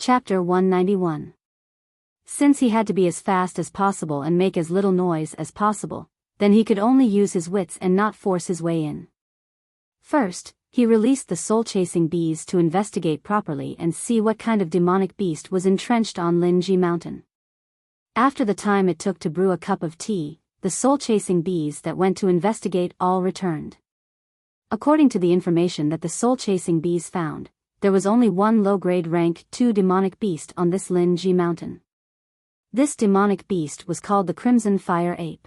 Chapter 191. Since he had to be as fast as possible and make as little noise as possible, then he could only use his wits and not force his way in. First, he released the soul-chasing bees to investigate properly and see what kind of demonic beast was entrenched on Linji Mountain. After the time it took to brew a cup of tea, the soul-chasing bees that went to investigate all returned. According to the information that the soul-chasing bees found, there was only one low-grade rank 2 demonic beast on this Linji Mountain. This demonic beast was called the Crimson Fire Ape.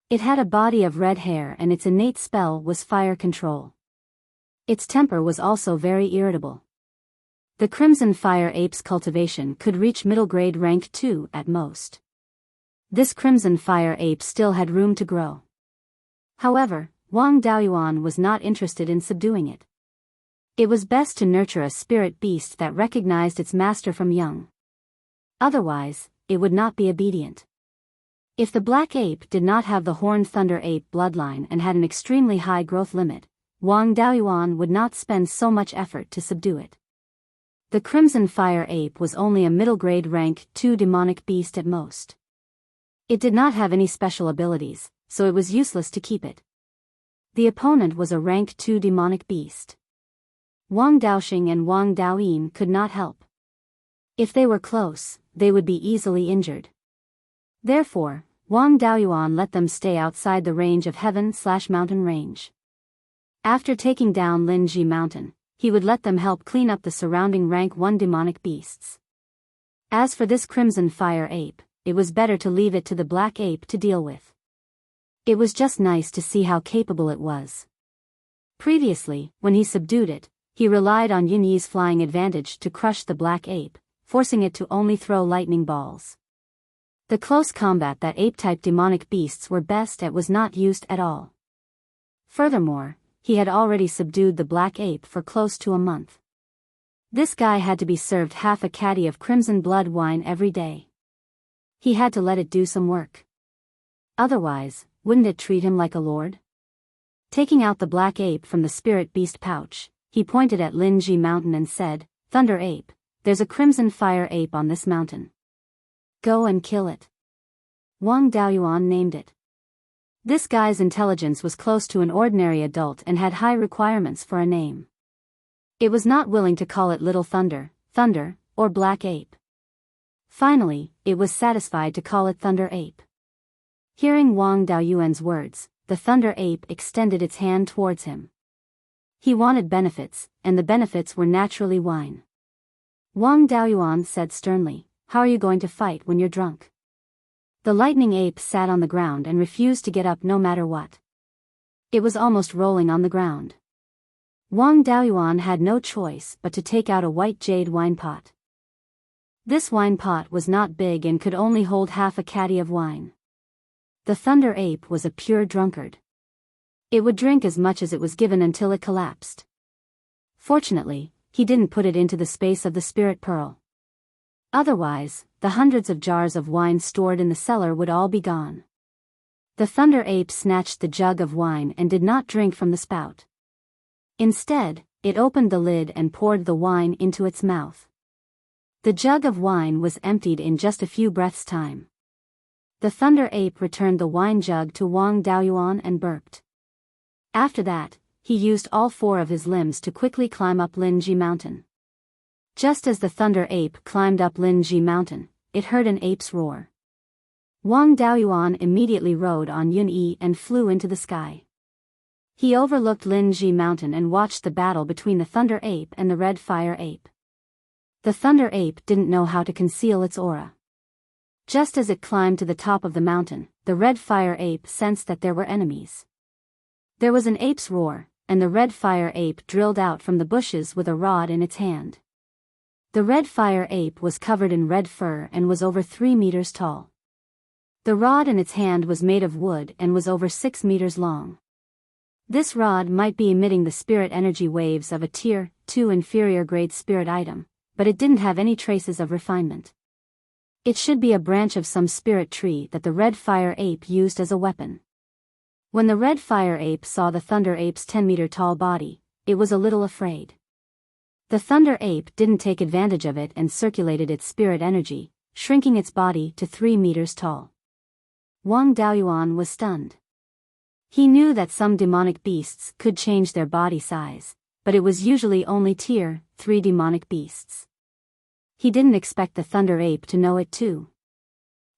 It had a body of red hair and its innate spell was fire control. Its temper was also very irritable. The Crimson Fire Ape's cultivation could reach middle grade rank 2 at most. This Crimson Fire Ape still had room to grow. However, Wang Daoyuan was not interested in subduing it. It was best to nurture a spirit beast that recognized its master from young. Otherwise, it would not be obedient. If the black ape did not have the horned thunder ape bloodline and had an extremely high growth limit, Wang Daoyuan would not spend so much effort to subdue it. The Crimson Fire Ape was only a middle grade rank 2 demonic beast at most. It did not have any special abilities, so it was useless to keep it. The opponent was a rank 2 demonic beast. Wang Daoxing and Wang Daoyin could not help. If they were close, they would be easily injured. Therefore, Wang Daoyuan let them stay outside the range of heaven/mountain range. After taking down Linji Mountain, he would let them help clean up the surrounding rank 1 demonic beasts. As for this Crimson Fire Ape, it was better to leave it to the Black Ape to deal with. It was just nice to see how capable it was. Previously, when he subdued it, he relied on Yin Yi's flying advantage to crush the Black Ape, forcing it to only throw lightning balls. The close combat that ape-type demonic beasts were best at was not used at all. Furthermore, he had already subdued the Black Ape for close to a month. This guy had to be served half a caddy of crimson blood wine every day. He had to let it do some work. Otherwise, wouldn't it treat him like a lord? Taking out the Black Ape from the spirit beast pouch, he pointed at Linji Mountain and said, "Thunder Ape, there's a Crimson Fire Ape on this mountain. Go and kill it." Wang Daoyuan named it. This guy's intelligence was close to an ordinary adult and had high requirements for a name. It was not willing to call it Little Thunder, Thunder, or Black Ape. Finally, it was satisfied to call it Thunder Ape. Hearing Wang Daoyuan's words, the Thunder Ape extended its hand towards him. He wanted benefits, and the benefits were naturally wine. Wang Daoyuan said sternly, "How are you going to fight when you're drunk?" The lightning ape sat on the ground and refused to get up no matter what. It was almost rolling on the ground. Wang Daoyuan had no choice but to take out a white jade wine pot. This wine pot was not big and could only hold half a caddy of wine. The Thunder Ape was a pure drunkard. It would drink as much as it was given until it collapsed. Fortunately, he didn't put it into the space of the spirit pearl. Otherwise, the hundreds of jars of wine stored in the cellar would all be gone. The Thunder Ape snatched the jug of wine and did not drink from the spout. Instead, it opened the lid and poured the wine into its mouth. The jug of wine was emptied in just a few breaths' time. The Thunder Ape returned the wine jug to Wang Daoyuan and burped. After that, he used all 4 of his limbs to quickly climb up Linji Mountain. Just as the Thunder Ape climbed up Linji Mountain, it heard an ape's roar. Wang Daoyuan immediately rode on Yun Yi and flew into the sky. He overlooked Linji Mountain and watched the battle between the Thunder Ape and the Red Fire Ape. The Thunder Ape didn't know how to conceal its aura. Just as it climbed to the top of the mountain, the Red Fire Ape sensed that there were enemies. There was an ape's roar, and the Red Fire Ape drilled out from the bushes with a rod in its hand. The Red Fire Ape was covered in red fur and was over 3 meters tall. The rod in its hand was made of wood and was over 6 meters long. This rod might be emitting the spirit energy waves of a Tier 2 inferior grade spirit item, but it didn't have any traces of refinement. It should be a branch of some spirit tree that the Red Fire Ape used as a weapon. When the Red Fire Ape saw the Thunder Ape's 10-meter tall body, it was a little afraid. The Thunder Ape didn't take advantage of it and circulated its spirit energy, shrinking its body to 3 meters tall. Wang Daoyuan was stunned. He knew that some demonic beasts could change their body size, but it was usually only Tier 3 demonic beasts. He didn't expect the Thunder Ape to know it too.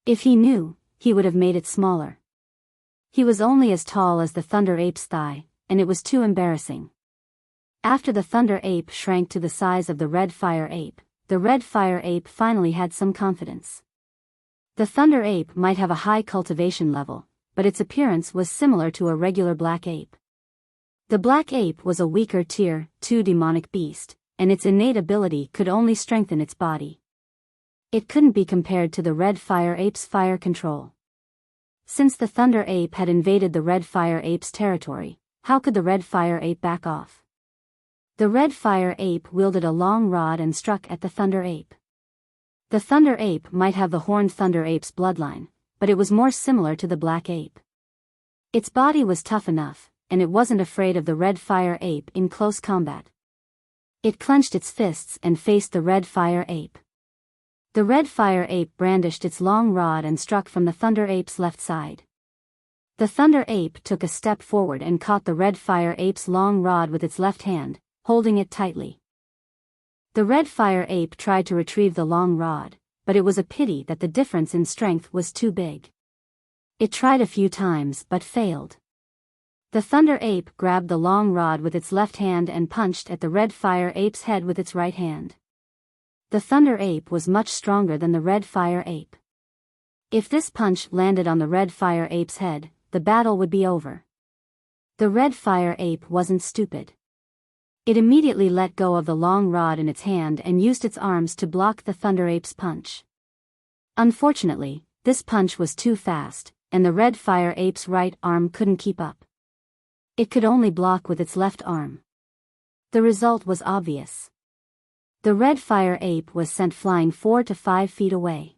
If he knew, he would have made it smaller. He was only as tall as the Thunder Ape's thigh, and it was too embarrassing. After the Thunder Ape shrank to the size of the Red Fire Ape, the Red Fire Ape finally had some confidence. The Thunder Ape might have a high cultivation level, but its appearance was similar to a regular black ape. The black ape was a weaker Tier 2 demonic beast, and its innate ability could only strengthen its body. It couldn't be compared to the Red Fire Ape's fire control. Since the Thunder Ape had invaded the Red Fire Ape's territory, how could the Red Fire Ape back off? The Red Fire Ape wielded a long rod and struck at the Thunder Ape. The Thunder Ape might have the Horned Thunder Ape's bloodline, but it was more similar to the Black Ape. Its body was tough enough, and it wasn't afraid of the Red Fire Ape in close combat. It clenched its fists and faced the Red Fire Ape. The Red Fire Ape brandished its long rod and struck from the Thunder Ape's left side. The Thunder Ape took a step forward and caught the Red Fire Ape's long rod with its left hand, holding it tightly. The Red Fire Ape tried to retrieve the long rod, but it was a pity that the difference in strength was too big. It tried a few times but failed. The Thunder Ape grabbed the long rod with its left hand and punched at the Red Fire Ape's head with its right hand. The Thunder Ape was much stronger than the Red Fire Ape. If this punch landed on the Red Fire Ape's head, the battle would be over. The Red Fire Ape wasn't stupid. It immediately let go of the long rod in its hand and used its arms to block the Thunder Ape's punch. Unfortunately, this punch was too fast, and the Red Fire Ape's right arm couldn't keep up. It could only block with its left arm. The result was obvious. The Red Fire Ape was sent flying 4 to 5 feet away.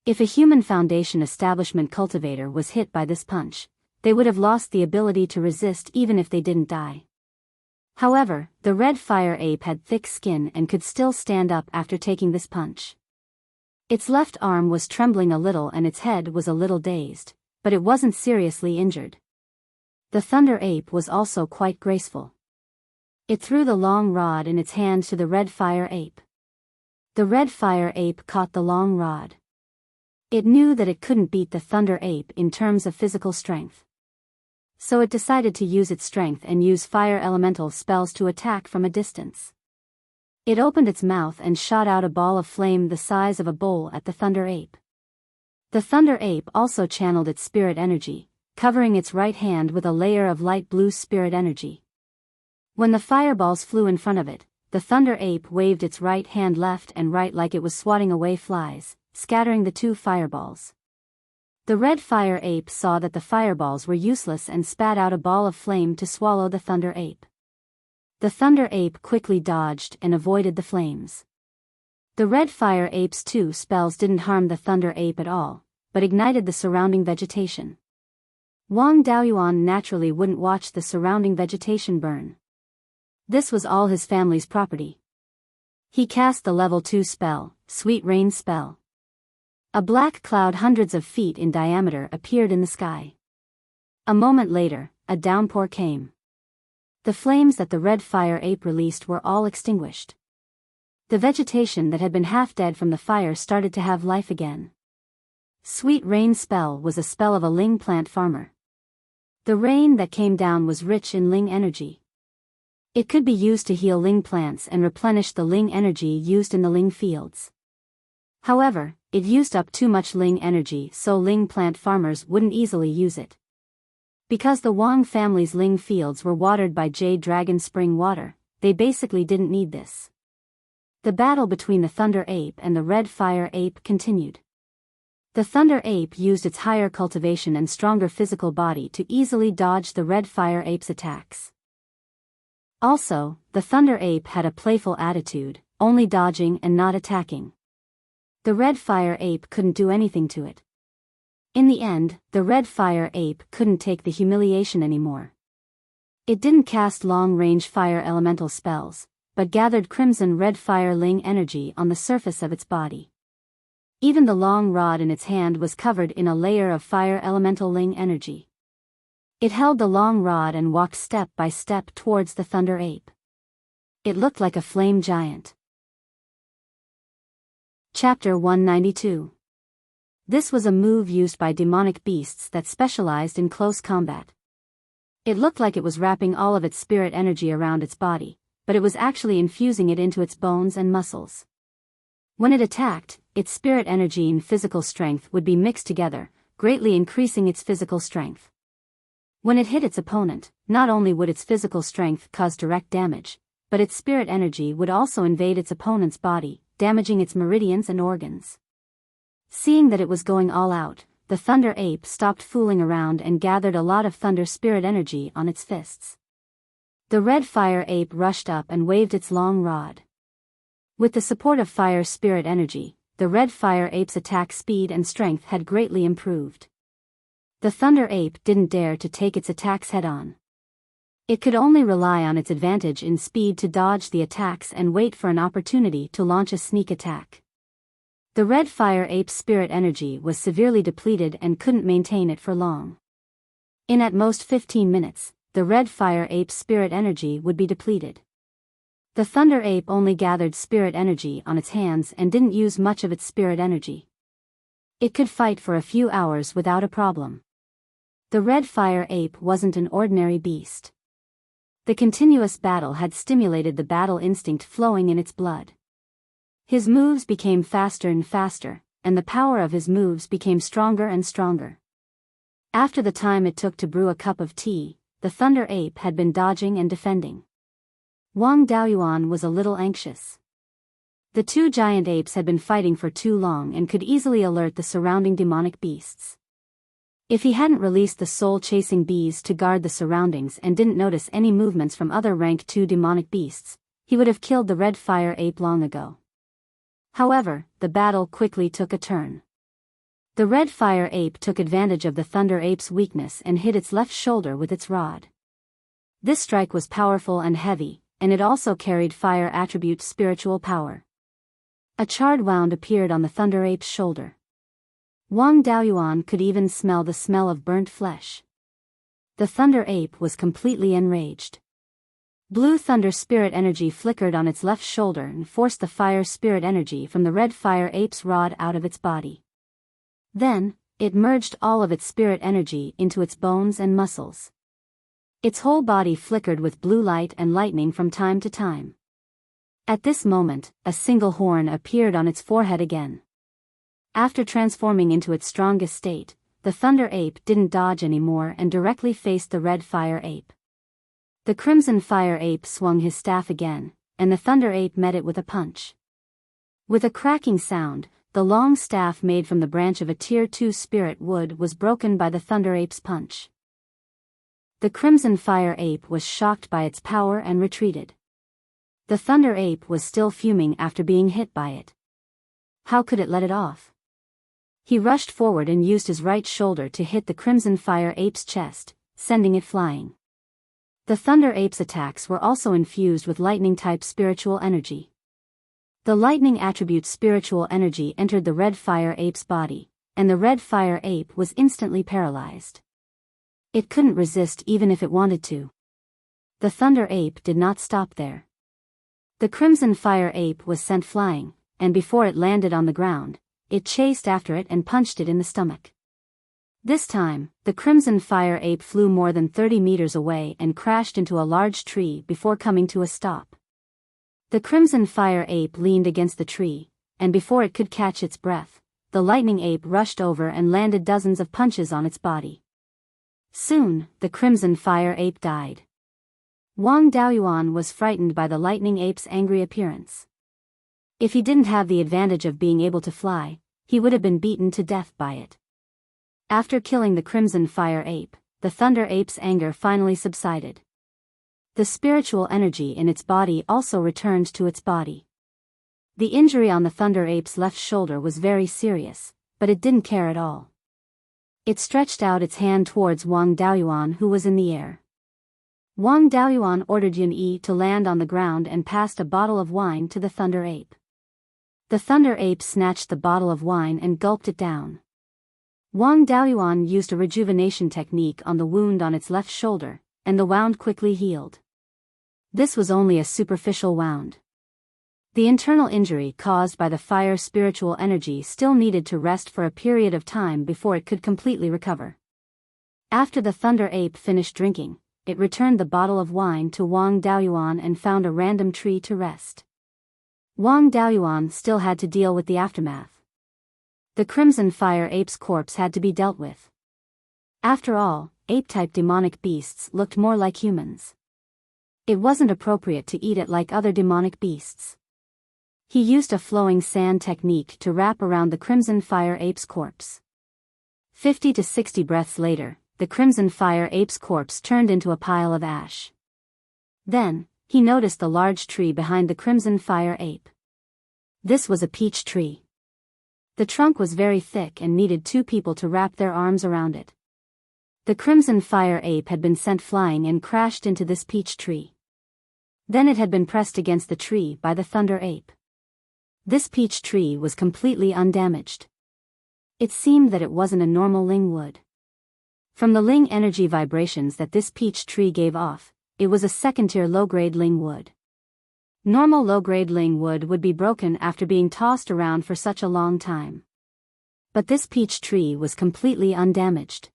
If a human Foundation establishment cultivator was hit by this punch, they would have lost the ability to resist even if they didn't die. However, the Red Fire Ape had thick skin and could still stand up after taking this punch. Its left arm was trembling a little and its head was a little dazed, but it wasn't seriously injured. The Thunder Ape was also quite graceful. It threw the long rod in its hand to the Red Fire Ape. The Red Fire Ape caught the long rod. It knew that it couldn't beat the Thunder Ape in terms of physical strength. So it decided to use its strength and use fire elemental spells to attack from a distance. It opened its mouth and shot out a ball of flame the size of a bowl at the Thunder Ape. The Thunder Ape also channeled its spirit energy, covering its right hand with a layer of light blue spirit energy. When the fireballs flew in front of it, the Thunder Ape waved its right hand left and right like it was swatting away flies, scattering the 2 fireballs. The Red Fire Ape saw that the fireballs were useless and spat out a ball of flame to swallow the Thunder Ape. The Thunder Ape quickly dodged and avoided the flames. The Red Fire Ape's 2 spells didn't harm the Thunder Ape at all, but ignited the surrounding vegetation. Wang Daoyuan naturally wouldn't watch the surrounding vegetation burn. This was all his family's property. He cast the level 2 spell, Sweet Rain spell. A black cloud hundreds of feet in diameter appeared in the sky. A moment later, a downpour came. The flames that the Red Fire Ape released were all extinguished. The vegetation that had been half dead from the fire started to have life again. Sweet Rain spell was a spell of a ling plant farmer. The rain that came down was rich in ling energy. It could be used to heal ling plants and replenish the ling energy used in the ling fields. However, it used up too much ling energy, so ling plant farmers wouldn't easily use it. Because the Wang family's ling fields were watered by Jade Dragon spring water, they basically didn't need this. The battle between the Thunder Ape and the Red Fire Ape continued. The Thunder Ape used its higher cultivation and stronger physical body to easily dodge the Red Fire Ape's attacks. Also, the Thunder Ape had a playful attitude, only dodging and not attacking. The Red Fire Ape couldn't do anything to it. In the end, the Red Fire Ape couldn't take the humiliation anymore. It didn't cast long-range fire elemental spells, but but gathered crimson red fire ling energy on the surface of its body. Even the long rod in its hand was covered in a layer of fire elemental ling energy. It held the long rod and walked step by step towards the thunder ape. It looked like a flame giant. Chapter 192. This was a move used by demonic beasts that specialized in close combat. It looked like it was wrapping all of its spirit energy around its body, but it was actually infusing it into its bones and muscles. When it attacked, its spirit energy and physical strength would be mixed together, greatly increasing its physical strength. When it hit its opponent, not only would its physical strength cause direct damage, but its spirit energy would also invade its opponent's body, damaging its meridians and organs. Seeing that it was going all out, the thunder ape stopped fooling around and gathered a lot of thunder spirit energy on its fists. The red fire ape rushed up and waved its long rod. With the support of fire spirit energy, the red fire ape's attack speed and strength had greatly improved. The thunder ape didn't dare to take its attacks head-on. It could only rely on its advantage in speed to dodge the attacks and wait for an opportunity to launch a sneak attack. The red fire ape's spirit energy was severely depleted and couldn't maintain it for long. In at most 15 minutes, the red fire ape's spirit energy would be depleted. The thunder ape only gathered spirit energy on its hands and didn't use much of its spirit energy. It could fight for a few hours without a problem. The red fire ape wasn't an ordinary beast. The continuous battle had stimulated the battle instinct flowing in its blood. His moves became faster and faster, and the power of his moves became stronger and stronger. After the time it took to brew a cup of tea, the thunder ape had been dodging and defending. Wang Daoyuan was a little anxious. The two giant apes had been fighting for too long and could easily alert the surrounding demonic beasts. If he hadn't released the soul-chasing bees to guard the surroundings and didn't notice any movements from other rank 2 demonic beasts, he would have killed the red fire ape long ago. However, the battle quickly took a turn. The red fire ape took advantage of the thunder ape's weakness and hit its left shoulder with its rod. This strike was powerful and heavy, and it also carried fire attribute spiritual power. A charred wound appeared on the thunder ape's shoulder. Wang Daoyuan could even smell the smell of burnt flesh. The thunder ape was completely enraged. Blue thunder spirit energy flickered on its left shoulder and forced the fire spirit energy from the red fire ape's rod out of its body. Then, it merged all of its spirit energy into its bones and muscles. Its whole body flickered with blue light and lightning from time to time. At this moment, a single horn appeared on its forehead again. After transforming into its strongest state, the thunder ape didn't dodge anymore and directly faced the red fire ape. The crimson fire ape swung his staff again, and the thunder ape met it with a punch. With a cracking sound, the long staff made from the branch of a tier 2 spirit wood was broken by the thunder ape's punch. The crimson fire ape was shocked by its power and retreated. The thunder ape was still fuming after being hit by it. How could it let it off? He rushed forward and used his right shoulder to hit the crimson fire ape's chest, sending it flying. The thunder ape's attacks were also infused with lightning-type spiritual energy. The lightning attribute spiritual energy entered the red fire ape's body, and the red fire ape was instantly paralyzed. It couldn't resist even if it wanted to. The thunder ape did not stop there. The crimson fire ape was sent flying, and before it landed on the ground, it chased after it and punched it in the stomach. This time, the crimson fire ape flew more than 30 meters away and crashed into a large tree before coming to a stop. The crimson fire ape leaned against the tree, and before it could catch its breath, the lightning ape rushed over and landed dozens of punches on its body. Soon, the crimson fire ape died. Wang Daoyuan was frightened by the lightning ape's angry appearance. If he didn't have the advantage of being able to fly, he would have been beaten to death by it. After killing the crimson fire ape, the thunder ape's anger finally subsided. The spiritual energy in its body also returned to its body. The injury on the thunder ape's left shoulder was very serious, but it didn't care at all. It stretched out its hand towards Wang Daoyuan, who was in the air. Wang Daoyuan ordered Yun Yi to land on the ground and passed a bottle of wine to the Thunder Ape. The Thunder Ape snatched the bottle of wine and gulped it down. Wang Daoyuan used a rejuvenation technique on the wound on its left shoulder, and the wound quickly healed. This was only a superficial wound. The internal injury caused by the fire spiritual energy still needed to rest for a period of time before it could completely recover. After the Thunder Ape finished drinking, it returned the bottle of wine to Wang Daoyuan and found a random tree to rest. Wang Daoyuan still had to deal with the aftermath. The Crimson Fire Ape's corpse had to be dealt with. After all, ape-type demonic beasts looked more like humans. It wasn't appropriate to eat it like other demonic beasts. He used a flowing sand technique to wrap around the Crimson Fire Ape's corpse. 50 to 60 breaths later, the Crimson Fire Ape's corpse turned into a pile of ash. Then, he noticed the large tree behind the Crimson Fire Ape. This was a peach tree. The trunk was very thick and needed 2 people to wrap their arms around it. The Crimson Fire Ape had been sent flying and crashed into this peach tree. Then it had been pressed against the tree by the Thunder Ape. This peach tree was completely undamaged. It seemed that it wasn't a normal ling wood. From the ling energy vibrations that this peach tree gave off, it was a second-tier low-grade ling wood. Normal low-grade ling wood would be broken after being tossed around for such a long time. But this peach tree was completely undamaged.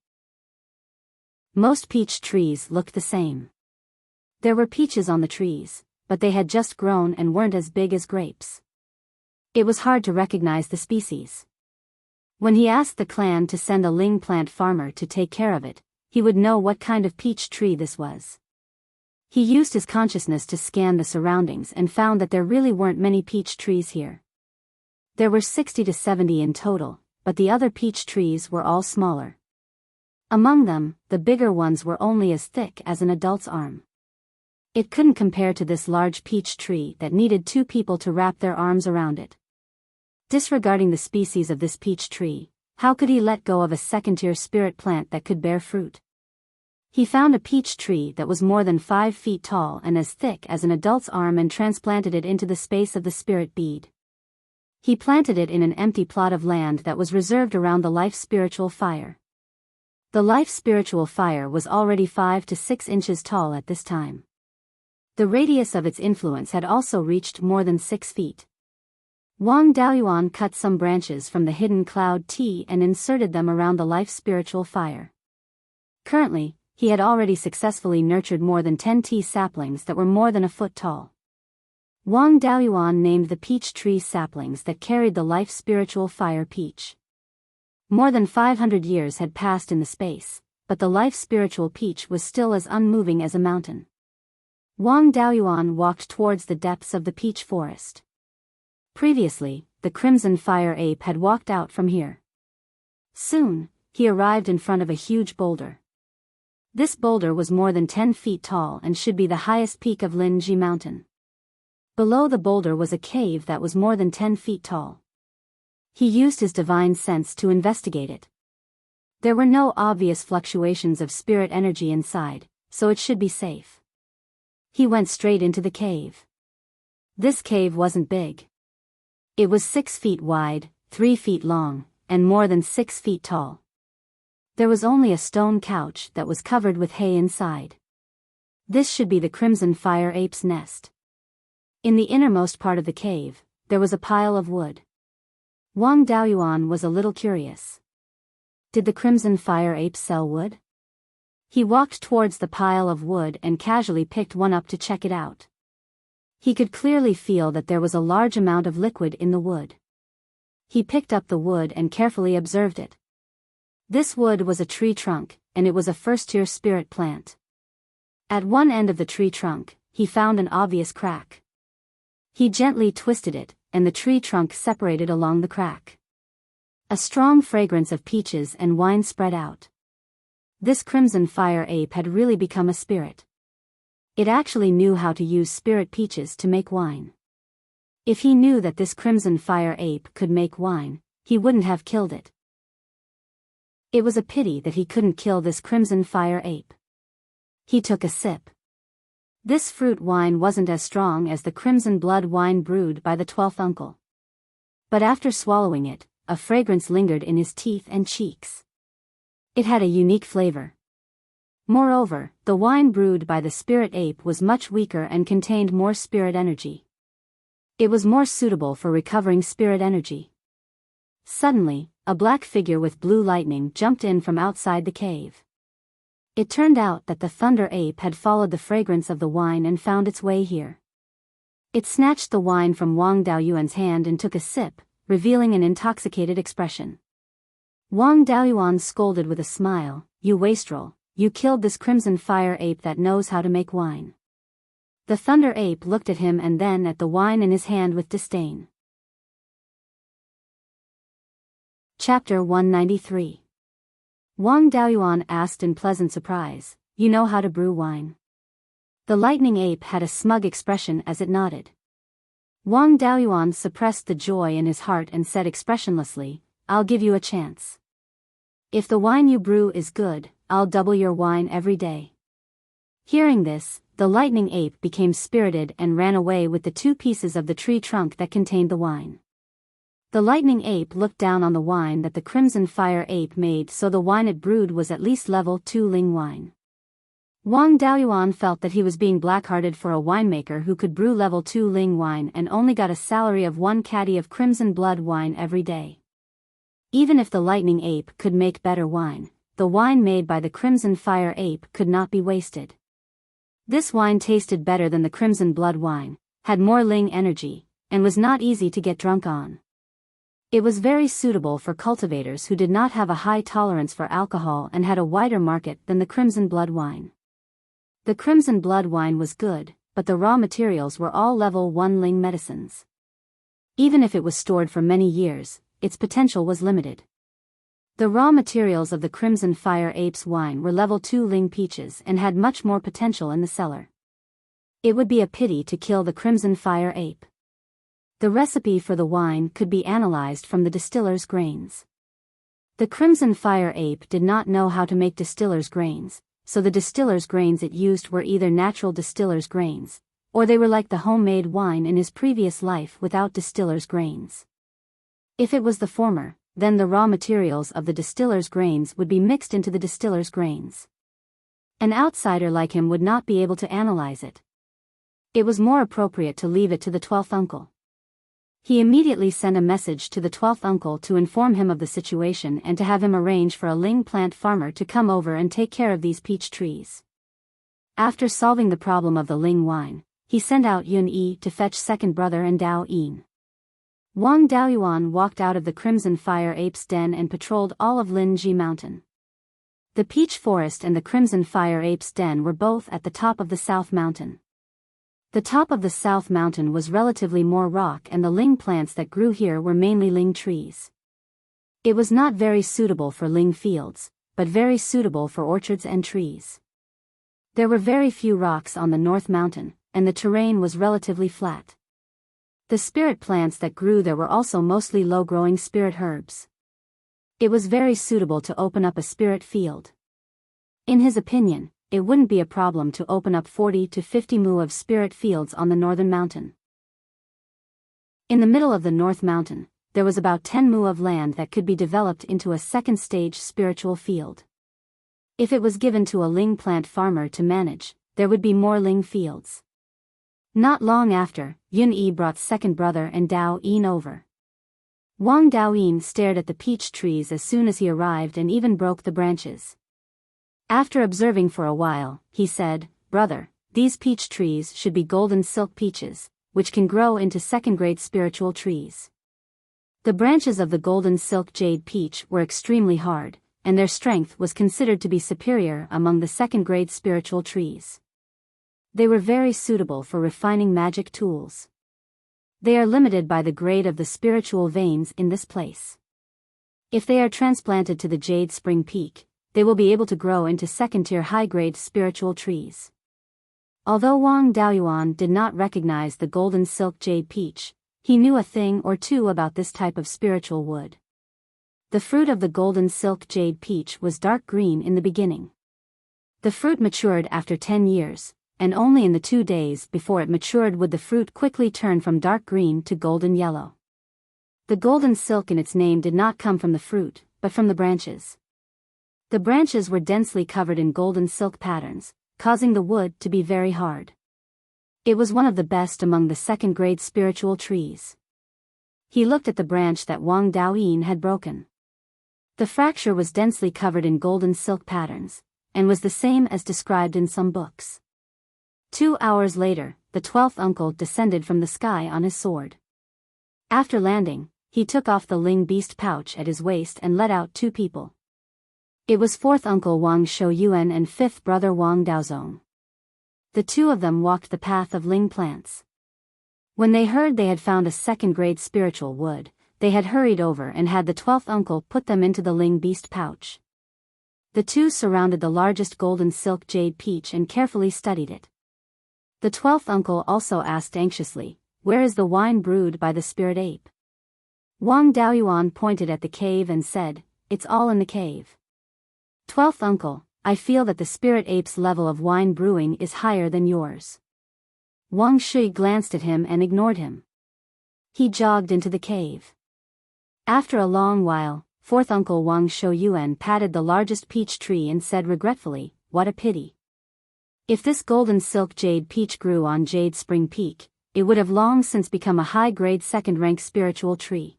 Most peach trees looked the same. There were peaches on the trees, but they had just grown and weren't as big as grapes. It was hard to recognize the species. When he asked the clan to send a ling plant farmer to take care of it, he would know what kind of peach tree this was. He used his consciousness to scan the surroundings and found that there really weren't many peach trees here. There were 60 to 70 in total, but the other peach trees were all smaller. Among them, the bigger ones were only as thick as an adult's arm. It couldn't compare to this large peach tree that needed 2 people to wrap their arms around it. Disregarding the species of this peach tree, how could he let go of a second-tier spirit plant that could bear fruit? He found a peach tree that was more than 5 feet tall and as thick as an adult's arm and transplanted it into the space of the spirit bead. He planted it in an empty plot of land that was reserved around the life spiritual fire. The life spiritual fire was already 5 to 6 inches tall at this time. The radius of its influence had also reached more than 6 feet. Wang Daoyuan cut some branches from the hidden cloud tea and inserted them around the life spiritual fire. Currently, he had already successfully nurtured more than 10 tea saplings that were more than a foot tall. Wang Daoyuan named the peach tree saplings that carried the life spiritual fire peach. More than 500 years had passed in the space, but the life spiritual peach was still as unmoving as a mountain. Wang Daoyuan walked towards the depths of the peach forest. Previously, the Crimson Fire Ape had walked out from here. Soon, he arrived in front of a huge boulder. This boulder was more than 10 feet tall and should be the highest peak of Linji Mountain. Below the boulder was a cave that was more than 10 feet tall. He used his divine sense to investigate it. There were no obvious fluctuations of spirit energy inside, so it should be safe. He went straight into the cave. This cave wasn't big. It was 6 feet wide, 3 feet long, and more than 6 feet tall. There was only a stone couch that was covered with hay inside. This should be the Crimson Fire Ape's nest. In the innermost part of the cave, there was a pile of wood. Wang Daoyuan was a little curious. Did the Crimson Fire Ape sell wood? He walked towards the pile of wood and casually picked one up to check it out. He could clearly feel that there was a large amount of liquid in the wood. He picked up the wood and carefully observed it. This wood was a tree trunk, and it was a first-tier spirit plant. At one end of the tree trunk, he found an obvious crack. He gently twisted it, and the tree trunk separated along the crack. A strong fragrance of peaches and wine spread out. This Crimson Fire Ape had really become a spirit. It actually knew how to use spirit peaches to make wine. If he knew that this Crimson Fire Ape could make wine, he wouldn't have killed it. It was a pity that he couldn't kill this Crimson Fire Ape. He took a sip. This fruit wine wasn't as strong as the crimson blood wine brewed by the 12th uncle. But after swallowing it, a fragrance lingered in his teeth and cheeks. It had a unique flavor. Moreover, the wine brewed by the spirit ape was much weaker and contained more spirit energy. It was more suitable for recovering spirit energy. Suddenly, a black figure with blue lightning jumped in from outside the cave. It turned out that the thunder ape had followed the fragrance of the wine and found its way here. It snatched the wine from Wang Daoyuan's hand and took a sip, revealing an intoxicated expression. Wang Daoyuan scolded with a smile, "You wastrel, you killed this crimson fire ape that knows how to make wine." The thunder ape looked at him and then at the wine in his hand with disdain. Chapter 193. Wang Daoyuan asked in pleasant surprise, "You know how to brew wine?" The lightning ape had a smug expression as it nodded. Wang Daoyuan suppressed the joy in his heart and said expressionlessly, "I'll give you a chance. If the wine you brew is good, I'll double your wine every day." Hearing this, the lightning ape became spirited and ran away with the 2 pieces of the tree trunk that contained the wine. The lightning ape looked down on the wine that the crimson fire ape made, so the wine it brewed was at least level 2 ling wine. Wang Daoyuan felt that he was being blackhearted for a winemaker who could brew level 2 ling wine and only got a salary of 1 caddy of crimson blood wine every day. Even if the lightning ape could make better wine, the wine made by the crimson fire ape could not be wasted. This wine tasted better than the crimson blood wine, had more ling energy, and was not easy to get drunk on. It was very suitable for cultivators who did not have a high tolerance for alcohol and had a wider market than the crimson blood wine. The crimson blood wine was good, but the raw materials were all level 1 ling medicines. Even if it was stored for many years, its potential was limited. The raw materials of the crimson fire ape's wine were level 2 ling peaches and had much more potential in the cellar. It would be a pity to kill the crimson fire ape. The recipe for the wine could be analyzed from the distiller's grains. The crimson fire ape did not know how to make distiller's grains, so the distiller's grains it used were either natural distiller's grains, or they were like the homemade wine in his previous life without distiller's grains. If it was the former, then the raw materials of the distiller's grains would be mixed into the distiller's grains. An outsider like him would not be able to analyze it. It was more appropriate to leave it to the 12th uncle. He immediately sent a message to the 12th uncle to inform him of the situation and to have him arrange for a ling plant farmer to come over and take care of these peach trees. After solving the problem of the ling wine, he sent out Yun Yi to fetch second brother and Dao Yin. Wang Daoyuan walked out of the crimson fire ape's den and patrolled all of Linji Mountain. The peach forest and the crimson fire ape's den were both at the top of the South Mountain. The top of the South Mountain was relatively more rock and the ling plants that grew here were mainly ling trees. It was not very suitable for ling fields, but very suitable for orchards and trees. There were very few rocks on the North Mountain, and the terrain was relatively flat. The spirit plants that grew there were also mostly low-growing spirit herbs. It was very suitable to open up a spirit field. In his opinion, it wouldn't be a problem to open up 40 to 50 mu of spirit fields on the northern mountain. In the middle of the North Mountain, there was about 10 mu of land that could be developed into a second-stage spiritual field. If it was given to a ling plant farmer to manage, there would be more ling fields. Not long after, Yun Yi brought second brother and Dao Yin over. Wang Daoyin stared at the peach trees as soon as he arrived and even broke the branches. After observing for a while, he said, "Brother, these peach trees should be golden silk peaches, which can grow into second-grade spiritual trees." The branches of the golden silk jade peach were extremely hard, and their strength was considered to be superior among the second-grade spiritual trees. They were very suitable for refining magic tools. They are limited by the grade of the spiritual veins in this place. If they are transplanted to the Jade Spring Peak, they will be able to grow into second-tier high-grade spiritual trees. Although Wang Daoyuan did not recognize the golden silk jade peach, he knew a thing or two about this type of spiritual wood. The fruit of the golden silk jade peach was dark green in the beginning. The fruit matured after 10 years, and only in the 2 days before it matured would the fruit quickly turn from dark green to golden yellow. The golden silk in its name did not come from the fruit, but from the branches. The branches were densely covered in golden silk patterns, causing the wood to be very hard. It was one of the best among the second-grade spiritual trees. He looked at the branch that Wang Daoyin had broken. The fracture was densely covered in golden silk patterns, and was the same as described in some books. 2 hours later, the 12th uncle descended from the sky on his sword. After landing, he took off the Ling beast pouch at his waist and let out 2 people. It was 4th uncle Wang Shouyuan and 5th brother Wang Daozong. The 2 of them walked the path of Ling plants. When they heard they had found a second-grade spiritual wood, they had hurried over and had the 12th uncle put them into the Ling beast pouch. The 2 surrounded the largest golden silk jade peach and carefully studied it. The 12th uncle also asked anxiously, "Where is the wine brewed by the spirit ape?" Wang Daoyuan pointed at the cave and said, "It's all in the cave." 12th uncle, I feel that the spirit ape's level of wine brewing is higher than yours. Wang Shui glanced at him and ignored him. He jogged into the cave. After a long while, 4th uncle Wang Shouyuan patted the largest peach tree and said regretfully, "What a pity. If this golden silk jade peach grew on Jade Spring Peak, it would have long since become a high-grade second-rank spiritual tree."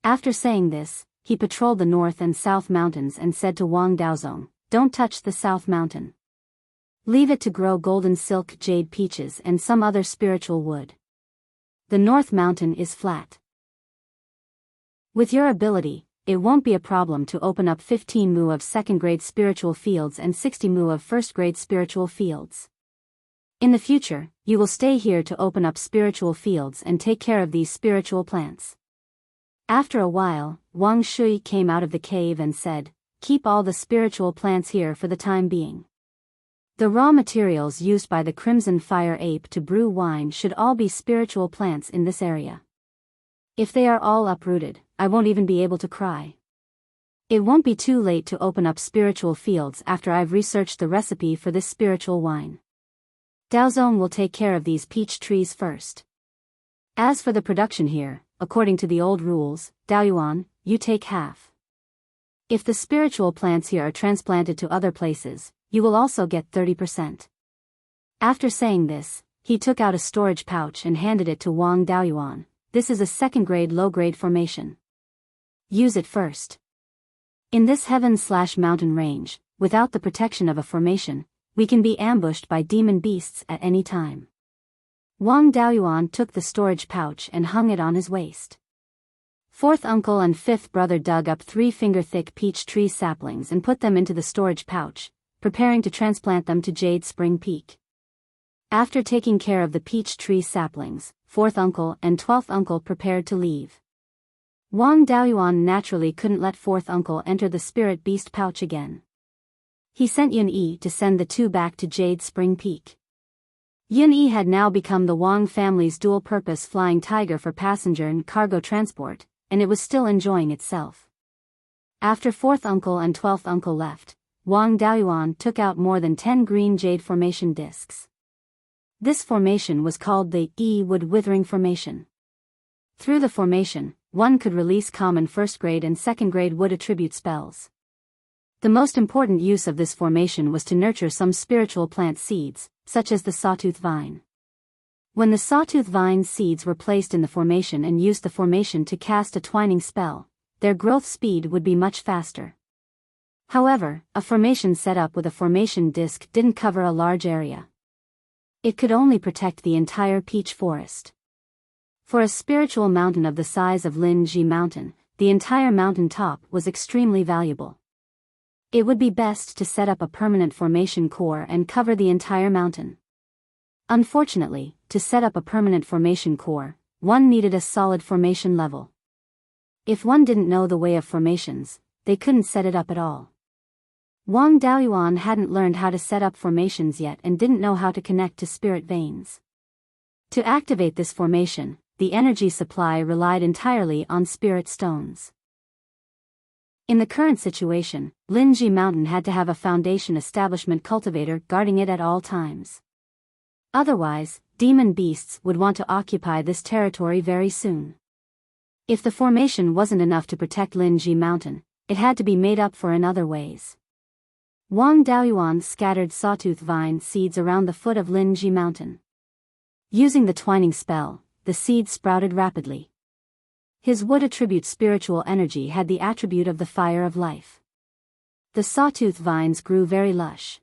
After saying this, he patrolled the north and south mountains and said to Wang Daozong, "Don't touch the south mountain. Leave it to grow golden silk jade peaches and some other spiritual wood. The north mountain is flat. With your ability, it won't be a problem to open up 15 mu of second-grade spiritual fields and 60 mu of first-grade spiritual fields. In the future, you will stay here to open up spiritual fields and take care of these spiritual plants." After a while, Wang Shui came out of the cave and said, "Keep all the spiritual plants here for the time being. The raw materials used by the Crimson Fire Ape to brew wine should all be spiritual plants in this area. If they are all uprooted, I won't even be able to cry. It won't be too late to open up spiritual fields after I've researched the recipe for this spiritual wine. Daozong will take care of these peach trees first. As for the production here, according to the old rules, Daoyuan, you take half. If the spiritual plants here are transplanted to other places, you will also get 30%. After saying this, he took out a storage pouch and handed it to Wang Daoyuan. "This is a second-grade low-grade formation. Use it first. In this heaven/mountain range, without the protection of a formation, we can be ambushed by demon beasts at any time." Wang Daoyuan took the storage pouch and hung it on his waist. 4th uncle and 5th brother dug up 3 finger-thick peach tree saplings and put them into the storage pouch, preparing to transplant them to Jade Spring Peak. After taking care of the peach tree saplings, 4th uncle and 12th uncle prepared to leave. Wang Daoyuan naturally couldn't let 4th uncle enter the spirit beast pouch again. He sent Yun-Yi to send the 2 back to Jade Spring Peak. Yun-Yi had now become the Wang family's dual-purpose flying tiger for passenger and cargo transport, and it was still enjoying itself. After 4th uncle and 12th uncle left, Wang Daoyuan took out more than 10 green jade formation discs. This formation was called the Wood Withering Formation. Through the formation, one could release common first-grade and second-grade wood attribute spells. The most important use of this formation was to nurture some spiritual plant seeds, such as the sawtooth vine. When the sawtooth vine seeds were placed in the formation and used the formation to cast a twining spell, their growth speed would be much faster. However, a formation set up with a formation disc didn't cover a large area. It could only protect the entire peach forest. For a spiritual mountain of the size of Linji Mountain, the entire mountain top was extremely valuable. It would be best to set up a permanent formation core and cover the entire mountain. Unfortunately, to set up a permanent formation core, one needed a solid formation level. If one didn't know the way of formations, they couldn't set it up at all. Wang Daoyuan hadn't learned how to set up formations yet and didn't know how to connect to spirit veins. To activate this formation, the energy supply relied entirely on spirit stones. In the current situation, Linji Mountain had to have a foundation establishment cultivator guarding it at all times. Otherwise, demon beasts would want to occupy this territory very soon. If the formation wasn't enough to protect Linji Mountain, it had to be made up for in other ways. Wang Daoyuan scattered sawtooth vine seeds around the foot of Linji Mountain. Using the twining spell, the seeds sprouted rapidly. His wood attribute spiritual energy had the attribute of the fire of life. The sawtooth vines grew very lush.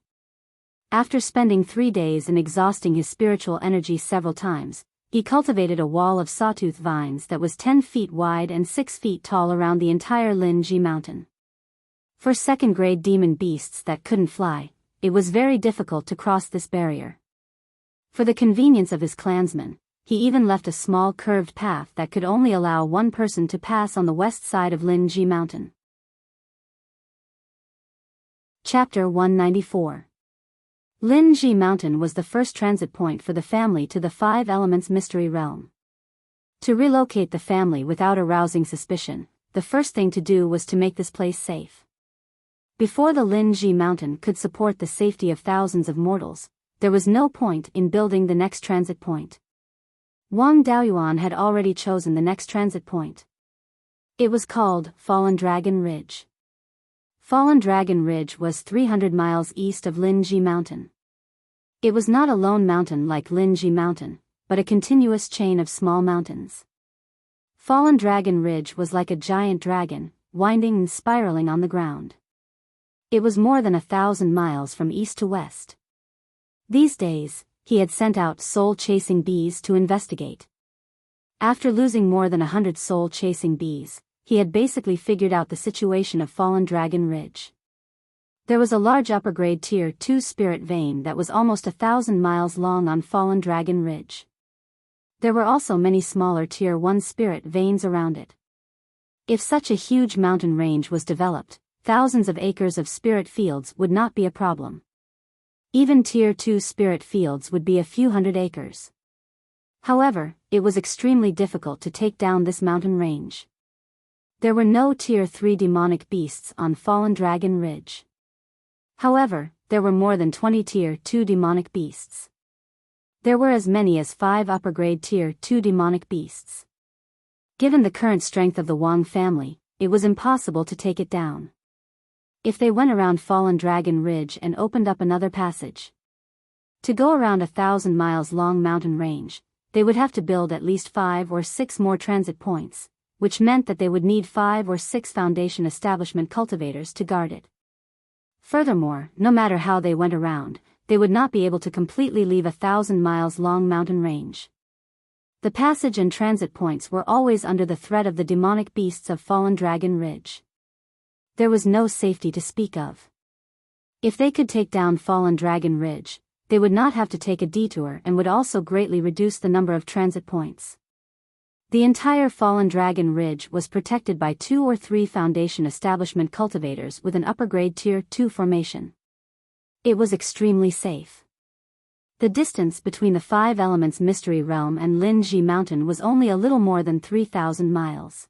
After spending 3 days and exhausting his spiritual energy several times, he cultivated a wall of sawtooth vines that was 10 feet wide and 6 feet tall around the entire Linji Mountain. For second-grade demon beasts that couldn't fly, it was very difficult to cross this barrier. For the convenience of his clansmen, he even left a small curved path that could only allow one person to pass on the west side of Linji Mountain. Chapter 194. Linji Mountain was the first transit point for the family to the Five Elements Mystery Realm. To relocate the family without arousing suspicion, the first thing to do was to make this place safe. Before the Linji Mountain could support the safety of thousands of mortals, there was no point in building the next transit point. Wang Daoyuan had already chosen the next transit point. It was called Fallen Dragon Ridge. Fallen Dragon Ridge was 300 miles east of Linji Mountain. It was not a lone mountain like Linji Mountain, but a continuous chain of small mountains. Fallen Dragon Ridge was like a giant dragon, winding and spiraling on the ground. It was more than 1,000 miles from east to west. These days, he had sent out soul-chasing bees to investigate. After losing more than 100 soul-chasing bees, he had basically figured out the situation of Fallen Dragon Ridge. There was a large upper-grade Tier 2 spirit vein that was almost 1,000 miles long on Fallen Dragon Ridge. There were also many smaller Tier 1 spirit veins around it. If such a huge mountain range was developed, thousands of acres of spirit fields would not be a problem. Even Tier 2 spirit fields would be a few hundred acres. However, it was extremely difficult to take down this mountain range. There were no Tier 3 demonic beasts on Fallen Dragon Ridge. However, there were more than 20 Tier 2 demonic beasts. There were as many as 5 upper-grade Tier 2 demonic beasts. Given the current strength of the Wang family, it was impossible to take it down. If they went around Fallen Dragon Ridge and opened up another passage to go around 1,000 miles long mountain range, they would have to build at least 5 or 6 more transit points, which meant that they would need 5 or 6 foundation establishment cultivators to guard it. Furthermore, no matter how they went around, they would not be able to completely leave 1,000 miles long mountain range. The passage and transit points were always under the threat of the demonic beasts of Fallen Dragon Ridge. There was no safety to speak of. If they could take down Fallen Dragon Ridge, they would not have to take a detour and would also greatly reduce the number of transit points. The entire Fallen Dragon Ridge was protected by 2 or 3 foundation establishment cultivators with an upper-grade Tier 2 formation. It was extremely safe. The distance between the Five Elements Mystery Realm and Linji Mountain was only a little more than 3,000 miles.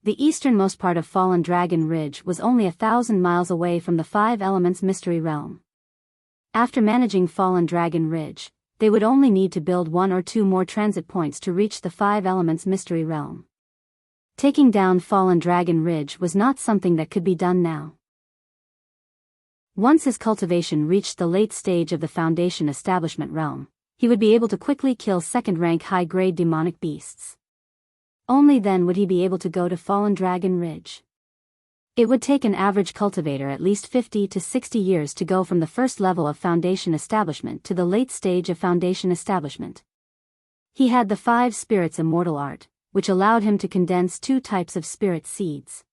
The easternmost part of Fallen Dragon Ridge was only 1,000 miles away from the Five Elements Mystery Realm. After managing Fallen Dragon Ridge, they would only need to build 1 or 2 more transit points to reach the Five Elements Mystery Realm. Taking down Fallen Dragon Ridge was not something that could be done now. Once his cultivation reached the late stage of the Foundation Establishment Realm, he would be able to quickly kill second-rank high-grade demonic beasts. Only then would he be able to go to Fallen Dragon Ridge. It would take an average cultivator at least 50 to 60 years to go from the first level of Foundation Establishment to the late stage of Foundation Establishment. He had the 5 Spirits Immortal Art, which allowed him to condense 2 types of spirit seeds.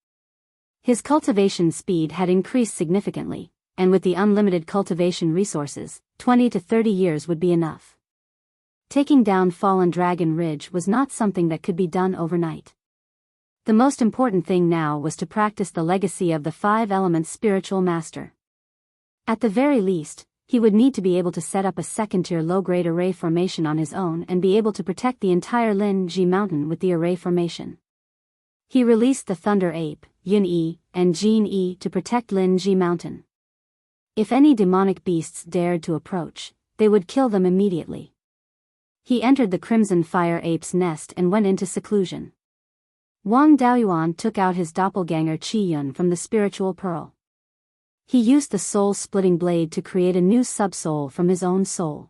His cultivation speed had increased significantly, and with the unlimited cultivation resources, 20 to 30 years would be enough. Taking down Fallen Dragon Ridge was not something that could be done overnight. The most important thing now was to practice the legacy of the Five Elements Spiritual Master. At the very least, he would need to be able to set up a second-tier low-grade array formation on his own and be able to protect the entire Linji Mountain with the array formation. He released the Thunder Ape, Yin-E, and Jin-E to protect Linji Mountain. If any demonic beasts dared to approach, they would kill them immediately. He entered the Crimson Fire Ape's nest and went into seclusion. Wang Daoyuan took out his doppelganger Qi Yun from the spiritual pearl. He used the soul-splitting blade to create a new subsoul from his own soul.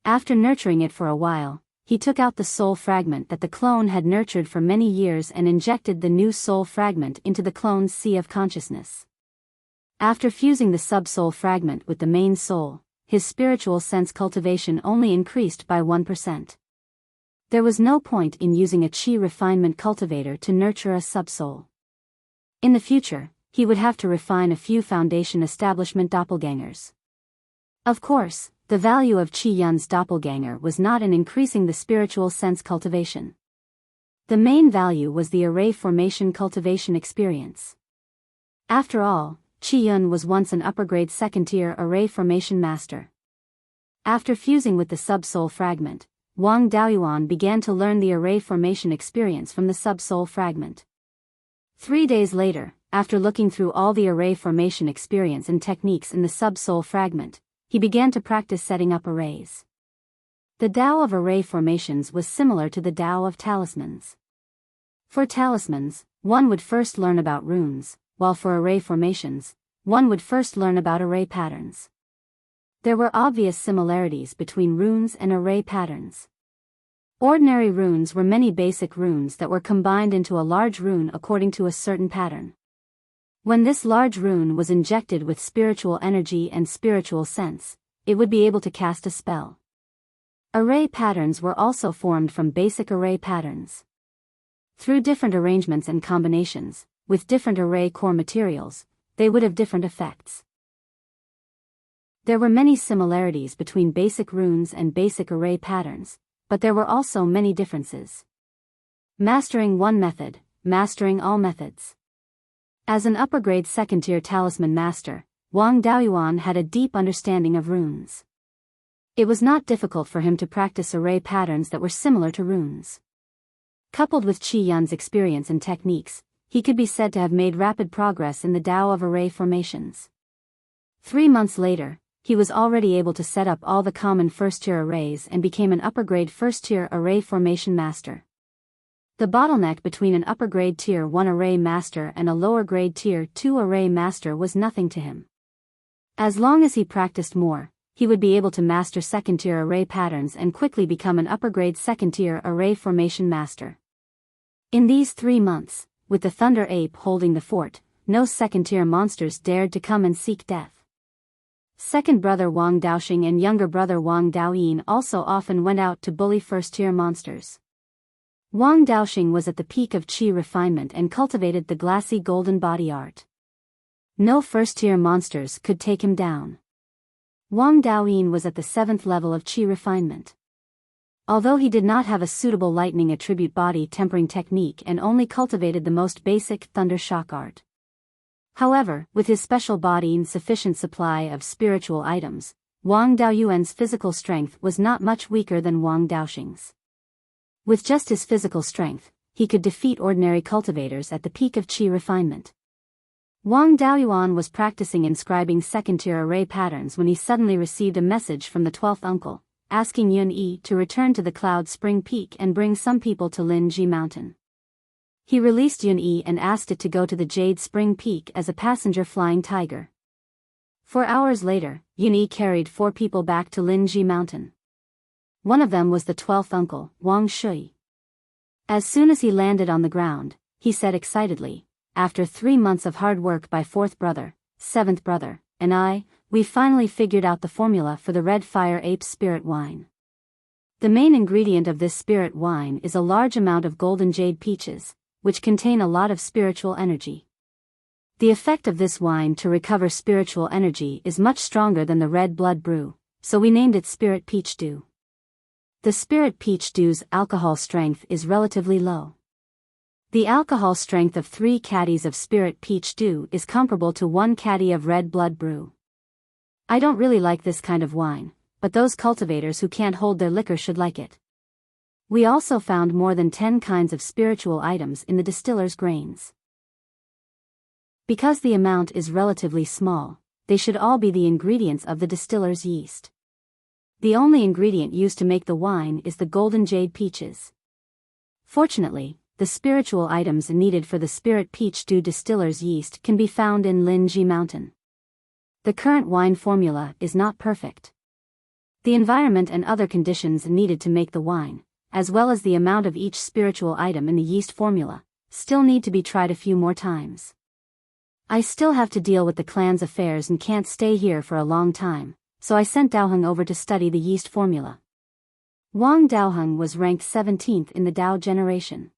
After nurturing it for a while, he took out the soul fragment that the clone had nurtured for many years and injected the new soul fragment into the clone's sea of consciousness. After fusing the subsoul fragment with the main soul, his spiritual sense cultivation only increased by 1%. There was no point in using a Qi refinement cultivator to nurture a subsoul. In the future, he would have to refine a few foundation establishment doppelgangers. Of course, the value of Qi Yun's doppelganger was not in increasing the spiritual sense cultivation. The main value was the array formation cultivation experience. After all, Qi Yun was once an upper-grade second-tier array formation master. After fusing with the subsoul fragment, Wang Daoyuan began to learn the array formation experience from the subsoul fragment. 3 days later, after looking through all the array formation experience and techniques in the subsoul fragment, he began to practice setting up arrays. The Tao of array formations was similar to the Tao of talismans. For talismans, one would first learn about runes, while for array formations, one would first learn about array patterns. There were obvious similarities between runes and array patterns. Ordinary runes were many basic runes that were combined into a large rune according to a certain pattern. When this large rune was injected with spiritual energy and spiritual sense, it would be able to cast a spell. Array patterns were also formed from basic array patterns. Through different arrangements and combinations, with different array core materials, they would have different effects. There were many similarities between basic runes and basic array patterns, but there were also many differences. Mastering one method, mastering all methods. As an upper-grade second-tier talisman master, Wang Daoyuan had a deep understanding of runes. It was not difficult for him to practice array patterns that were similar to runes. Coupled with Qi Yun's experience and techniques, he could be said to have made rapid progress in the Tao of array formations. 3 months later, he was already able to set up all the common first-tier arrays and became an upper-grade first-tier array formation master. The bottleneck between an upper-grade Tier 1 array master and a lower-grade Tier 2 array master was nothing to him. As long as he practiced more, he would be able to master second-tier array patterns and quickly become an upper-grade second-tier array formation master. In these 3 months, with the Thunder Ape holding the fort, no second-tier monsters dared to come and seek death. Second brother Wang Daoxing and younger brother Wang Daoyin also often went out to bully first-tier monsters. Wang Daoxing was at the peak of Qi refinement and cultivated the glassy golden body art. No first-tier monsters could take him down. Wang Daoyin was at the 7th level of Qi refinement. Although he did not have a suitable lightning attribute body tempering technique and only cultivated the most basic thunder shock art. However, with his special body and sufficient supply of spiritual items, Wang Daoyuan's physical strength was not much weaker than Wang Daoxing's. With just his physical strength, he could defeat ordinary cultivators at the peak of Qi refinement. Wang Daoyuan was practicing inscribing second-tier array patterns when he suddenly received a message from the 12th uncle, asking Yun Yi to return to the Cloud Spring Peak and bring some people to Linji Mountain. He released Yun Yi and asked it to go to the Jade Spring Peak as a passenger flying tiger. 4 hours later, Yun Yi carried 4 people back to Linji Mountain. One of them was the 12th uncle, Wang Shui. As soon as he landed on the ground, he said excitedly, "After 3 months of hard work by 4th brother, 7th brother, and I, we finally figured out the formula for the Red Fire Ape spirit wine. The main ingredient of this spirit wine is a large amount of golden jade peaches, which contain a lot of spiritual energy. The effect of this wine to recover spiritual energy is much stronger than the red blood brew, so we named it Spirit Peach Dew. The Spirit Peach Dew's alcohol strength is relatively low. The alcohol strength of 3 caddies of Spirit Peach Dew is comparable to 1 caddy of red blood brew. I don't really like this kind of wine, but those cultivators who can't hold their liquor should like it." We also found more than 10 kinds of spiritual items in the distiller's grains. Because the amount is relatively small, they should all be the ingredients of the distiller's yeast. The only ingredient used to make the wine is the golden jade peaches. Fortunately, the spiritual items needed for the spirit peach dew distiller's yeast can be found in Linji Mountain. The current wine formula is not perfect. The environment and other conditions needed to make the wine, as well as the amount of each spiritual item in the yeast formula, still need to be tried a few more times. I still have to deal with the clan's affairs and can't stay here for a long time, so I sent Daoheng over to study the yeast formula. Wang Daoheng was ranked 17th in the Dao generation.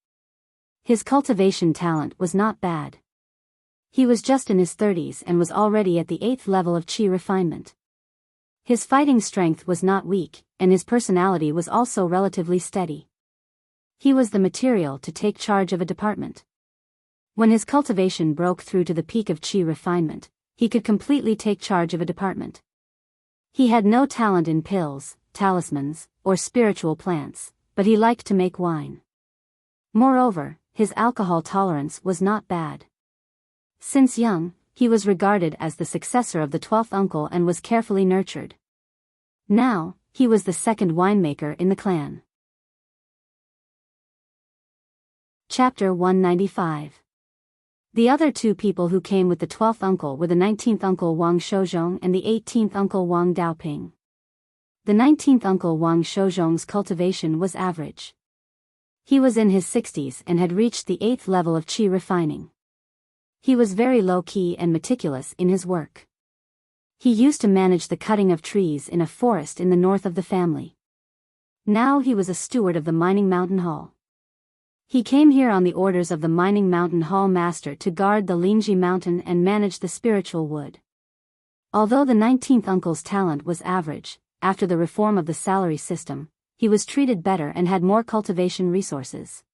His cultivation talent was not bad. He was just in his 30s and was already at the 8th level of qi refinement. His fighting strength was not weak, and his personality was also relatively steady. He was the material to take charge of a department. When his cultivation broke through to the peak of qi refinement, he could completely take charge of a department. He had no talent in pills, talismans, or spiritual plants, but he liked to make wine. Moreover, his alcohol tolerance was not bad. Since young, he was regarded as the successor of the 12th uncle and was carefully nurtured. Now, he was the second winemaker in the clan. Chapter 195. The other two people who came with the 12th uncle were the 19th uncle Wang Shouzhong and the 18th uncle Wang Daoping. The 19th uncle Wang Shouzhong's cultivation was average. He was in his 60s and had reached the 8th level of qi refining. He was very low-key and meticulous in his work. He used to manage the cutting of trees in a forest in the north of the family. Now he was a steward of the Mining Mountain Hall. He came here on the orders of the Mining Mountain Hall master to guard the Linji Mountain and manage the spiritual wood. Although the 19th uncle's talent was average, after the reform of the salary system, he was treated better and had more cultivation resources.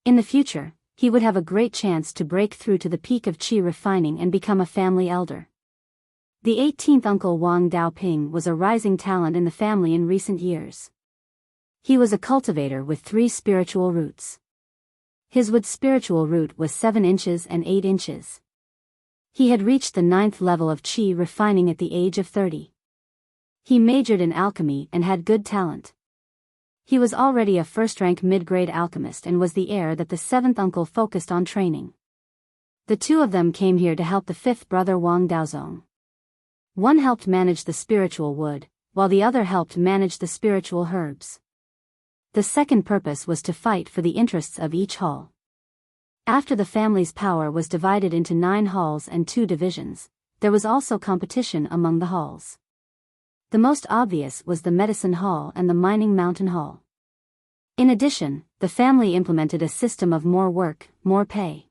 In the future, he would have a great chance to break through to the peak of qi refining and become a family elder. The 18th uncle Wang Daoping was a rising talent in the family in recent years. He was a cultivator with 3 spiritual roots. His wood spiritual root was 7 inches and 8 inches. He had reached the 9th level of qi refining at the age of 30. He majored in alchemy and had good talent. He was already a first-rank mid-grade alchemist and was the heir that the 7th uncle focused on training. The two of them came here to help the 5th brother Wang Daozong. One helped manage the spiritual wood, while the other helped manage the spiritual herbs. The second purpose was to fight for the interests of each hall. After the family's power was divided into 9 halls and 2 divisions, there was also competition among the halls. The most obvious was the Medicine Hall and the Mining Mountain Hall. In addition, the family implemented a system of more work, more pay.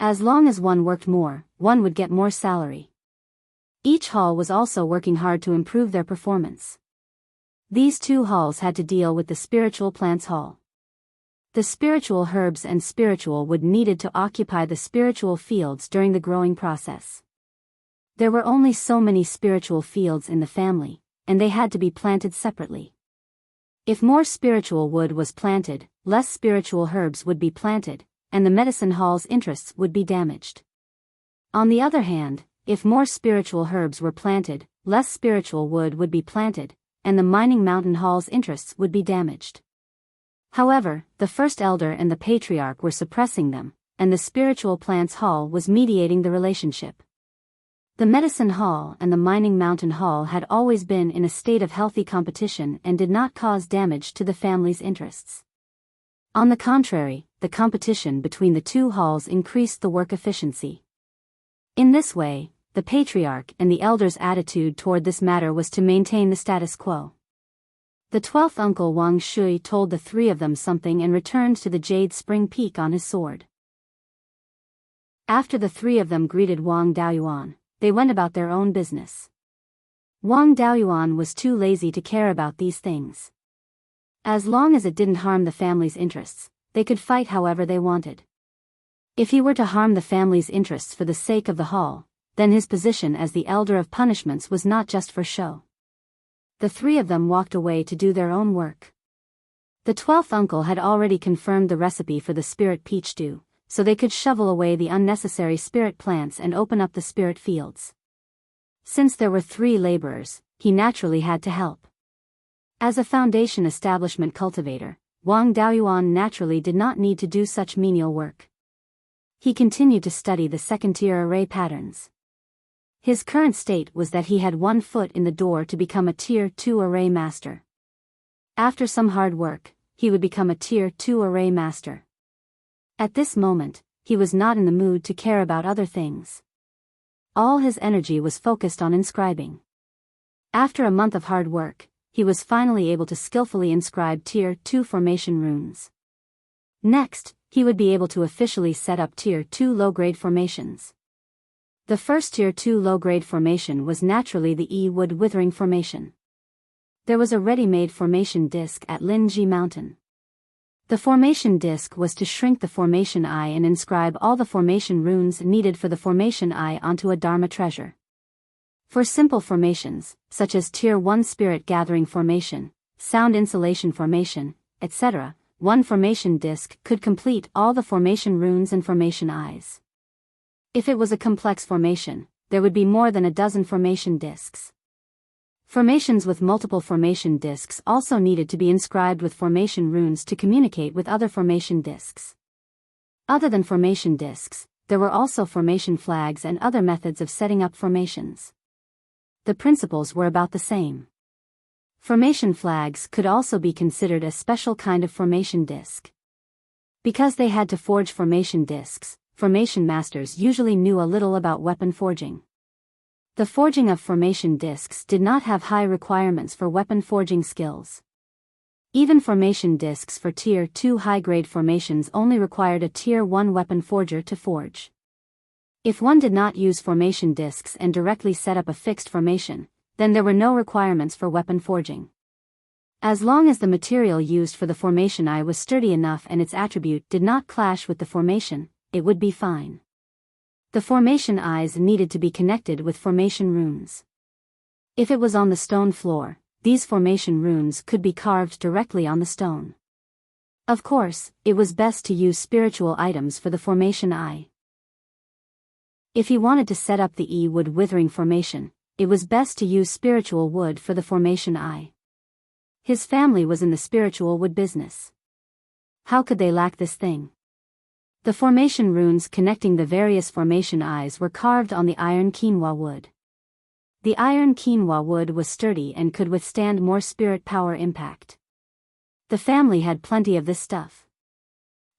As long as one worked more, one would get more salary. Each hall was also working hard to improve their performance. These 2 halls had to deal with the spiritual plants hall. The spiritual herbs and spiritual wood needed to occupy the spiritual fields during the growing process. There were only so many spiritual fields in the family, and they had to be planted separately. If more spiritual wood was planted, less spiritual herbs would be planted, and the medicine hall's interests would be damaged. On the other hand, if more spiritual herbs were planted, less spiritual wood would be planted, and the Mining Mountain Hall's interests would be damaged. However, the first elder and the patriarch were suppressing them, and the spiritual plants hall was mediating the relationship. The Medicine Hall and the Mining Mountain Hall had always been in a state of healthy competition and did not cause damage to the family's interests. On the contrary, the competition between the 2 halls increased the work efficiency. In this way, the patriarch and the elder's attitude toward this matter was to maintain the status quo. The 12th uncle Wang Shui told the 3 of them something and returned to the Jade Spring Peak on his sword. After the 3 of them greeted Wang Daoyuan, they went about their own business. Wang Daoyuan was too lazy to care about these things. As long as it didn't harm the family's interests, they could fight however they wanted. If he were to harm the family's interests for the sake of the hall, then his position as the elder of punishments was not just for show. The 3 of them walked away to do their own work. The 12th uncle had already confirmed the recipe for the spirit peach dew, so they could shovel away the unnecessary spirit plants and open up the spirit fields. Since there were 3 laborers, he naturally had to help. As a foundation establishment cultivator, Wang Daoyuan naturally did not need to do such menial work. He continued to study the second-tier array patterns. His current state was that he had 1 foot in the door to become a Tier 2 array master. After some hard work, he would become a Tier 2 array master. At this moment, he was not in the mood to care about other things. All his energy was focused on inscribing. After a month of hard work, he was finally able to skillfully inscribe Tier 2 formation runes. Next, he would be able to officially set up Tier 2 low-grade formations. The first Tier 2 low-grade formation was naturally the Wood Withering Formation. There was a ready-made formation disc at Linji Mountain. The formation disc was to shrink the formation eye and inscribe all the formation runes needed for the formation eye onto a Dharma treasure. For simple formations, such as Tier 1 Spirit Gathering Formation, Sound Insulation Formation, etc., one formation disc could complete all the formation runes and formation eyes. If it was a complex formation, there would be more than a dozen formation discs. Formations with multiple formation discs also needed to be inscribed with formation runes to communicate with other formation discs. Other than formation discs, there were also formation flags and other methods of setting up formations. The principles were about the same. Formation flags could also be considered a special kind of formation disc. Because they had to forge formation discs, formation masters usually knew a little about weapon forging. The forging of formation discs did not have high requirements for weapon forging skills. Even formation discs for Tier 2 high-grade formations only required a Tier 1 weapon forger to forge. If one did not use formation discs and directly set up a fixed formation, then there were no requirements for weapon forging. As long as the material used for the formation eye was sturdy enough and its attribute did not clash with the formation, it would be fine. The formation eyes needed to be connected with formation runes. If it was on the stone floor, these formation runes could be carved directly on the stone. Of course, it was best to use spiritual items for the formation eye. If he wanted to set up the Wood Withering Formation, it was best to use spiritual wood for the formation eye. His family was in the spiritual wood business. How could they lack this thing? The formation runes connecting the various formation eyes were carved on the iron quinoa wood. The iron quinoa wood was sturdy and could withstand more spirit power impact. The family had plenty of this stuff.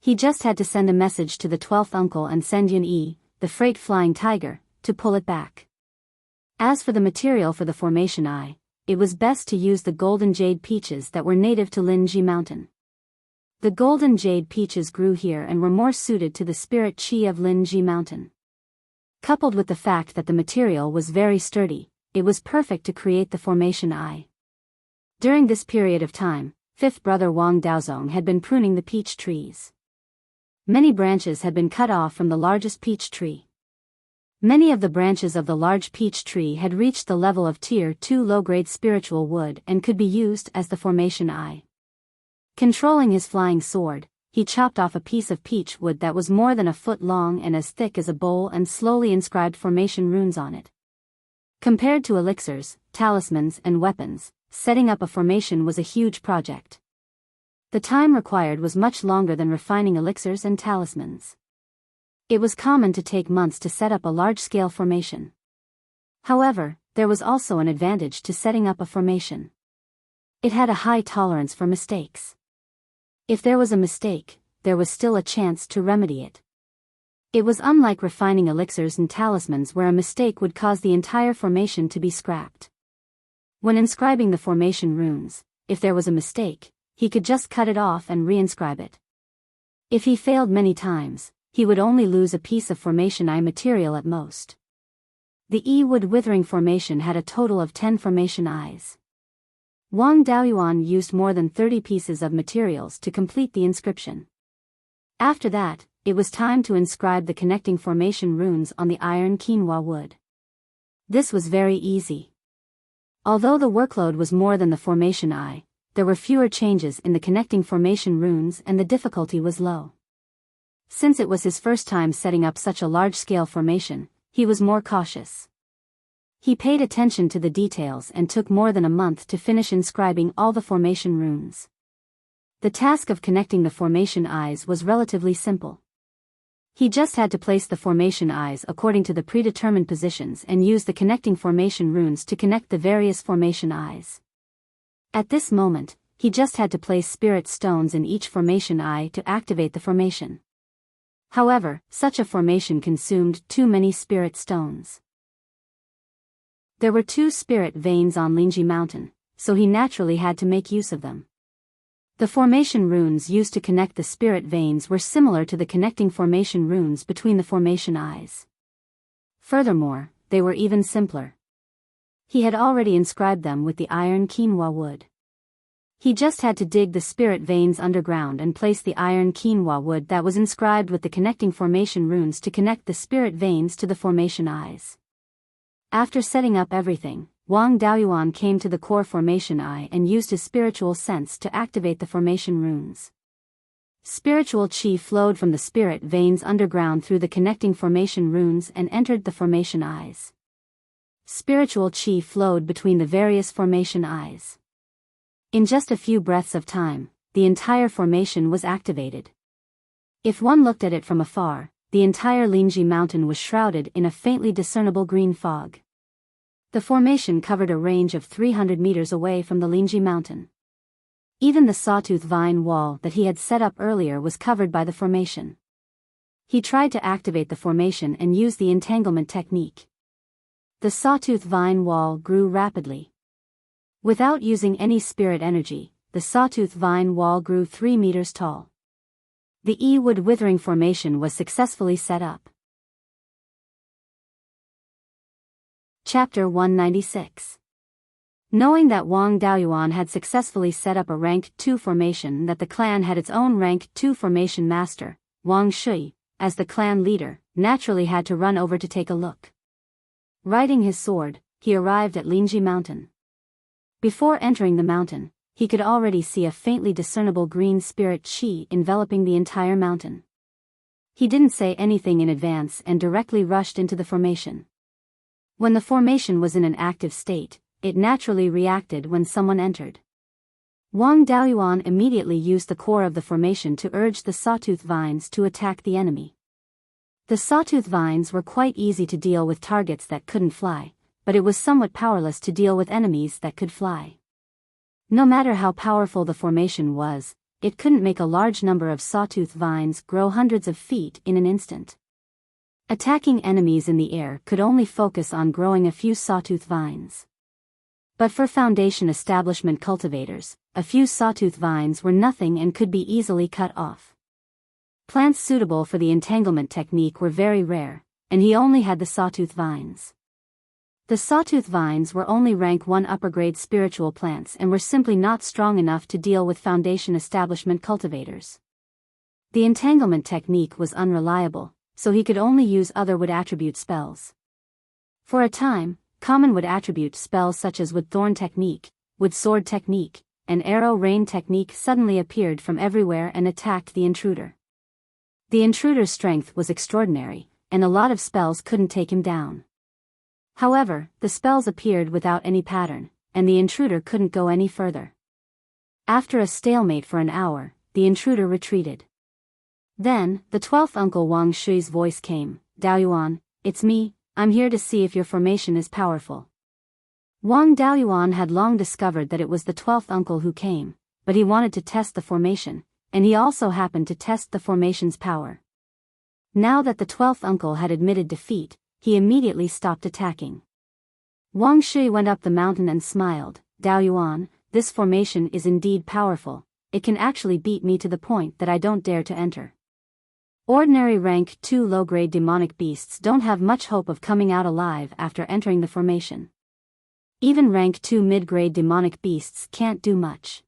He just had to send a message to the 12th uncle and send Yun, the freight flying tiger, to pull it back. As for the material for the formation eye, it was best to use the golden jade peaches that were native to Linji Mountain. The golden jade peaches grew here and were more suited to the spirit qi of Linji Mountain. Coupled with the fact that the material was very sturdy, it was perfect to create the formation eye. During this period of time, fifth brother Wang Daozong had been pruning the peach trees. Many branches had been cut off from the largest peach tree. Many of the branches of the large peach tree had reached the level of Tier 2 low-grade spiritual wood and could be used as the formation eye. Controlling his flying sword, he chopped off a piece of peach wood that was more than a foot long and as thick as a bowl and slowly inscribed formation runes on it. Compared to elixirs, talismans, and weapons, setting up a formation was a huge project. The time required was much longer than refining elixirs and talismans. It was common to take months to set up a large-scale formation. However, there was also an advantage to setting up a formation. It had a high tolerance for mistakes. If there was a mistake, there was still a chance to remedy it. It was unlike refining elixirs and talismans where a mistake would cause the entire formation to be scrapped. When inscribing the formation runes, if there was a mistake, he could just cut it off and reinscribe it. If he failed many times, he would only lose a piece of formation eye material at most. The Wood Withering Formation had a total of 10 formation eyes. Wang Daoyuan used more than 30 pieces of materials to complete the inscription. After that, it was time to inscribe the connecting formation runes on the iron quinoa wood. This was very easy. Although the workload was more than the formation eye, there were fewer changes in the connecting formation runes and the difficulty was low. Since it was his first time setting up such a large-scale formation, he was more cautious. He paid attention to the details and took more than a month to finish inscribing all the formation runes. The task of connecting the formation eyes was relatively simple. He just had to place the formation eyes according to the predetermined positions and use the connecting formation runes to connect the various formation eyes. At this moment, he just had to place spirit stones in each formation eye to activate the formation. However, such a formation consumed too many spirit stones. There were 2 spirit veins on Lingji Mountain, so he naturally had to make use of them. The formation runes used to connect the spirit veins were similar to the connecting formation runes between the formation eyes. Furthermore, they were even simpler. He had already inscribed them with the iron quinoa wood. He just had to dig the spirit veins underground and place the iron quinoa wood that was inscribed with the connecting formation runes to connect the spirit veins to the formation eyes. After setting up everything, Wang Daoyuan came to the core formation eye and used his spiritual sense to activate the formation runes. Spiritual chi flowed from the spirit veins underground through the connecting formation runes and entered the formation eyes. Spiritual chi flowed between the various formation eyes. In just a few breaths of time, the entire formation was activated. If one looked at it from afar, the entire Lingji mountain was shrouded in a faintly discernible green fog. The formation covered a range of 300 meters away from the Lingji mountain. Even the sawtooth vine wall that he had set up earlier was covered by the formation. He tried to activate the formation and use the entanglement technique. The sawtooth vine wall grew rapidly. Without using any spirit energy, the sawtooth vine wall grew 3 meters tall. The E-wood withering formation was successfully set up. Chapter 196. Knowing that Wang Daoyuan had successfully set up a rank 2 formation and that the clan had its own rank 2 formation master, Wang Shui, as the clan leader, naturally had to run over to take a look. Riding his sword, he arrived at Lingji Mountain. Before entering the mountain, he could already see a faintly discernible green spirit chi enveloping the entire mountain. He didn't say anything in advance and directly rushed into the formation. When the formation was in an active state, it naturally reacted when someone entered. Wang Daoyuan immediately used the core of the formation to urge the sawtooth vines to attack the enemy. The sawtooth vines were quite easy to deal with targets that couldn't fly, but it was somewhat powerless to deal with enemies that could fly. No matter how powerful the formation was, it couldn't make a large number of sawtooth vines grow hundreds of feet in an instant. Attacking enemies in the air could only focus on growing a few sawtooth vines. But for foundation establishment cultivators, a few sawtooth vines were nothing and could be easily cut off. Plants suitable for the entanglement technique were very rare, and he only had the sawtooth vines. The sawtooth vines were only rank 1 upper-grade spiritual plants and were simply not strong enough to deal with foundation establishment cultivators. The entanglement technique was unreliable, so he could only use other wood attribute spells. For a time, common wood attribute spells such as wood thorn technique, wood sword technique, and arrow rain technique suddenly appeared from everywhere and attacked the intruder. The intruder's strength was extraordinary, and a lot of spells couldn't take him down. However, the spells appeared without any pattern, and the intruder couldn't go any further. After a stalemate for an hour, the intruder retreated. Then, the 12th uncle Wang Shui's voice came, "Daoyuan, it's me, I'm here to see if your formation is powerful." Wang Daoyuan had long discovered that it was the 12th uncle who came, but he wanted to test the formation, and he also happened to test the formation's power. Now that the 12th uncle had admitted defeat, he immediately stopped attacking. Wang Shui went up the mountain and smiled, "Daoyuan, this formation is indeed powerful, it can actually beat me to the point that I don't dare to enter. Ordinary rank 2 low-grade demonic beasts don't have much hope of coming out alive after entering the formation. Even rank 2 mid-grade demonic beasts can't do much.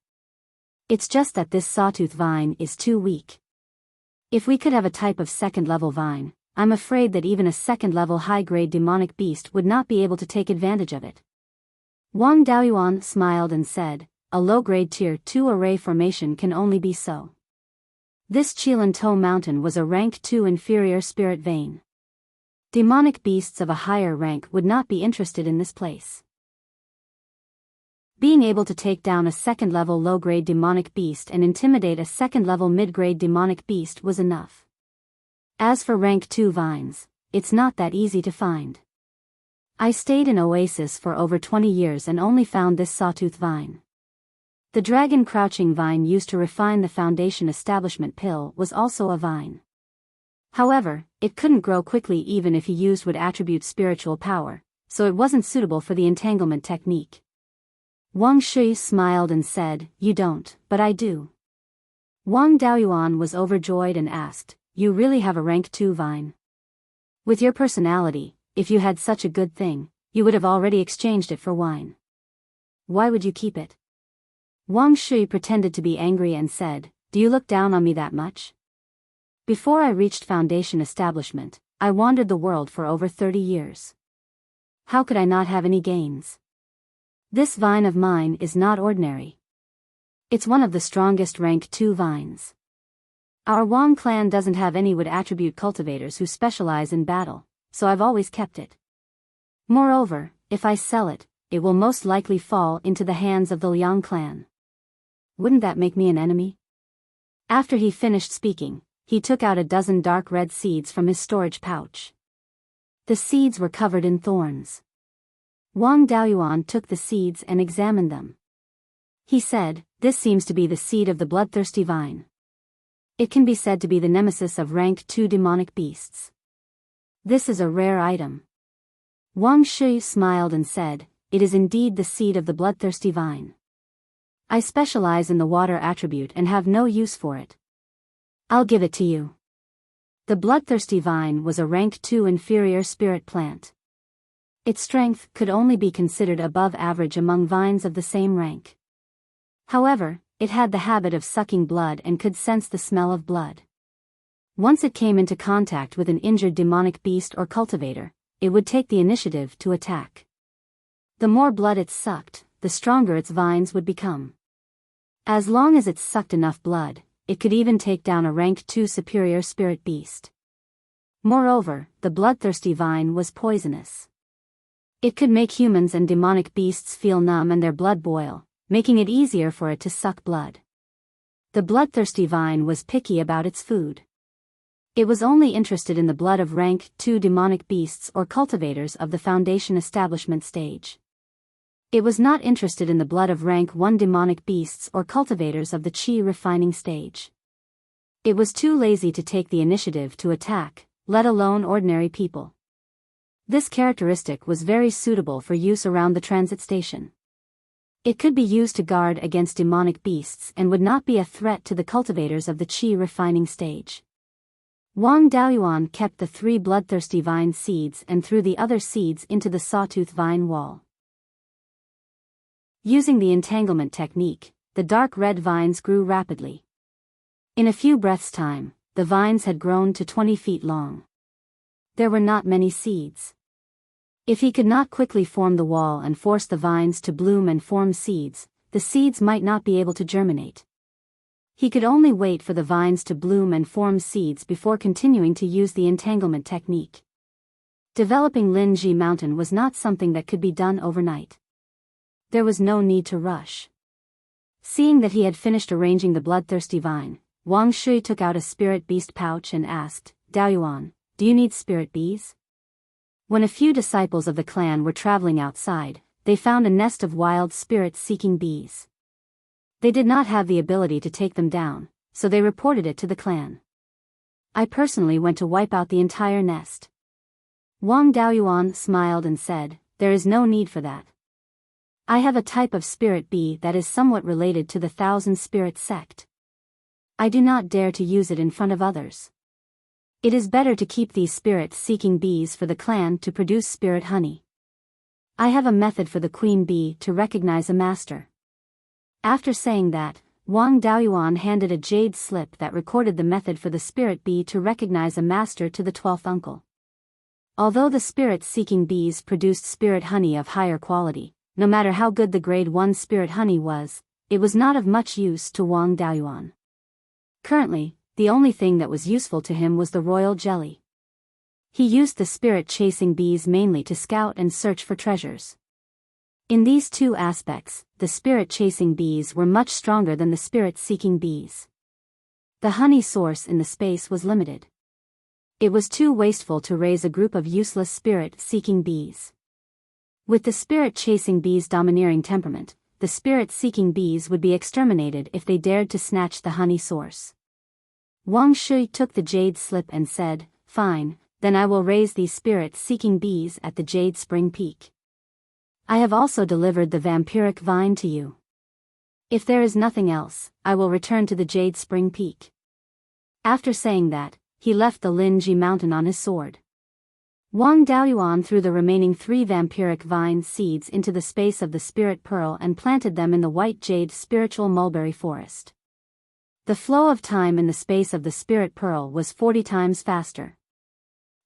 It's just that this sawtooth vine is too weak. If we could have a type of second-level vine, I'm afraid that even a second-level high-grade demonic beast would not be able to take advantage of it." Wang Daoyuan smiled and said, "A low-grade tier 2 array formation can only be so." This Chilantou mountain was a rank 2 inferior spirit vein. Demonic beasts of a higher rank would not be interested in this place. Being able to take down a second-level low-grade demonic beast and intimidate a second-level mid-grade demonic beast was enough. As for rank 2 vines, it's not that easy to find. I stayed in Oasis for over 20 years and only found this sawtooth vine. The dragon crouching vine used to refine the foundation establishment pill was also a vine. However, it couldn't grow quickly even if he used would attribute spiritual power, so it wasn't suitable for the entanglement technique. Wang Shui smiled and said, "You don't, but I do." Wang Daoyuan was overjoyed and asked, "You really have a rank 2 vine? With your personality, if you had such a good thing, you would have already exchanged it for wine. Why would you keep it?" Wang Shui pretended to be angry and said, "Do you look down on me that much? Before I reached foundation establishment, I wandered the world for over 30 years. How could I not have any gains? This vine of mine is not ordinary. It's one of the strongest rank 2 vines. Our Wang clan doesn't have any wood attribute cultivators who specialize in battle, so I've always kept it. Moreover, if I sell it, it will most likely fall into the hands of the Liang clan. Wouldn't that make me an enemy?" After he finished speaking, he took out a dozen dark red seeds from his storage pouch. The seeds were covered in thorns. Wang Daoyuan took the seeds and examined them. He said, "This seems to be the seed of the bloodthirsty vine. It can be said to be the nemesis of rank 2 demonic beasts. This is a rare item." Wang Shui smiled and said, "It is indeed the seed of the bloodthirsty vine. I specialize in the water attribute and have no use for it. I'll give it to you." The bloodthirsty vine was a rank 2 inferior spirit plant. Its strength could only be considered above average among vines of the same rank. However, it had the habit of sucking blood and could sense the smell of blood. Once it came into contact with an injured demonic beast or cultivator, it would take the initiative to attack. The more blood it sucked, the stronger its vines would become. As long as it sucked enough blood, it could even take down a rank 2 superior spirit beast. Moreover, the bloodthirsty vine was poisonous. It could make humans and demonic beasts feel numb and their blood boil, making it easier for it to suck blood. The bloodthirsty vine was picky about its food. It was only interested in the blood of rank 2 demonic beasts or cultivators of the foundation establishment stage. It was not interested in the blood of rank 1 demonic beasts or cultivators of the qi refining stage. It was too lazy to take the initiative to attack, let alone ordinary people. This characteristic was very suitable for use around the transit station. It could be used to guard against demonic beasts and would not be a threat to the cultivators of the qi refining stage. Wang Daoyuan kept the 3 bloodthirsty vine seeds and threw the other seeds into the sawtooth vine wall. Using the entanglement technique, the dark red vines grew rapidly. In a few breaths' time, the vines had grown to 20 feet long. There were not many seeds. If he could not quickly form the wall and force the vines to bloom and form seeds, the seeds might not be able to germinate. He could only wait for the vines to bloom and form seeds before continuing to use the entanglement technique. Developing Linji Mountain was not something that could be done overnight. There was no need to rush. Seeing that he had finished arranging the bloodthirsty vine, Wang Shui took out a spirit beast pouch and asked, "Daoyuan, do you need spirit bees?" When a few disciples of the clan were traveling outside, they found a nest of wild spirit-seeking bees. They did not have the ability to take them down, so they reported it to the clan. I personally went to wipe out the entire nest. Wang Daoyuan smiled and said, "There is no need for that. I have a type of spirit bee that is somewhat related to the Thousand Spirit sect. I do not dare to use it in front of others. It is better to keep these spirit-seeking bees for the clan to produce spirit honey. I have a method for the queen bee to recognize a master." After saying that, Wang Daoyuan handed a jade slip that recorded the method for the spirit bee to recognize a master to the 12th uncle. Although the spirit-seeking bees produced spirit honey of higher quality, no matter how good the grade 1 spirit honey was, it was not of much use to Wang Daoyuan. Currently, the only thing that was useful to him was the royal jelly. He used the spirit-chasing bees mainly to scout and search for treasures. In these two aspects, the spirit-chasing bees were much stronger than the spirit-seeking bees. The honey source in the space was limited. It was too wasteful to raise a group of useless spirit-seeking bees. With the spirit-chasing bees' domineering temperament, the spirit-seeking bees would be exterminated if they dared to snatch the honey source. Wang Shui took the jade slip and said, "Fine, then I will raise these spirit-seeking bees at the Jade Spring Peak. I have also delivered the vampiric vine to you. If there is nothing else, I will return to the Jade Spring Peak." After saying that, he left the Linji mountain on his sword. Wang Daoyuan threw the remaining 3 vampiric vine seeds into the space of the spirit pearl and planted them in the white jade spiritual mulberry forest. The flow of time in the space of the spirit pearl was 40 times faster.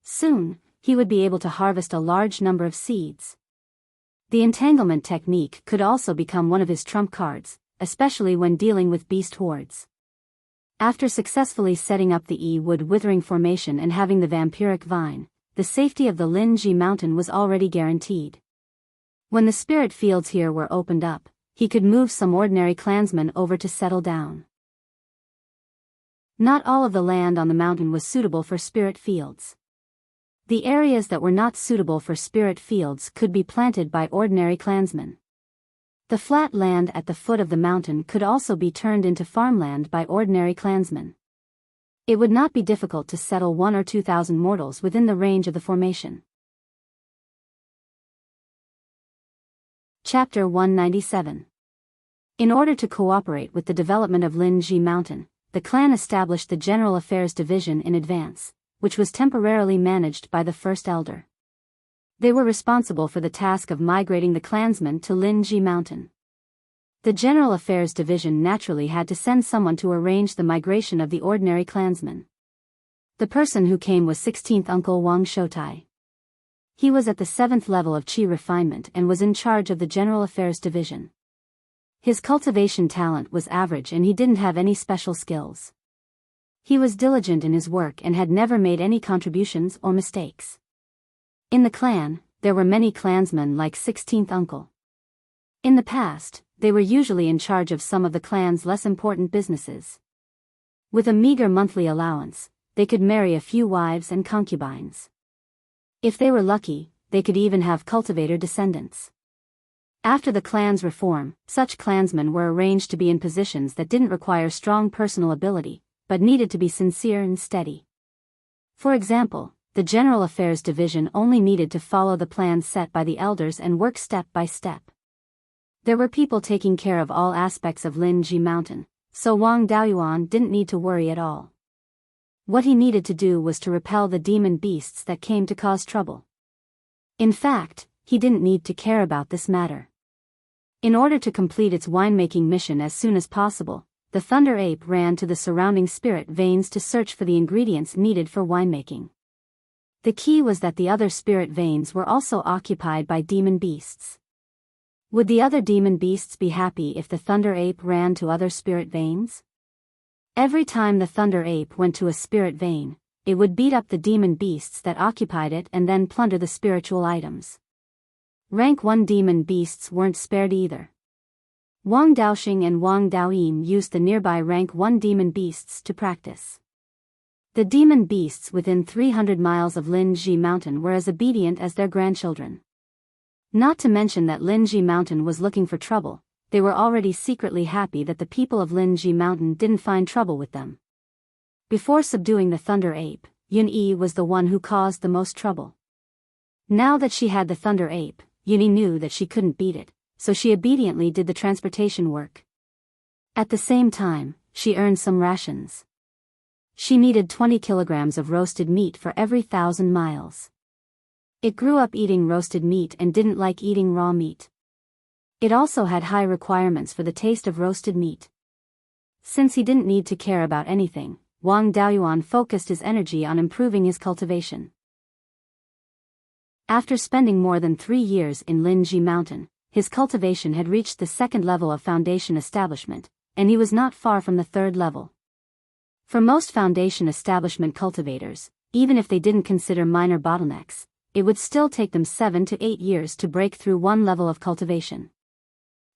Soon, he would be able to harvest a large number of seeds. The entanglement technique could also become one of his trump cards, especially when dealing with beast hordes. After successfully setting up the E-wood withering formation and having the vampiric vine, the safety of the Linji mountain was already guaranteed. When the spirit fields here were opened up, he could move some ordinary clansmen over to settle down. Not all of the land on the mountain was suitable for spirit fields. The areas that were not suitable for spirit fields could be planted by ordinary clansmen. The flat land at the foot of the mountain could also be turned into farmland by ordinary clansmen. It would not be difficult to settle 1,000 or 2,000 mortals within the range of the formation. Chapter 197. In order to cooperate with the development of Linji Mountain, the clan established the General Affairs Division in advance, which was temporarily managed by the First Elder. They were responsible for the task of migrating the clansmen to Linji Mountain. The General Affairs Division naturally had to send someone to arrange the migration of the ordinary clansmen. The person who came was 16th Uncle Wang Shoutai. He was at the 7th level of Qi refinement and was in charge of the General Affairs Division. His cultivation talent was average and he didn't have any special skills. He was diligent in his work and had never made any contributions or mistakes. In the clan, there were many clansmen like 16th Uncle. In the past, they were usually in charge of some of the clan's less important businesses. With a meager monthly allowance, they could marry a few wives and concubines. If they were lucky, they could even have cultivator descendants. After the clan's reform, such clansmen were arranged to be in positions that didn't require strong personal ability, but needed to be sincere and steady. For example, the General Affairs Division only needed to follow the plans set by the elders and work step by step. There were people taking care of all aspects of Linji Mountain, so Wang Daoyuan didn't need to worry at all. What he needed to do was to repel the demon beasts that came to cause trouble. In fact, he didn't need to care about this matter. In order to complete its winemaking mission as soon as possible, the Thunder Ape ran to the surrounding spirit veins to search for the ingredients needed for winemaking. The key was that the other spirit veins were also occupied by demon beasts. Would the other demon beasts be happy if the Thunder Ape ran to other spirit veins? Every time the Thunder Ape went to a spirit vein, it would beat up the demon beasts that occupied it and then plunder the spiritual items. Rank 1 demon beasts weren't spared either. Wang Daoxing and Wang Daoyim used the nearby rank 1 demon beasts to practice. The demon beasts within 300 miles of Linji Mountain were as obedient as their grandchildren. Not to mention that Linji Mountain was looking for trouble, they were already secretly happy that the people of Linji Mountain didn't find trouble with them. Before subduing the Thunder Ape, Yun-Yi was the one who caused the most trouble. Now that she had the Thunder Ape, Yun-Yi knew that she couldn't beat it, so she obediently did the transportation work. At the same time, she earned some rations. She needed 20 kilograms of roasted meat for every 1,000 miles. It grew up eating roasted meat and didn't like eating raw meat. It also had high requirements for the taste of roasted meat. Since he didn't need to care about anything, Wang Daoyuan focused his energy on improving his cultivation. After spending more than 3 years in Linji Mountain, his cultivation had reached the 2nd level of foundation establishment, and he was not far from the 3rd level. For most foundation establishment cultivators, even if they didn't consider minor bottlenecks, it would still take them 7 to 8 years to break through one level of cultivation.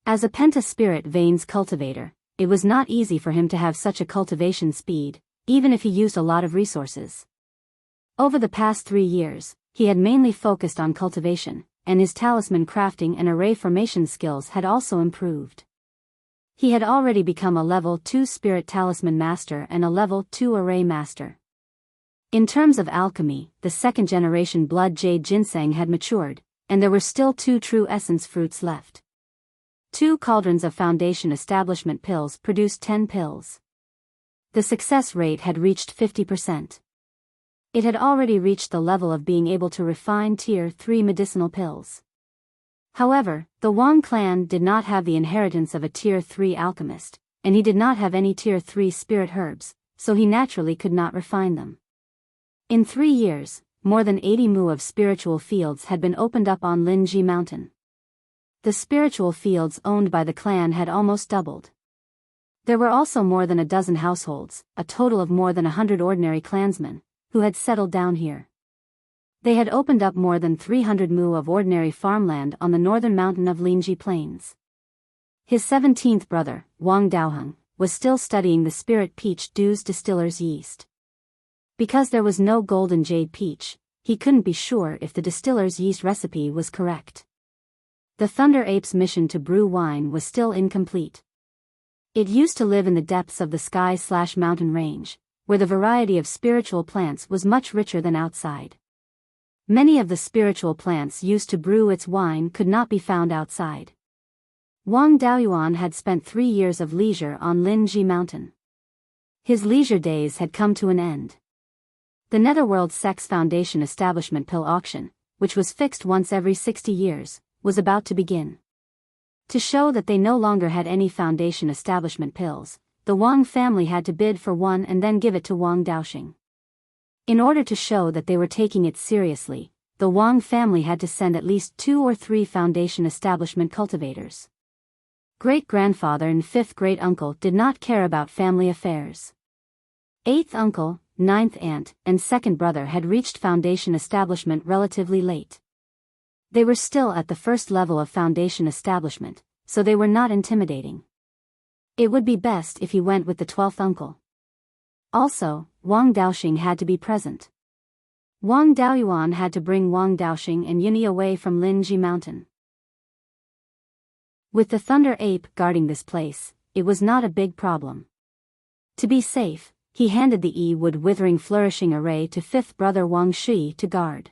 As a penta-spirit veins cultivator, it was not easy for him to have such a cultivation speed, even if he used a lot of resources. Over the past 3 years, he had mainly focused on cultivation, and his talisman crafting and array formation skills had also improved. He had already become a level 2 spirit talisman master and a level 2 array master. In terms of alchemy, the second generation blood jade ginseng had matured, and there were still 2 true essence fruits left. 2 cauldrons of foundation establishment pills produced 10 pills. The success rate had reached 50%. It had already reached the level of being able to refine Tier 3 medicinal pills. However, the Wang clan did not have the inheritance of a Tier 3 alchemist, and he did not have any Tier 3 spirit herbs, so he naturally could not refine them. In 3 years, more than 80 mu of spiritual fields had been opened up on Linji Mountain. The spiritual fields owned by the clan had almost doubled. There were also more than a dozen households, a total of more than 100 ordinary clansmen, who had settled down here. They had opened up more than 300 mu of ordinary farmland on the northern mountain of Linji Plains. His 17th brother, Wang Daoheng, was still studying the spirit peach dews distiller's yeast. Because there was no golden jade peach, he couldn't be sure if the distiller's yeast recipe was correct. The Thunder Ape's mission to brew wine was still incomplete. It used to live in the depths of the sky/mountain range, where the variety of spiritual plants was much richer than outside. Many of the spiritual plants used to brew its wine could not be found outside. Wang Daoyuan had spent 3 years of leisure on Linji Mountain. His leisure days had come to an end. The Netherworld Sex Foundation establishment pill auction, which was fixed once every 60 years, was about to begin. To show that they no longer had any foundation establishment pills, the Wang family had to bid for one and then give it to Wang Daoxing. In order to show that they were taking it seriously, the Wang family had to send at least 2 or 3 foundation establishment cultivators. Great-grandfather and 5th great-uncle did not care about family affairs. 8th uncle, 9th aunt, and 2nd brother had reached foundation establishment relatively late. They were still at the first level of foundation establishment, so they were not intimidating. It would be best if he went with the 12th uncle. Also, Wang Daoxing had to be present. Wang Daoyuan had to bring Wang Daoxing and Yunyi away from Linji Mountain. With the Thunder Ape guarding this place, it was not a big problem. To be safe, he handed the E-Wood Withering Flourishing Array to 5th brother Wang Shi to guard.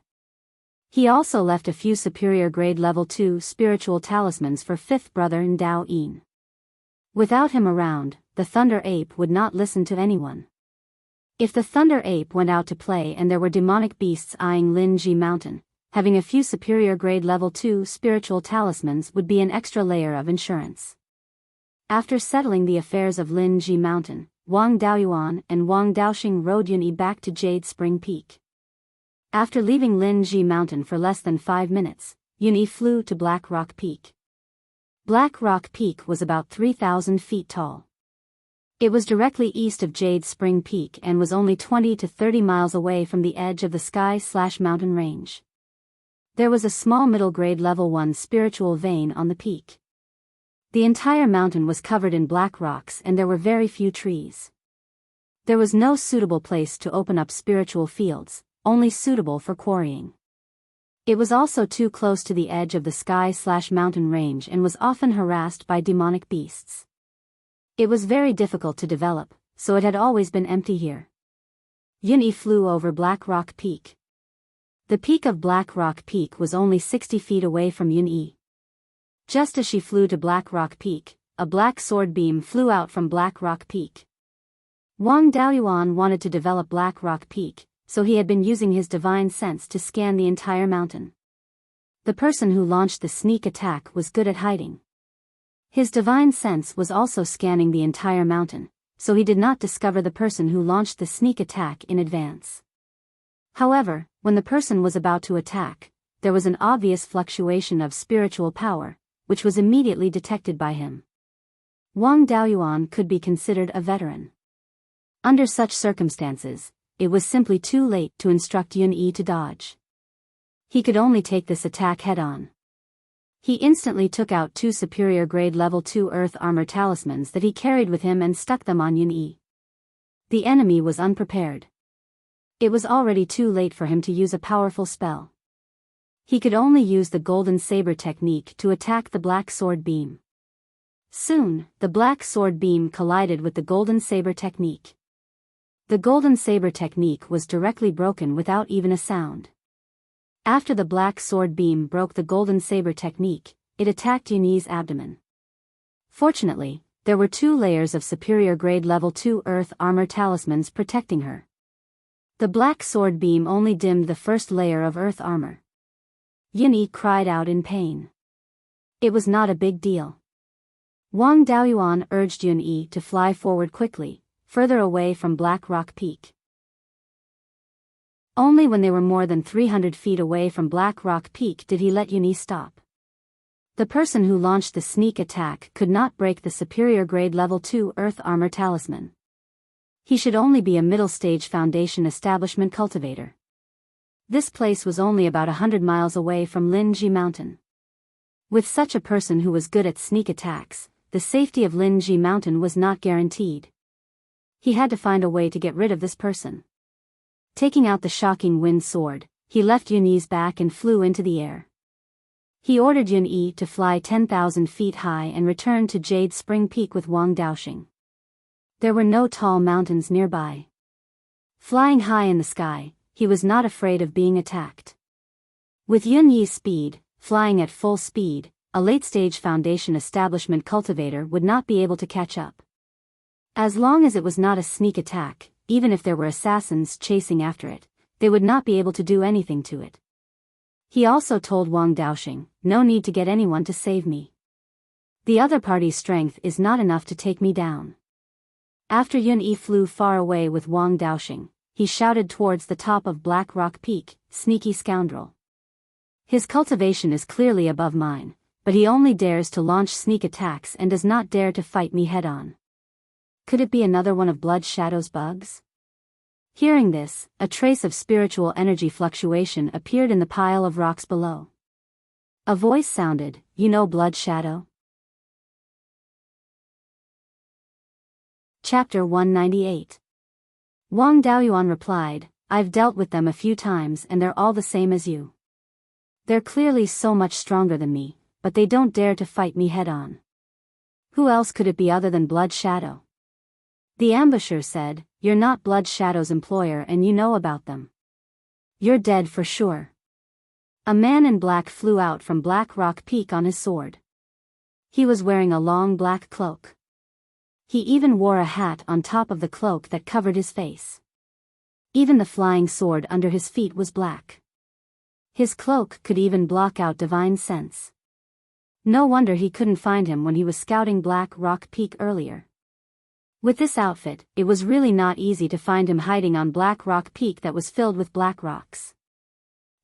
He also left a few superior grade level 2 spiritual talismans for 5th brother Ndao Yin. Without him around, the Thunder Ape would not listen to anyone. If the Thunder Ape went out to play and there were demonic beasts eyeing Linji Mountain, having a few superior grade level 2 spiritual talismans would be an extra layer of insurance. After settling the affairs of Linji Mountain, Wang Daoyuan and Wang Daoxing rode Yunyi back to Jade Spring Peak. After leaving Linji Mountain for less than 5 minutes, Yunyi flew to Black Rock Peak. Black Rock Peak was about 3,000 feet tall. It was directly east of Jade Spring Peak and was only 20 to 30 miles away from the edge of the sky/mountain range. There was a small middle-grade level 1 spiritual vein on the peak. The entire mountain was covered in black rocks and there were very few trees. There was no suitable place to open up spiritual fields, only suitable for quarrying. It was also too close to the edge of the sky/mountain range and was often harassed by demonic beasts. It was very difficult to develop, so it had always been empty here. Yunyi flew over Black Rock Peak. The peak of Black Rock Peak was only 60 feet away from Yunyi. Just as she flew to Black Rock Peak, a black sword beam flew out from Black Rock Peak. Wang Daoyuan wanted to develop Black Rock Peak, so he had been using his divine sense to scan the entire mountain. The person who launched the sneak attack was good at hiding. His divine sense was also scanning the entire mountain, so he did not discover the person who launched the sneak attack in advance. However, when the person was about to attack, there was an obvious fluctuation of spiritual power, which was immediately detected by him. Wang Daoyuan could be considered a veteran. Under such circumstances, it was simply too late to instruct Yun-Yi to dodge. He could only take this attack head-on. He instantly took out 2 superior-grade level 2 earth armor talismans that he carried with him and stuck them on Yun-Yi. The enemy was unprepared. It was already too late for him to use a powerful spell. He could only use the golden saber technique to attack the black sword beam. Soon, the black sword beam collided with the golden saber technique. The golden saber technique was directly broken without even a sound. After the black sword beam broke the golden saber technique, it attacked Yun-Yi's abdomen. Fortunately, there were 2 layers of superior grade level 2 earth armor talismans protecting her. The black sword beam only dimmed the first layer of earth armor. Yun-Yi cried out in pain. It was not a big deal. Wang Daoyuan urged Yun-Yi to fly forward quickly, further away from Black Rock Peak. Only when they were more than 300 feet away from Black Rock Peak did he let Yun-Yi stop. The person who launched the sneak attack could not break the superior grade level 2 earth armor talisman. He should only be a middle stage foundation establishment cultivator. This place was only about 100 miles away from Linji Mountain. With such a person who was good at sneak attacks, the safety of Linji Mountain was not guaranteed. He had to find a way to get rid of this person. Taking out the shocking wind sword, he left Yun-Yi's back and flew into the air. He ordered Yun-Yi to fly 10,000 feet high and return to Jade Spring Peak with Wang Daoxing. There were no tall mountains nearby. Flying high in the sky, he was not afraid of being attacked. With Yun-Yi's speed, flying at full speed, a late-stage foundation establishment cultivator would not be able to catch up. As long as it was not a sneak attack, even if there were assassins chasing after it, they would not be able to do anything to it. He also told Wang Daoxing, "No need to get anyone to save me. The other party's strength is not enough to take me down." After Yun-Yi flew far away with Wang Daoxing, he shouted towards the top of Black Rock Peak, "Sneaky scoundrel. His cultivation is clearly above mine, but he only dares to launch sneak attacks and does not dare to fight me head-on. Could it be another one of Blood Shadow's bugs?" Hearing this, a trace of spiritual energy fluctuation appeared in the pile of rocks below. A voice sounded, "You know Blood Shadow?" Chapter 198. Wang Daoyuan replied, "I've dealt with them a few times and they're all the same as you. They're clearly so much stronger than me, but they don't dare to fight me head-on. Who else could it be other than Blood Shadow?" The ambusher said, "You're not Blood Shadow's employer and you know about them. You're dead for sure." A man in black flew out from Black Rock Peak on his sword. He was wearing a long black cloak. He even wore a hat on top of the cloak that covered his face. Even the flying sword under his feet was black. His cloak could even block out divine sense. No wonder he couldn't find him when he was scouting Black Rock Peak earlier. With this outfit, it was really not easy to find him hiding on Black Rock Peak that was filled with black rocks.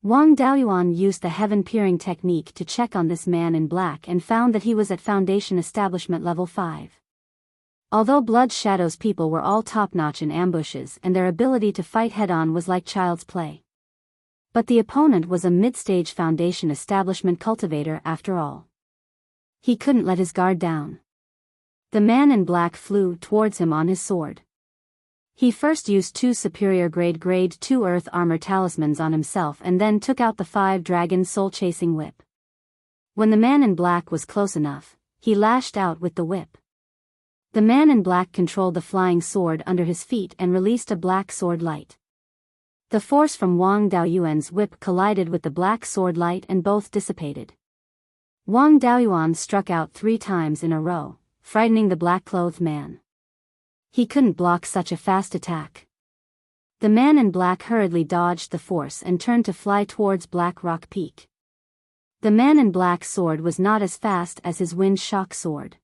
Wang Daoyuan used the heaven-peering technique to check on this man in black and found that he was at Foundation Establishment Level 5. Although Blood Shadow's people were all top-notch in ambushes and their ability to fight head-on was like child's play. But the opponent was a mid-stage Foundation Establishment cultivator after all. He couldn't let his guard down. The man in black flew towards him on his sword. He first used 2 superior grade 2 earth armor talismans on himself and then took out the 5 dragon soul-chasing whip. When the man in black was close enough, he lashed out with the whip. The man in black controlled the flying sword under his feet and released a black sword light. The force from Wang Daoyuan's whip collided with the black sword light and both dissipated. Wang Daoyuan struck out 3 times in a row, frightening the black-clothed man. He couldn't block such a fast attack. The man in black hurriedly dodged the force and turned to fly towards Black Rock Peak. The man in black's sword was not as fast as his wind shock sword.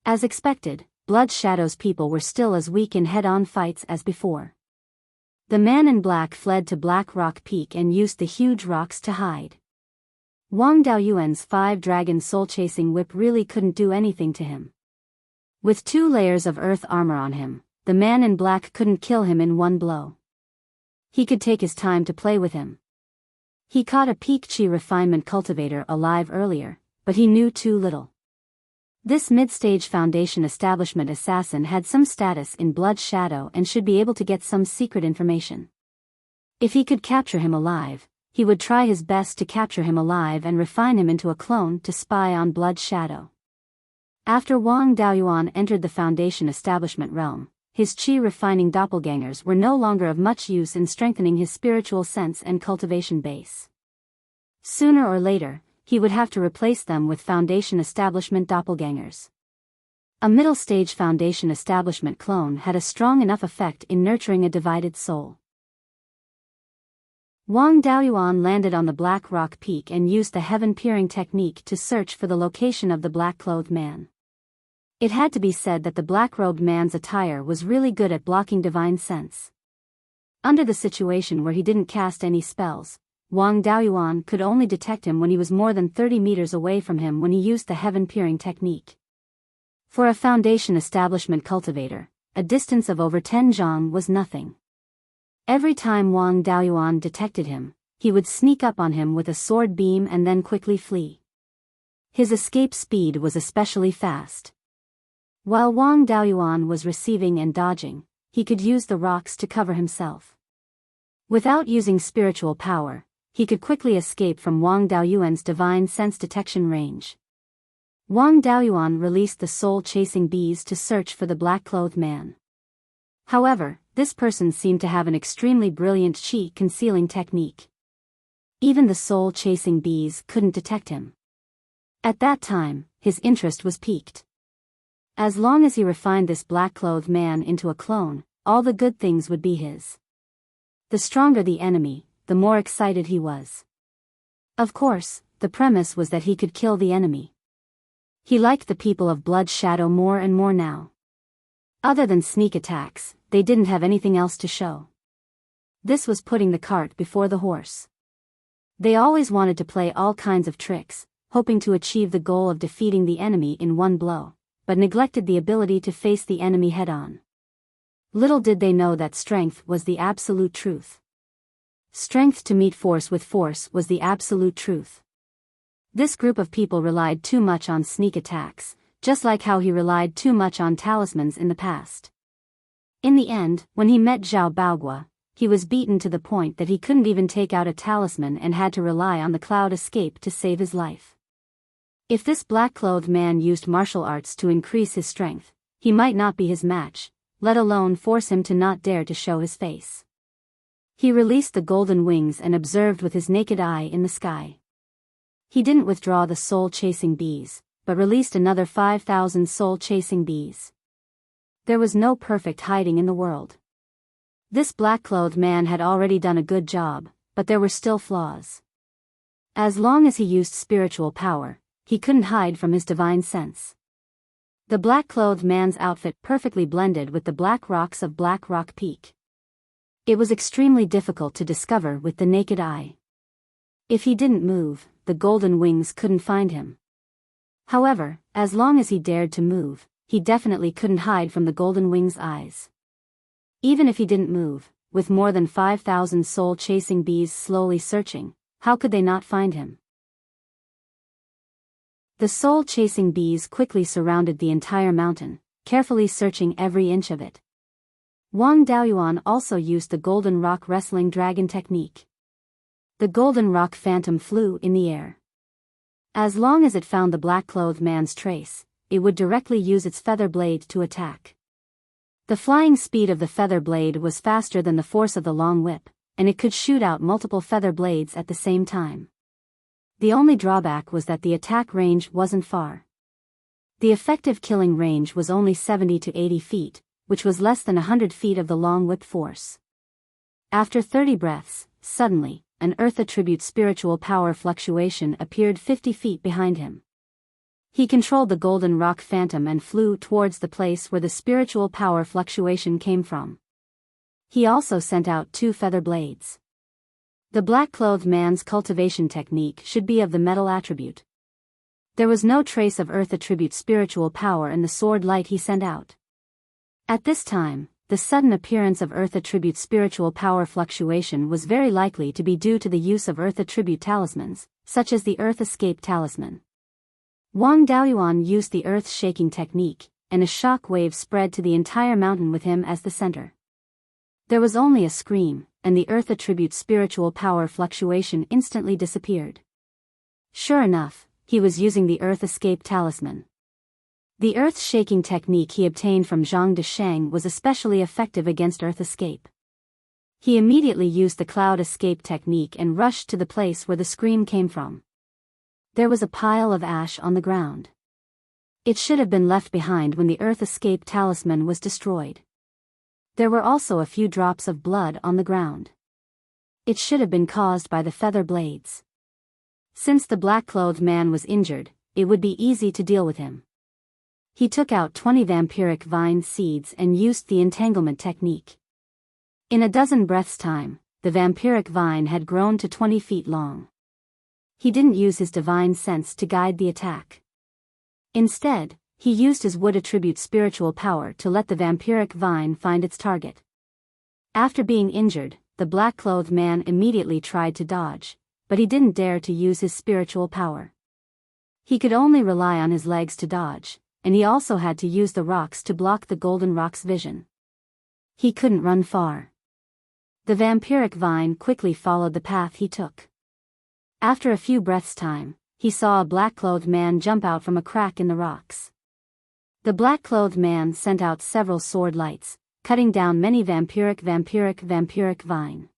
As expected, Blood Shadow's people were still as weak in head-on fights as before. The man in black fled to Black Rock Peak and used the huge rocks to hide. Wang Daoyuan's 5 dragon soul-chasing whip really couldn't do anything to him. With 2 layers of earth armor on him, the man in black couldn't kill him in one blow. He could take his time to play with him. He caught a peak chi refinement cultivator alive earlier, but he knew too little. This mid-stage Foundation establishment assassin had some status in Blood Shadow and should be able to get some secret information. If he could capture him alive, he would try his best to capture him alive and refine him into a clone to spy on Blood Shadow. After Wang Daoyuan entered the Foundation establishment realm, his chi-refining doppelgangers were no longer of much use in strengthening his spiritual sense and cultivation base. Sooner or later, he would have to replace them with Foundation establishment doppelgangers. A middle-stage Foundation establishment clone had a strong enough effect in nurturing a divided soul. Wang Daoyuan landed on the Black Rock Peak and used the heaven-peering technique to search for the location of the black-clothed man. It had to be said that the black-robed man's attire was really good at blocking divine sense. Under the situation where he didn't cast any spells, Wang Daoyuan could only detect him when he was more than 30 meters away from him when he used the heaven-peering technique. For a Foundation establishment cultivator, a distance of over 10 zhang was nothing. Every time Wang Daoyuan detected him, he would sneak up on him with a sword beam and then quickly flee. His escape speed was especially fast. While Wang Daoyuan was receiving and dodging, he could use the rocks to cover himself. Without using spiritual power, he could quickly escape from Wang Daoyuan's divine sense detection range. Wang Daoyuan released the soul-chasing bees to search for the black-clothed man. However, this person seemed to have an extremely brilliant chi-concealing technique. Even the soul-chasing bees couldn't detect him. At that time, his interest was piqued. As long as he refined this black-clothed man into a clone, all the good things would be his. The stronger the enemy, the more excited he was. Of course, the premise was that he could kill the enemy. He liked the people of Blood Shadow more and more now. Other than sneak attacks, they didn't have anything else to show. This was putting the cart before the horse. They always wanted to play all kinds of tricks, hoping to achieve the goal of defeating the enemy in one blow, but neglected the ability to face the enemy head-on. Little did they know that strength was the absolute truth. Strength to meet force with force was the absolute truth. This group of people relied too much on sneak attacks, just like how he relied too much on talismans in the past. In the end, when he met Zhao Baogua, he was beaten to the point that he couldn't even take out a talisman and had to rely on the cloud escape to save his life. If this black-clothed man used martial arts to increase his strength, he might not be his match, let alone force him to not dare to show his face. He released the golden wings and observed with his naked eye in the sky. He didn't withdraw the soul-chasing bees, but released another 5,000 soul-chasing bees. There was no perfect hiding in the world. This black-clothed man had already done a good job, but there were still flaws. As long as he used spiritual power, he couldn't hide from his divine sense. The black-clothed man's outfit perfectly blended with the black rocks of Black Rock Peak. It was extremely difficult to discover with the naked eye. If he didn't move, the golden wings couldn't find him. However, as long as he dared to move, he definitely couldn't hide from the golden wings' eyes. Even if he didn't move, with more than 5,000 soul-chasing bees slowly searching, how could they not find him? The soul-chasing bees quickly surrounded the entire mountain, carefully searching every inch of it. Wang Daoyuan also used the golden rock wrestling dragon technique. The golden rock phantom flew in the air. As long as it found the black-clothed man's trace, it would directly use its feather blade to attack. The flying speed of the feather blade was faster than the force of the long whip, and it could shoot out multiple feather blades at the same time. The only drawback was that the attack range wasn't far. The effective killing range was only 70 to 80 feet, which was less than 100 feet of the long whip force. After 30 breaths, suddenly, an earth attribute spiritual power fluctuation appeared 50 feet behind him. He controlled the golden rock phantom and flew towards the place where the spiritual power fluctuation came from. He also sent out 2 feather blades. The black-clothed man's cultivation technique should be of the metal attribute. There was no trace of earth attribute spiritual power in the sword light he sent out. At this time, the sudden appearance of Earth attribute spiritual power fluctuation was very likely to be due to the use of Earth attribute talismans, such as the Earth Escape Talisman. Wang Daoyuan used the earth-shaking technique, and a shock wave spread to the entire mountain with him as the center. There was only a scream, and the Earth attribute spiritual power fluctuation instantly disappeared. Sure enough, he was using the Earth Escape Talisman. The earth-shaking technique he obtained from Zhang Desheng was especially effective against Earth Escape. He immediately used the Cloud Escape technique and rushed to the place where the scream came from. There was a pile of ash on the ground. It should have been left behind when the Earth Escape Talisman was destroyed. There were also a few drops of blood on the ground. It should have been caused by the feather blades. Since the black-clothed man was injured, it would be easy to deal with him. He took out 20 vampiric vine seeds and used the entanglement technique. In a dozen breaths' time, the vampiric vine had grown to 20 feet long. He didn't use his divine sense to guide the attack. Instead, he used his wood attribute spiritual power to let the vampiric vine find its target. After being injured, the black-clothed man immediately tried to dodge, but he didn't dare to use his spiritual power. He could only rely on his legs to dodge, and he also had to use the rocks to block the golden rock's vision. He couldn't run far. The vampiric vine quickly followed the path he took. After a few breaths' time, he saw a black-clothed man jump out from a crack in the rocks. The black-clothed man sent out several sword lights, cutting down many vampiric vine.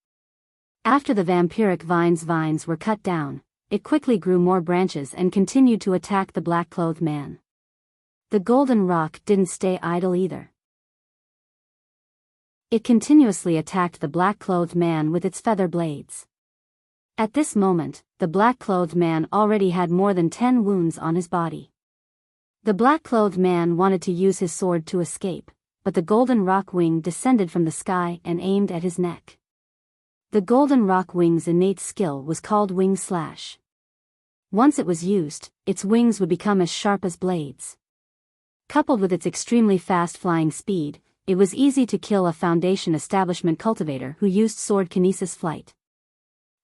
After the vampiric vines were cut down, it quickly grew more branches and continued to attack the black-clothed man. The golden rock didn't stay idle either. It continuously attacked the black-clothed man with its feather blades. At this moment, the black-clothed man already had more than 10 wounds on his body. The black-clothed man wanted to use his sword to escape, but the golden rock wing descended from the sky and aimed at his neck. The golden rock wing's innate skill was called Wing Slash. Once it was used, its wings would become as sharp as blades. Coupled with its extremely fast flying speed, it was easy to kill a Foundation establishment cultivator who used sword kinesis flight.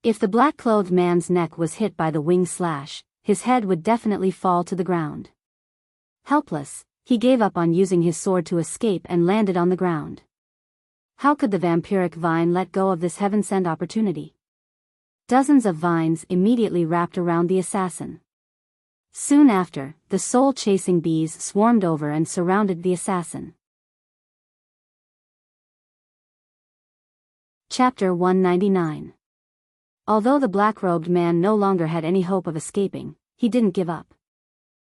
If the black-clothed man's neck was hit by the wing slash, his head would definitely fall to the ground. Helpless, he gave up on using his sword to escape and landed on the ground. How could the vampiric vine let go of this heaven-sent opportunity? Dozens of vines immediately wrapped around the assassin. Soon after, the soul-chasing bees swarmed over and surrounded the assassin. Chapter 199. Although the black-robed man no longer had any hope of escaping, he didn't give up.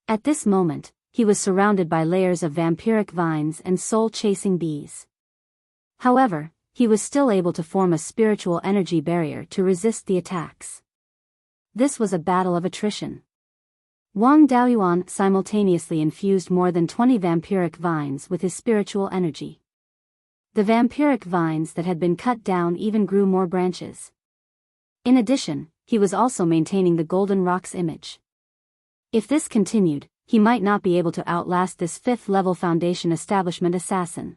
At this moment, he was surrounded by layers of vampiric vines and soul-chasing bees. However, he was still able to form a spiritual energy barrier to resist the attacks. This was a battle of attrition. Wang Daoyuan simultaneously infused more than 20 vampiric vines with his spiritual energy. The vampiric vines that had been cut down even grew more branches. In addition, he was also maintaining the golden rock's image. If this continued, he might not be able to outlast this 5th-level Foundation establishment assassin.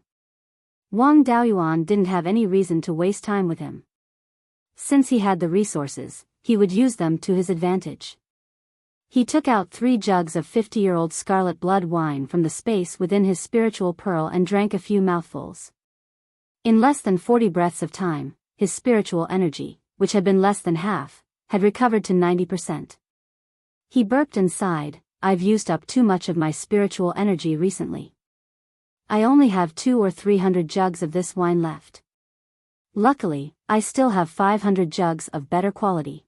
Wang Daoyuan didn't have any reason to waste time with him. Since he had the resources, he would use them to his advantage. He took out 3 jugs of 50-year-old scarlet blood wine from the space within his spiritual pearl and drank a few mouthfuls. In less than 40 breaths of time, his spiritual energy, which had been less than half, had recovered to 90%. He burped and sighed, "I've used up too much of my spiritual energy recently. I only have 200 or 300 jugs of this wine left. Luckily, I still have 500 jugs of better quality."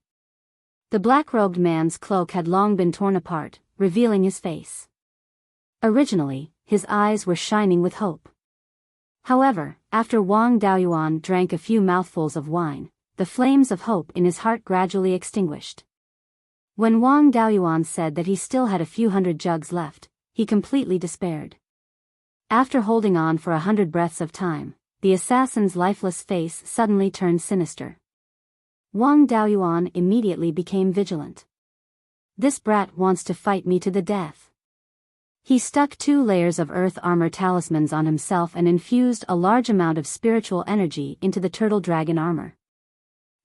The black-robed man's cloak had long been torn apart, revealing his face. Originally, his eyes were shining with hope. However, after Wang Daoyuan drank a few mouthfuls of wine, the flames of hope in his heart gradually extinguished. When Wang Daoyuan said that he still had a few hundred jugs left, he completely despaired. After holding on for 100 breaths of time, the assassin's lifeless face suddenly turned sinister. Wang Daoyuan immediately became vigilant. "This brat wants to fight me to the death." He stuck 2 layers of earth armor talismans on himself and infused a large amount of spiritual energy into the turtle dragon armor.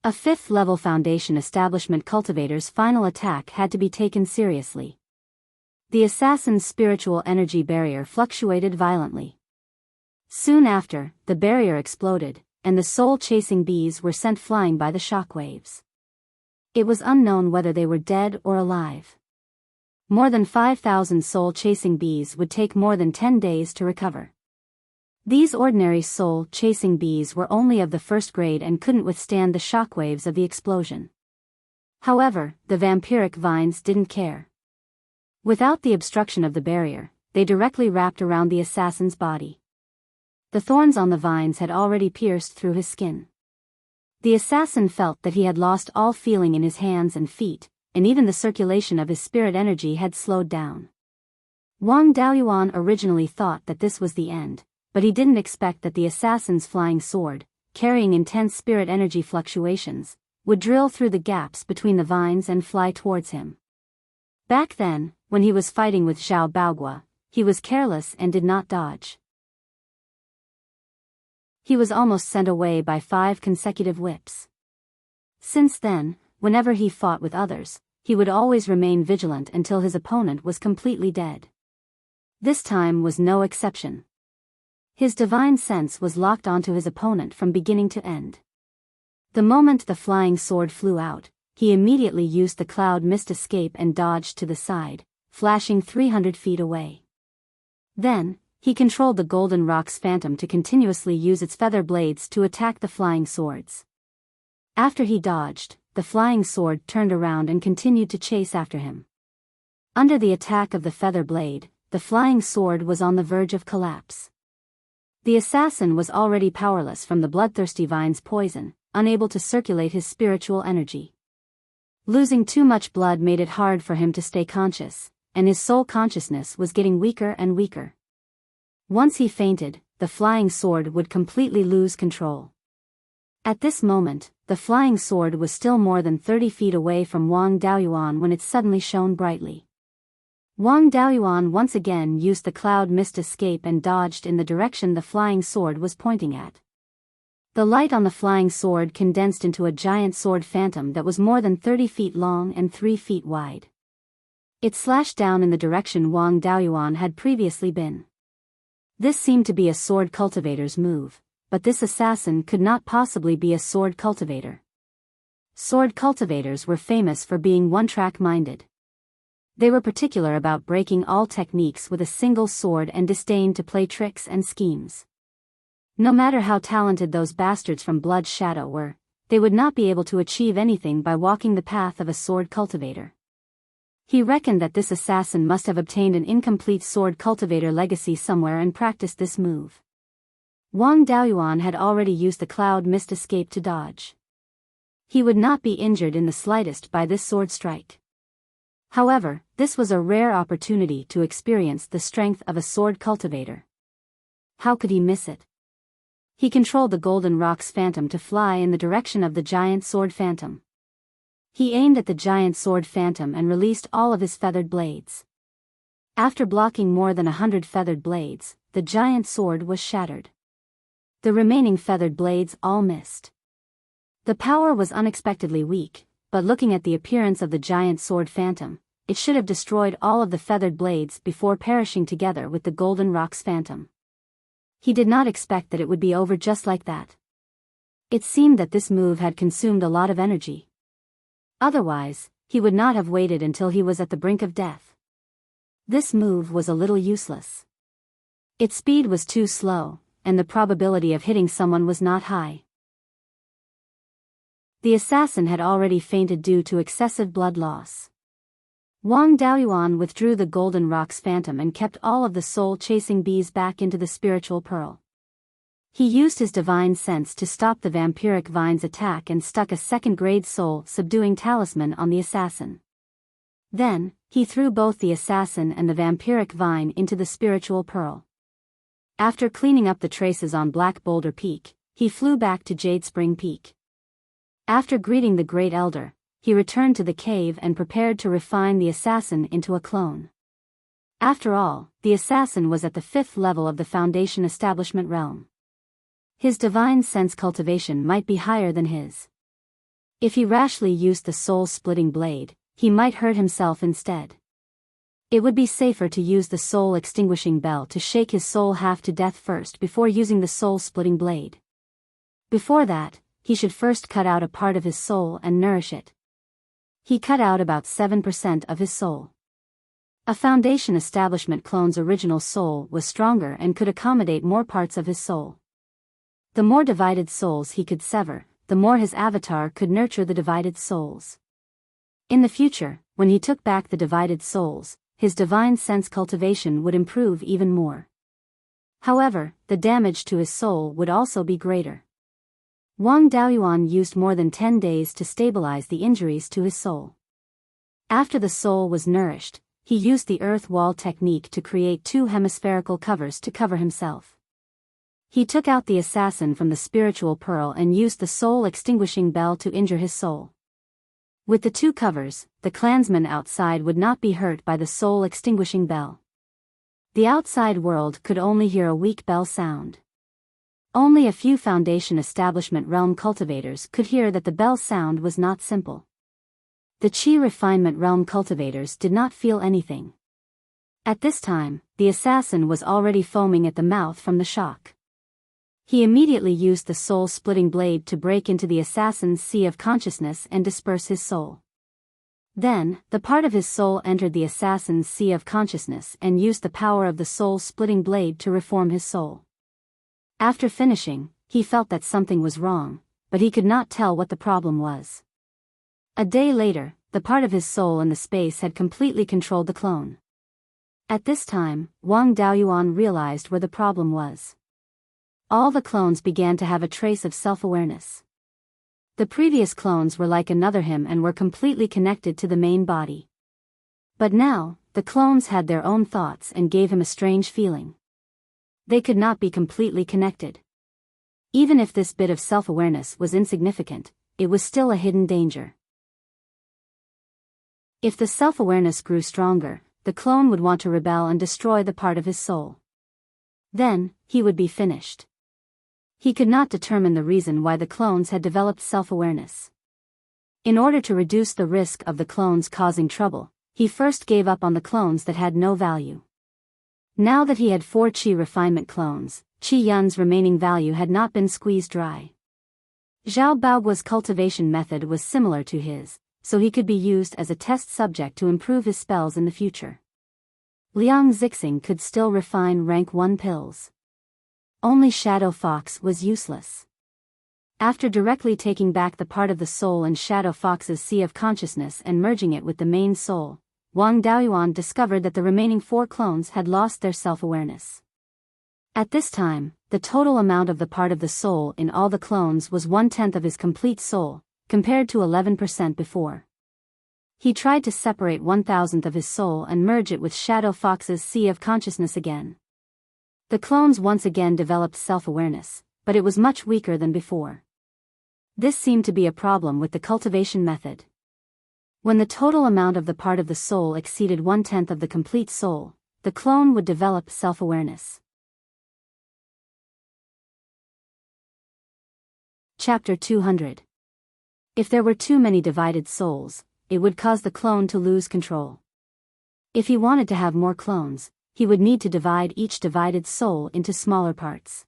A 5th-level foundation establishment cultivator's final attack had to be taken seriously. The assassin's spiritual energy barrier fluctuated violently. Soon after, the barrier exploded, and the soul-chasing bees were sent flying by the shockwaves. It was unknown whether they were dead or alive. More than 5,000 soul-chasing bees would take more than 10 days to recover. These ordinary soul-chasing bees were only of the 1st grade and couldn't withstand the shockwaves of the explosion. However, the vampiric vines didn't care. Without the obstruction of the barrier, they directly wrapped around the assassin's body. The thorns on the vines had already pierced through his skin. The assassin felt that he had lost all feeling in his hands and feet, and even the circulation of his spirit energy had slowed down. Wang Daoyuan originally thought that this was the end, but he didn't expect that the assassin's flying sword, carrying intense spirit energy fluctuations, would drill through the gaps between the vines and fly towards him. Back then, when he was fighting with Zhao Baogua, he was careless and did not dodge. He was almost sent away by 5 consecutive whips. Since then, whenever he fought with others, he would always remain vigilant until his opponent was completely dead. This time was no exception. His divine sense was locked onto his opponent from beginning to end. The moment the flying sword flew out, he immediately used the cloud mist escape and dodged to the side, flashing 300 feet away. Then, he controlled the Golden Rock's phantom to continuously use its feather blades to attack the flying swords. After he dodged, the flying sword turned around and continued to chase after him. Under the attack of the feather blade, the flying sword was on the verge of collapse. The assassin was already powerless from the bloodthirsty vine's poison, unable to circulate his spiritual energy. Losing too much blood made it hard for him to stay conscious, and his soul consciousness was getting weaker and weaker. Once he fainted, the flying sword would completely lose control. At this moment, the flying sword was still more than 30 feet away from Wang Daoyuan when it suddenly shone brightly. Wang Daoyuan once again used the cloud mist escape and dodged in the direction the flying sword was pointing at. The light on the flying sword condensed into a giant sword phantom that was more than 30 feet long and 3 feet wide. It slashed down in the direction Wang Daoyuan had previously been. This seemed to be a sword cultivator's move, but this assassin could not possibly be a sword cultivator. Sword cultivators were famous for being one-track minded. They were particular about breaking all techniques with a single sword and disdained to play tricks and schemes. No matter how talented those bastards from Blood Shadow were, they would not be able to achieve anything by walking the path of a sword cultivator. He reckoned that this assassin must have obtained an incomplete sword cultivator legacy somewhere and practiced this move. Wang Daoyuan had already used the cloud mist escape to dodge. He would not be injured in the slightest by this sword strike. However, this was a rare opportunity to experience the strength of a sword cultivator. How could he miss it? He controlled the Golden Rock's phantom to fly in the direction of the giant sword phantom. He aimed at the giant sword phantom and released all of his feathered blades. After blocking more than 100 feathered blades, the giant sword was shattered. The remaining feathered blades all missed. The power was unexpectedly weak, but looking at the appearance of the giant sword phantom, it should have destroyed all of the feathered blades before perishing together with the Golden Rock's phantom. He did not expect that it would be over just like that. It seemed that this move had consumed a lot of energy. Otherwise, he would not have waited until he was at the brink of death. This move was a little useless. Its speed was too slow, and the probability of hitting someone was not high. The assassin had already fainted due to excessive blood loss. Wang Daoyuan withdrew the Golden Rock's phantom and kept all of the soul-chasing bees back into the spiritual pearl. He used his divine sense to stop the vampiric vine's attack and stuck a second-grade soul-subduing talisman on the assassin. Then, he threw both the assassin and the vampiric vine into the spiritual pearl. After cleaning up the traces on Black Boulder Peak, he flew back to Jade Spring Peak. After greeting the Great Elder, he returned to the cave and prepared to refine the assassin into a clone. After all, the assassin was at the 5th level of the Foundation establishment realm. His divine sense cultivation might be higher than his. If he rashly used the soul-splitting blade, he might hurt himself instead. It would be safer to use the soul-extinguishing bell to shake his soul half to death first before using the soul-splitting blade. Before that, he should first cut out a part of his soul and nourish it. He cut out about 7% of his soul. A Foundation establishment clone's original soul was stronger and could accommodate more parts of his soul. The more divided souls he could sever, the more his avatar could nurture the divided souls. In the future, when he took back the divided souls, his divine sense cultivation would improve even more. However, the damage to his soul would also be greater. Wang Daoyuan used more than 10 days to stabilize the injuries to his soul. After the soul was nourished, he used the earth wall technique to create 2 hemispherical covers to cover himself. He took out the assassin from the spiritual pearl and used the soul-extinguishing bell to injure his soul. With the 2 covers, the clansmen outside would not be hurt by the soul-extinguishing bell. The outside world could only hear a weak bell sound. Only a few Foundation establishment realm cultivators could hear that the bell sound was not simple. The Qi refinement realm cultivators did not feel anything. At this time, the assassin was already foaming at the mouth from the shock. He immediately used the soul-splitting blade to break into the assassin's sea of consciousness and disperse his soul. Then, the part of his soul entered the assassin's sea of consciousness and used the power of the soul-splitting blade to reform his soul. After finishing, he felt that something was wrong, but he could not tell what the problem was. A day later, the part of his soul in the space had completely controlled the clone. At this time, Wang Daoyuan realized where the problem was. All the clones began to have a trace of self-awareness. The previous clones were like another him and were completely connected to the main body. But now, the clones had their own thoughts and gave him a strange feeling. They could not be completely connected. Even if this bit of self-awareness was insignificant, it was still a hidden danger. If the self-awareness grew stronger, the clone would want to rebel and destroy the part of his soul. Then, he would be finished. He could not determine the reason why the clones had developed self-awareness. In order to reduce the risk of the clones causing trouble, he first gave up on the clones that had no value. Now that he had 4 Qi refinement clones, Qi Yun's remaining value had not been squeezed dry. Zhao Baoguo's cultivation method was similar to his, so he could be used as a test subject to improve his spells in the future. Liang Zixing could still refine rank 1 pills. Only Shadow Fox was useless. After directly taking back the part of the soul in Shadow Fox's sea of consciousness and merging it with the main soul, Wang Daoyuan discovered that the remaining 4 clones had lost their self-awareness. At this time, the total amount of the part of the soul in all the clones was 1/10 of his complete soul, compared to 11% before. He tried to separate 1/1000th of his soul and merge it with Shadow Fox's sea of consciousness again. The clones once again developed self-awareness, but it was much weaker than before. This seemed to be a problem with the cultivation method. When the total amount of the part of the soul exceeded 1/10 of the complete soul, the clone would develop self-awareness. Chapter 200. If there were too many divided souls, it would cause the clone to lose control. If he wanted to have more clones, he would need to divide each divided soul into smaller parts.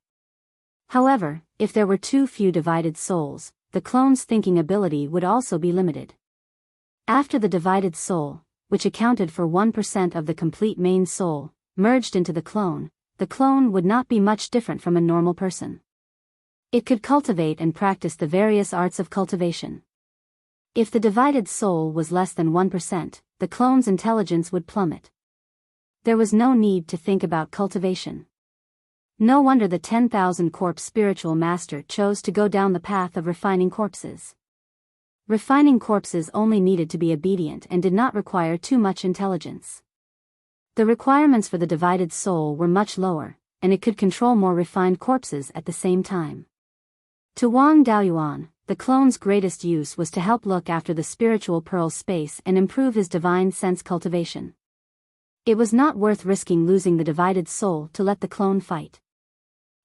However, if there were too few divided souls, the clone's thinking ability would also be limited. After the divided soul, which accounted for 1% of the complete main soul, merged into the clone would not be much different from a normal person. It could cultivate and practice the various arts of cultivation. If the divided soul was less than 1%, the clone's intelligence would plummet. There was no need to think about cultivation. No wonder the 10,000 corpse spiritual master chose to go down the path of refining corpses. Refining corpses only needed to be obedient and did not require too much intelligence. The requirements for the divided soul were much lower, and it could control more refined corpses at the same time. To Wang Daoyuan, the clone's greatest use was to help look after the spiritual pearl space and improve his divine sense cultivation. It was not worth risking losing the divided soul to let the clone fight.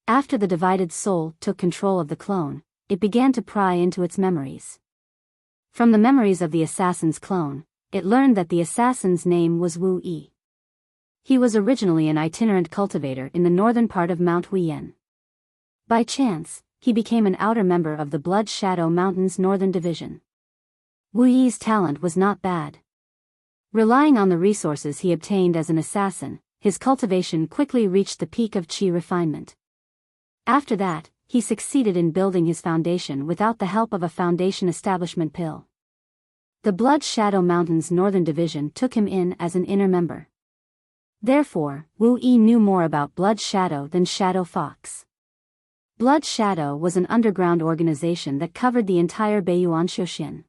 After the divided soul took control of the clone, it began to pry into its memories. From the memories of the assassin's clone, it learned that the assassin's name was Wu Yi. He was originally an itinerant cultivator in the northern part of Mount Huiyan. By chance, he became an outer member of the Blood Shadow Mountain's northern division. Wu Yi's talent was not bad. Relying on the resources he obtained as an assassin, his cultivation quickly reached the peak of qi refinement. After that, he succeeded in building his foundation without the help of a foundation establishment pill. The Blood Shadow Mountain's northern division took him in as an inner member. Therefore, Wu Yi knew more about Blood Shadow than Shadow Fox. Blood Shadow was an underground organization that covered the entire Beiyuan Xiuxian.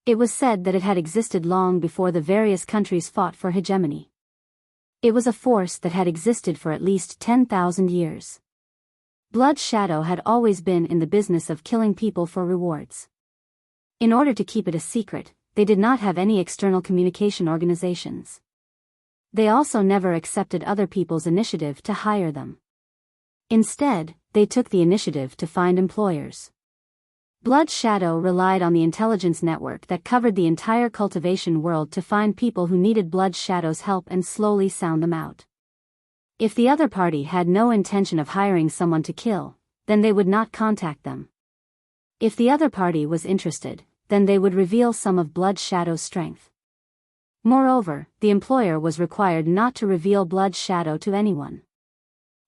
It was said that it had existed long before the various countries fought for hegemony. It was a force that had existed for at least 10,000 years. Blood Shadow had always been in the business of killing people for rewards. In order to keep it a secret, they did not have any external communication organizations. They also never accepted other people's initiative to hire them. Instead, they took the initiative to find employers. Blood Shadow relied on the intelligence network that covered the entire cultivation world to find people who needed Blood Shadow's help and slowly sound them out. If the other party had no intention of hiring someone to kill, then they would not contact them. If the other party was interested, then they would reveal some of Blood Shadow's strength. Moreover, the employer was required not to reveal Blood Shadow to anyone.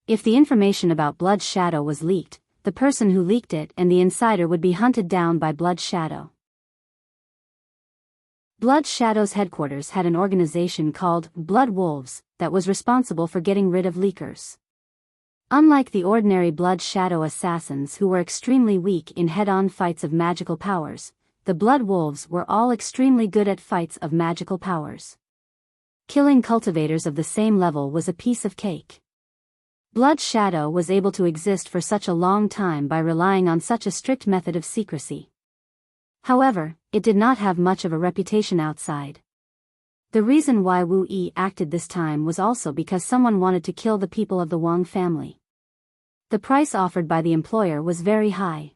If the information about Blood Shadow was leaked, the person who leaked it and the insider would be hunted down by Blood Shadow. Blood Shadow's headquarters had an organization called Blood Wolves that was responsible for getting rid of leakers. Unlike the ordinary Blood Shadow assassins who were extremely weak in head-on fights of magical powers, the Blood Wolves were all extremely good at fights of magical powers. Killing cultivators of the same level was a piece of cake. Blood Shadow was able to exist for such a long time by relying on such a strict method of secrecy. However, it did not have much of a reputation outside. The reason why Wu Yi acted this time was also because someone wanted to kill the people of the Wang family. The price offered by the employer was very high.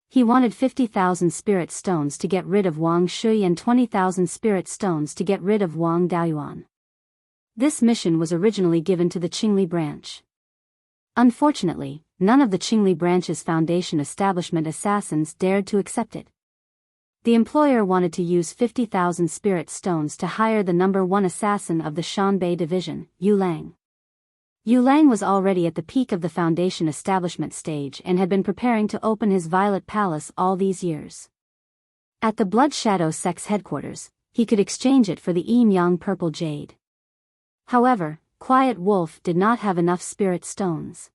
He wanted 50,000 spirit stones to get rid of Wang Shui and 20,000 spirit stones to get rid of Wang Daoyuan. This mission was originally given to the Qingli branch. Unfortunately, none of the Qingli branch's foundation establishment assassins dared to accept it. The employer wanted to use 50,000 spirit stones to hire the number 1 assassin of the Shanbei division, Yu Lang. Yu Lang was already at the peak of the foundation establishment stage and had been preparing to open his Violet Palace all these years. At the Blood Shadow Sect's headquarters, he could exchange it for the Yimyang Purple Jade. However, Quiet Wolf did not have enough spirit stones.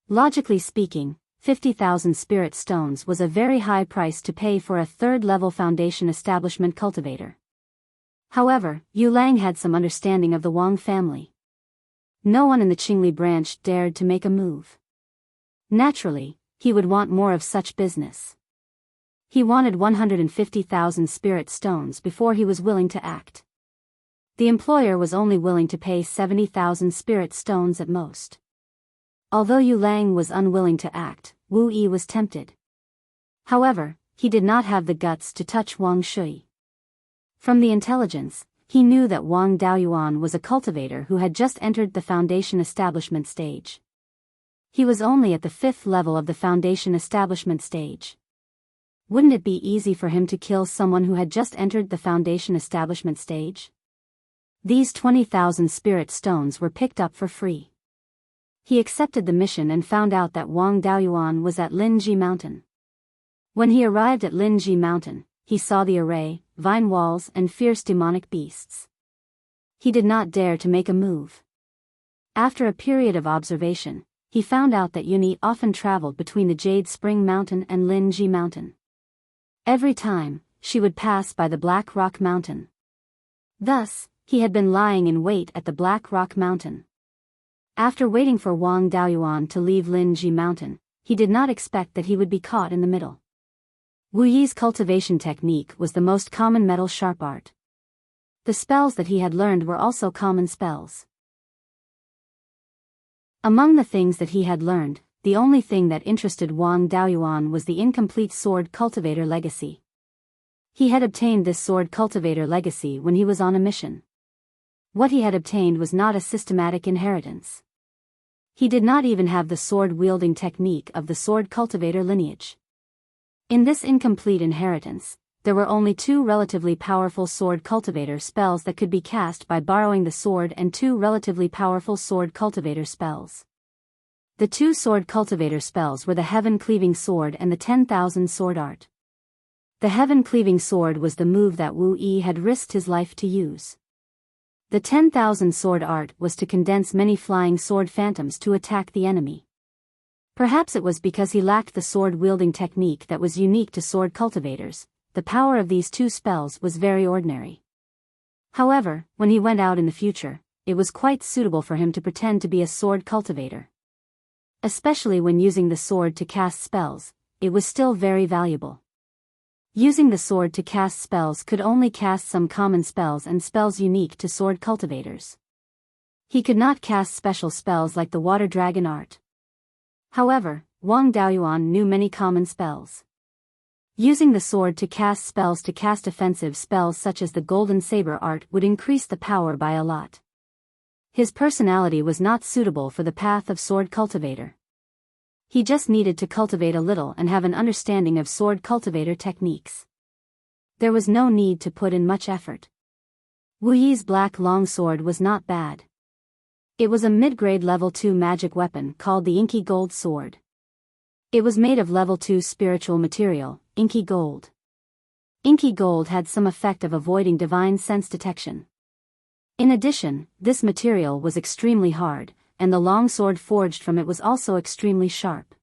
Logically speaking, 50,000 spirit stones was a very high price to pay for a third-level foundation establishment cultivator. However, Yu Lang had some understanding of the Wang family. No one in the Qingli branch dared to make a move. Naturally, he would want more of such business. He wanted 150,000 spirit stones before he was willing to act. The employer was only willing to pay 70,000 spirit stones at most. Although Yu Lang was unwilling to act, Wu Yi was tempted. However, he did not have the guts to touch Wang Shui. From the intelligence, he knew that Wang Daoyuan was a cultivator who had just entered the foundation establishment stage. He was only at the 5th level of the foundation establishment stage. Wouldn't it be easy for him to kill someone who had just entered the foundation establishment stage? These 20,000 spirit stones were picked up for free. He accepted the mission and found out that Wang Daoyuan was at Linji Mountain. When he arrived at Linji Mountain, he saw the array, vine walls and fierce demonic beasts. He did not dare to make a move. After a period of observation, he found out that Yuni often traveled between the Jade Spring Mountain and Linji Mountain. Every time, she would pass by the Black Rock Mountain. Thus, he had been lying in wait at the Black Rock Mountain. After waiting for Wang Daoyuan to leave Linji Mountain, he did not expect that he would be caught in the middle. Wu Yi's cultivation technique was the most common metal sharp art. The spells that he had learned were also common spells. Among the things that he had learned, the only thing that interested Wang Daoyuan was the incomplete Sword Cultivator legacy. He had obtained this Sword Cultivator legacy when he was on a mission. What he had obtained was not a systematic inheritance. He did not even have the sword-wielding technique of the Sword Cultivator lineage. In this incomplete inheritance, there were only 2 relatively powerful Sword Cultivator spells that could be cast by borrowing the sword and 2 relatively powerful Sword Cultivator spells. The 2 Sword Cultivator spells were the Heaven Cleaving Sword and the 10,000 Sword Art. The Heaven Cleaving Sword was the move that Wu Yi had risked his life to use. The 10,000 Sword Art was to condense many flying sword phantoms to attack the enemy. Perhaps it was because he lacked the sword-wielding technique that was unique to sword cultivators. The power of these 2 spells was very ordinary. However, when he went out in the future, it was quite suitable for him to pretend to be a sword cultivator. Especially when using the sword to cast spells, it was still very valuable. Using the sword to cast spells could only cast some common spells and spells unique to sword cultivators. He could not cast special spells like the Water Dragon Art. However, Wang Daoyuan knew many common spells. Using the sword to cast offensive spells such as the Golden Saber Art would increase the power by a lot. His personality was not suitable for the path of sword cultivator. He just needed to cultivate a little and have an understanding of sword cultivator techniques. There was no need to put in much effort. Wu Yi's black longsword was not bad. It was a mid-grade level 2 magic weapon called the Inky Gold Sword. It was made of level 2 spiritual material, Inky Gold. Inky Gold had some effect of avoiding divine sense detection. In addition, this material was extremely hard, and the long sword forged from it was also extremely sharp.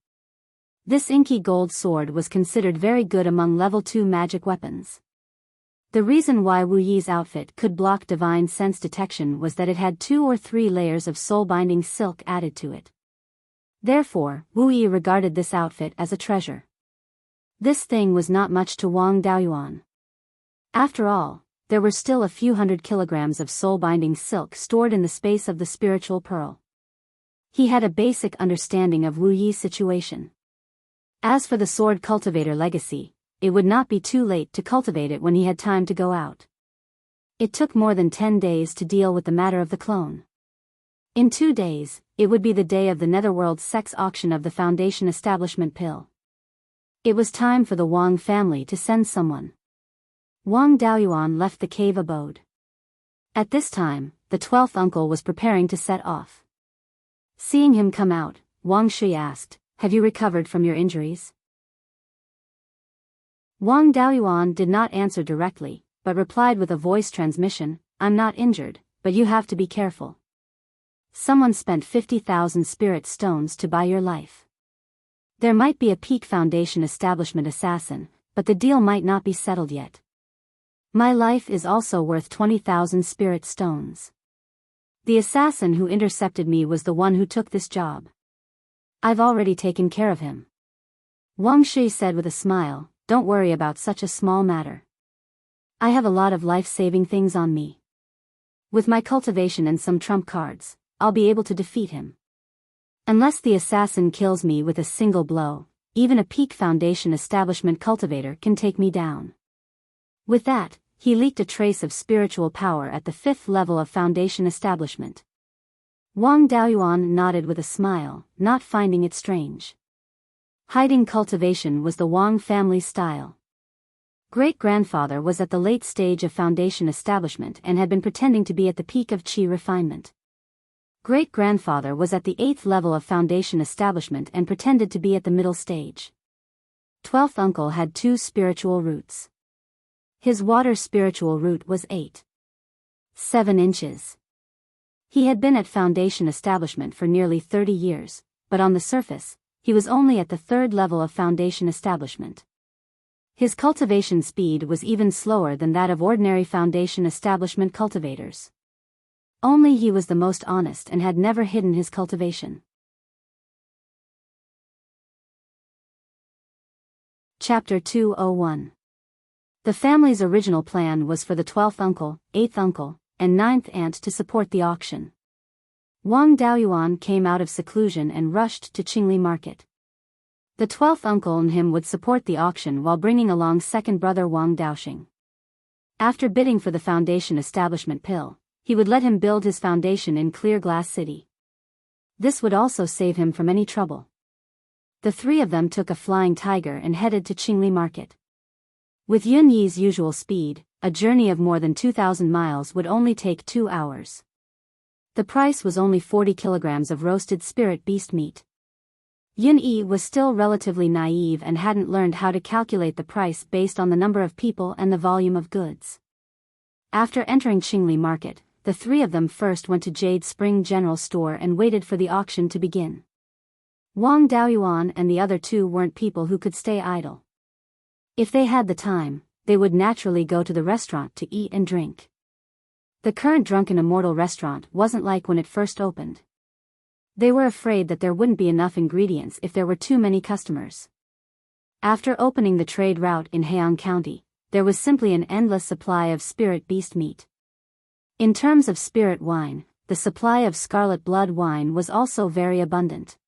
This Inky Gold sword was considered very good among level 2 magic weapons. The reason why Wu Yi's outfit could block divine sense detection was that it had 2 or 3 layers of soul-binding silk added to it. Therefore, Wu Yi regarded this outfit as a treasure. This thing was not much to Wang Daoyuan. After all, there were still a few hundred kilograms of soul-binding silk stored in the space of the spiritual pearl. He had a basic understanding of Wu Yi's situation. As for the sword cultivator legacy, it would not be too late to cultivate it when he had time to go out. It took more than 10 days to deal with the matter of the clone. In 2 days, it would be the day of the Netherworld sex auction of the Foundation Establishment Pill. It was time for the Wang family to send someone. Wang Daoyuan left the cave abode. At this time, the 12th uncle was preparing to set off. Seeing him come out, Wang Shi asked, "Have you recovered from your injuries?" Wang Daoyuan did not answer directly, but replied with a voice transmission, "I'm not injured, but you have to be careful. Someone spent 50,000 spirit stones to buy your life. There might be a Peak Foundation establishment assassin, but the deal might not be settled yet. My life is also worth 20,000 spirit stones. The assassin who intercepted me was the one who took this job. I've already taken care of him." Wang Shi said with a smile, "Don't worry about such a small matter. I have a lot of life-saving things on me. With my cultivation and some trump cards, I'll be able to defeat him. Unless the assassin kills me with a single blow, even a Peak Foundation establishment cultivator can take me down." With that, he leaked a trace of spiritual power at the 5th level of Foundation establishment. Wang Daoyuan nodded with a smile, not finding it strange. Hiding cultivation was the Wang family style. Great-grandfather was at the late stage of Foundation establishment and had been pretending to be at the peak of Qi refinement. Great-grandfather was at the 8th level of Foundation establishment and pretended to be at the middle stage. 12th uncle had 2 spiritual roots. His water spiritual root was 8.7 inches. He had been at Foundation establishment for nearly 30 years, but on the surface, he was only at the 3rd level of Foundation establishment. His cultivation speed was even slower than that of ordinary Foundation establishment cultivators. Only he was the most honest and had never hidden his cultivation. Chapter 201. The family's original plan was for the 12th uncle, 8th uncle, and 9th aunt to support the auction. Wang Daoyuan came out of seclusion and rushed to Qingli Market. The 12th uncle and him would support the auction while bringing along second brother Wang Daoxing. After bidding for the foundation establishment pill, he would let him build his foundation in Clear Glass City. This would also save him from any trouble. The three of them took a flying tiger and headed to Qingli Market. With Yun Yi's usual speed, a journey of more than 2,000 miles would only take 2 hours. The price was only 40 kilograms of roasted spirit beast meat. Yun Yi was still relatively naive and hadn't learned how to calculate the price based on the number of people and the volume of goods. After entering Qingli Market, the three of them first went to Jade Spring General Store and waited for the auction to begin. Wang Daoyuan and the other two weren't people who could stay idle. If they had the time, they would naturally go to the restaurant to eat and drink. The current Drunken Immortal restaurant wasn't like when it first opened. They were afraid that there wouldn't be enough ingredients if there were too many customers. After opening the trade route in Heian County, there was simply an endless supply of spirit beast meat. In terms of spirit wine, the supply of scarlet blood wine was also very abundant.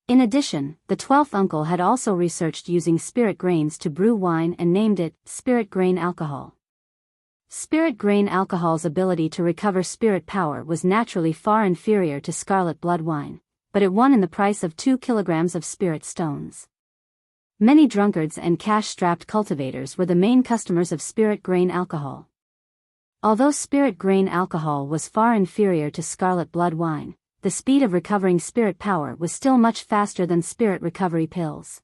In addition, the 12th uncle had also researched using spirit grains to brew wine and named it spirit grain alcohol. Spirit grain alcohol's ability to recover spirit power was naturally far inferior to scarlet blood wine, but it won in the price of 2 kilograms of spirit stones. Many drunkards and cash-strapped cultivators were the main customers of spirit grain alcohol. Although spirit grain alcohol was far inferior to scarlet blood wine, the speed of recovering spirit power was still much faster than spirit recovery pills.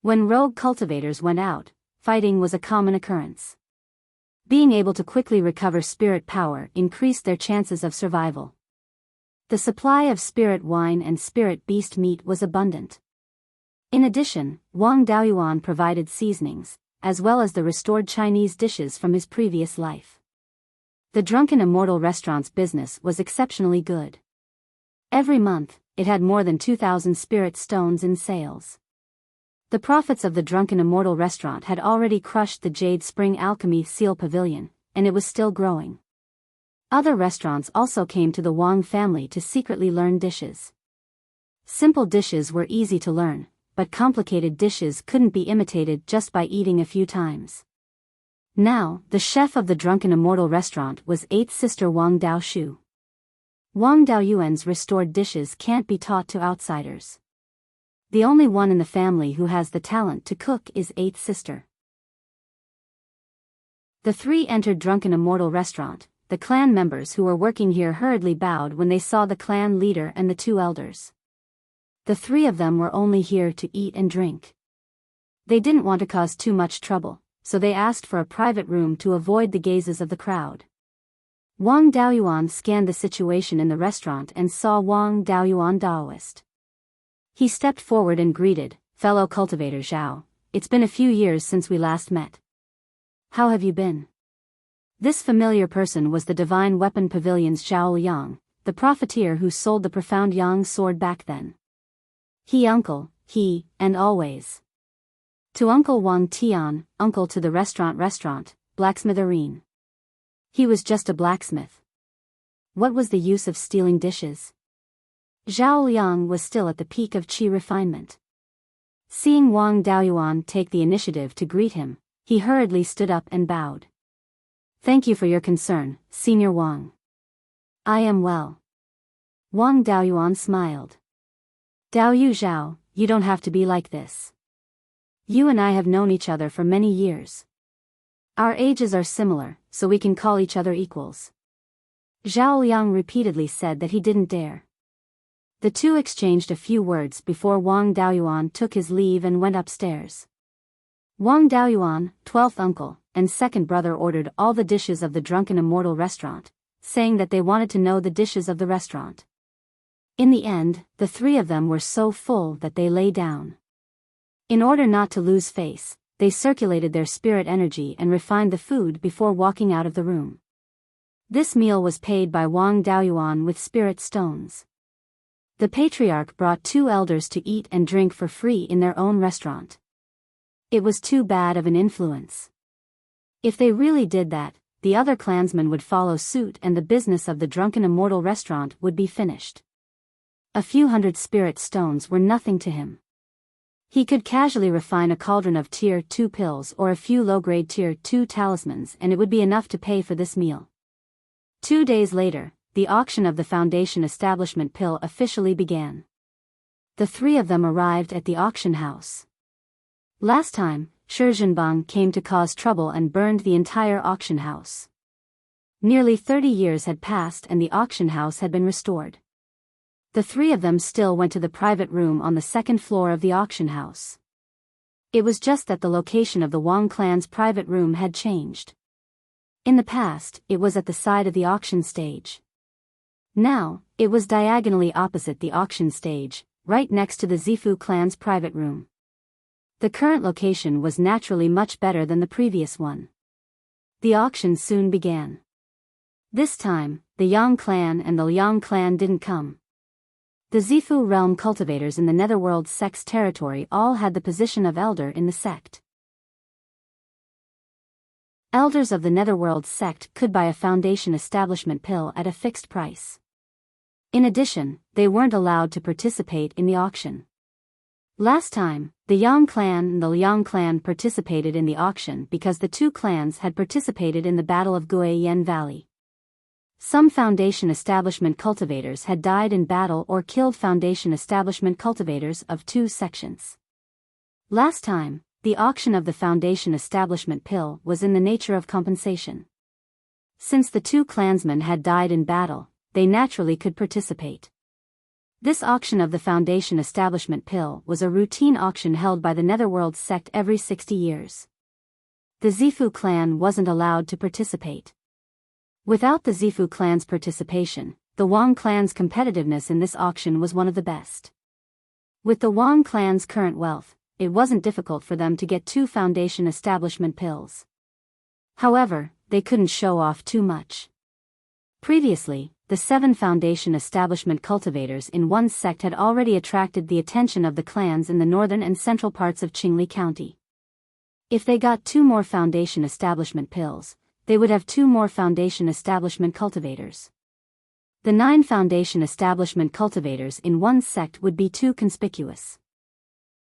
When rogue cultivators went out, fighting was a common occurrence. Being able to quickly recover spirit power increased their chances of survival. The supply of spirit wine and spirit beast meat was abundant. In addition, Wang Daoyuan provided seasonings, as well as the restored Chinese dishes from his previous life. The Drunken Immortal restaurant's business was exceptionally good. Every month, it had more than 2,000 spirit stones in sales. The profits of the Drunken Immortal restaurant had already crushed the Jade Spring Alchemy Seal Pavilion, and it was still growing. Other restaurants also came to the Wang family to secretly learn dishes. Simple dishes were easy to learn, but complicated dishes couldn't be imitated just by eating a few times. Now, the chef of the Drunken Immortal restaurant was 8th sister Wang Daoshu. Wang Daoyuan's restored dishes can't be taught to outsiders. The only one in the family who has the talent to cook is 8th sister. The three entered Drunken Immortal restaurant. The clan members who were working here hurriedly bowed when they saw the clan leader and the two elders. The three of them were only here to eat and drink. They didn't want to cause too much trouble, so they asked for a private room to avoid the gazes of the crowd. Wang Daoyuan scanned the situation in the restaurant and saw Wang Daoyuan Daoist. He stepped forward and greeted, "Fellow cultivator Zhao, it's been a few years since we last met. How have you been?" This familiar person was the Divine Weapon Pavilion's Zhao Yang, the profiteer who sold the Profound Yang sword back then. He uncle, he, and always. To Uncle Wang Tian, uncle to the restaurant, blacksmitherine. He was just a blacksmith. What was the use of stealing dishes? Zhao Liang was still at the peak of qi refinement. Seeing Wang Daoyuan take the initiative to greet him, he hurriedly stood up and bowed. "Thank you for your concern, Senior Wang. I am well." Wang Daoyuan smiled. "Daoyu Zhao, you don't have to be like this. You and I have known each other for many years. Our ages are similar, so we can call each other equals." Zhao Liang repeatedly said that he didn't dare. The two exchanged a few words before Wang Daoyuan took his leave and went upstairs. Wang Daoyuan, 12th uncle, and second brother ordered all the dishes of the Drunken Immortal restaurant, saying that they wanted to know the dishes of the restaurant. In the end, the three of them were so full that they lay down. In order not to lose face, they circulated their spirit energy and refined the food before walking out of the room. This meal was paid by Wang Daoyuan with spirit stones. The patriarch brought two elders to eat and drink for free in their own restaurant. It was too bad of an influence. If they really did that, the other clansmen would follow suit and the business of the drunken immortal restaurant would be finished. A few hundred spirit stones were nothing to him. He could casually refine a cauldron of Tier 2 pills or a few low-grade Tier 2 talismans and it would be enough to pay for this meal. 2 days later, the auction of the Foundation Establishment pill officially began. The three of them arrived at the auction house. Last time, Shizhenbang came to cause trouble and burned the entire auction house. Nearly 30 years had passed and the auction house had been restored. The three of them still went to the private room on the second floor of the auction house. It was just that the location of the Wang clan's private room had changed. In the past, it was at the side of the auction stage. Now, it was diagonally opposite the auction stage, right next to the Zifu clan's private room. The current location was naturally much better than the previous one. The auction soon began. This time, the Yang clan and the Liang clan didn't come. The Zifu realm cultivators in the Netherworld sect's territory all had the position of elder in the sect. Elders of the Netherworld sect could buy a Foundation Establishment pill at a fixed price. In addition, they weren't allowed to participate in the auction. Last time, the Yang clan and the Liang clan participated in the auction because the two clans had participated in the Battle of Guiyan Valley. Some Foundation Establishment cultivators had died in battle or killed Foundation Establishment cultivators of two sections. Last time, the auction of the Foundation Establishment pill was in the nature of compensation. Since the two clansmen had died in battle, they naturally could participate. This auction of the Foundation Establishment pill was a routine auction held by the Netherworld sect every 60 years. The Zifu clan wasn't allowed to participate. Without the Zifu clan's participation, the Wang clan's competitiveness in this auction was one of the best. With the Wang clan's current wealth, it wasn't difficult for them to get 2 Foundation Establishment pills. However, they couldn't show off too much. Previously, the 7 Foundation Establishment cultivators in one sect had already attracted the attention of the clans in the northern and central parts of Qingli County. If they got 2 more Foundation Establishment pills, they would have 2 more Foundation Establishment cultivators. The 9 Foundation Establishment cultivators in one sect would be too conspicuous.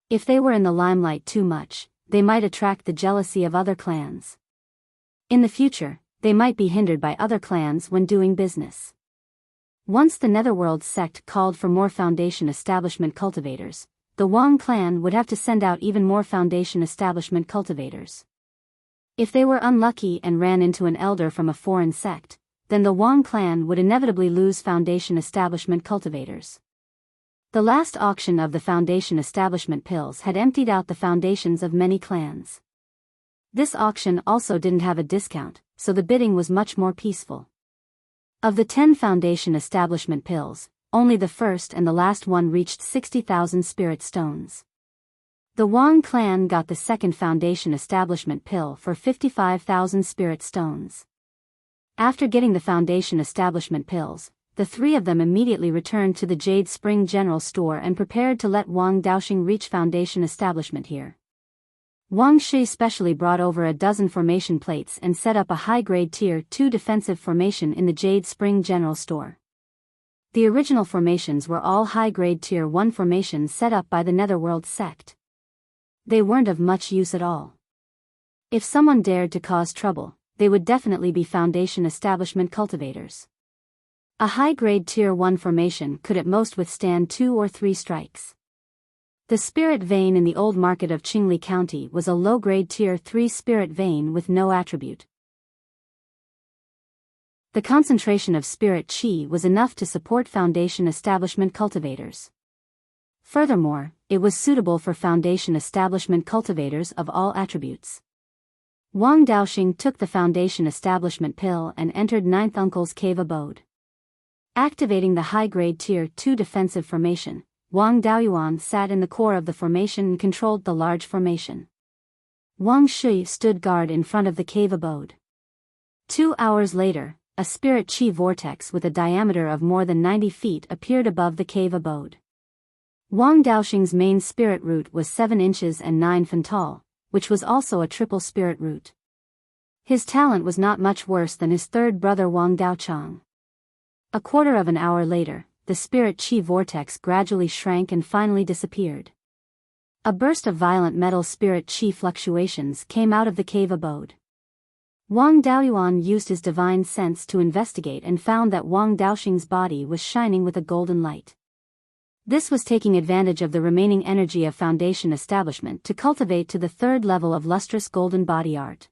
If they were in the limelight too much, they might attract the jealousy of other clans. In the future, they might be hindered by other clans when doing business. Once the Netherworld sect called for more Foundation Establishment cultivators, the Wang clan would have to send out even more Foundation Establishment cultivators. If they were unlucky and ran into an elder from a foreign sect, then the Wang clan would inevitably lose Foundation Establishment cultivators. The last auction of the Foundation Establishment pills had emptied out the foundations of many clans. This auction also didn't have a discount, so the bidding was much more peaceful. Of the 10 Foundation Establishment pills, only the first and the last one reached 60,000 spirit stones. The Wang clan got the second Foundation Establishment pill for 55,000 spirit stones. After getting the Foundation Establishment pills, the 3 of them immediately returned to the Jade Spring General Store and prepared to let Wang Daoxing reach Foundation Establishment here. Wang Shi specially brought over a dozen formation plates and set up a high-grade Tier 2 defensive formation in the Jade Spring General Store. The original formations were all high-grade Tier 1 formations set up by the Netherworld sect. They weren't of much use at all. If someone dared to cause trouble, they would definitely be Foundation Establishment cultivators. A high-grade Tier 1 formation could at most withstand 2 or 3 strikes. The spirit vein in the old market of Qingli County was a low-grade Tier 3 spirit vein with no attribute. The concentration of spirit qi was enough to support Foundation Establishment cultivators. Furthermore, it was suitable for Foundation Establishment cultivators of all attributes. Wang Daoxing took the Foundation Establishment pill and entered Ninth Uncle's cave abode. Activating the high-grade Tier 2 defensive formation, Wang Daoyuan sat in the core of the formation and controlled the large formation. Wang Shui stood guard in front of the cave abode. 2 hours later, a spirit qi vortex with a diameter of more than 90 feet appeared above the cave abode. Wang Daoxing's main spirit root was 7 inches and 9 feet tall, which was also a triple spirit root. His talent was not much worse than his third brother Wang Daochang. A quarter of an hour later, the spirit chi vortex gradually shrank and finally disappeared. A burst of violent metal spirit chi fluctuations came out of the cave abode. Wang Daoyuan used his divine sense to investigate and found that Wang Daoxing's body was shining with a golden light. This was taking advantage of the remaining energy of Foundation establishment to cultivate to the third level of lustrous golden body art.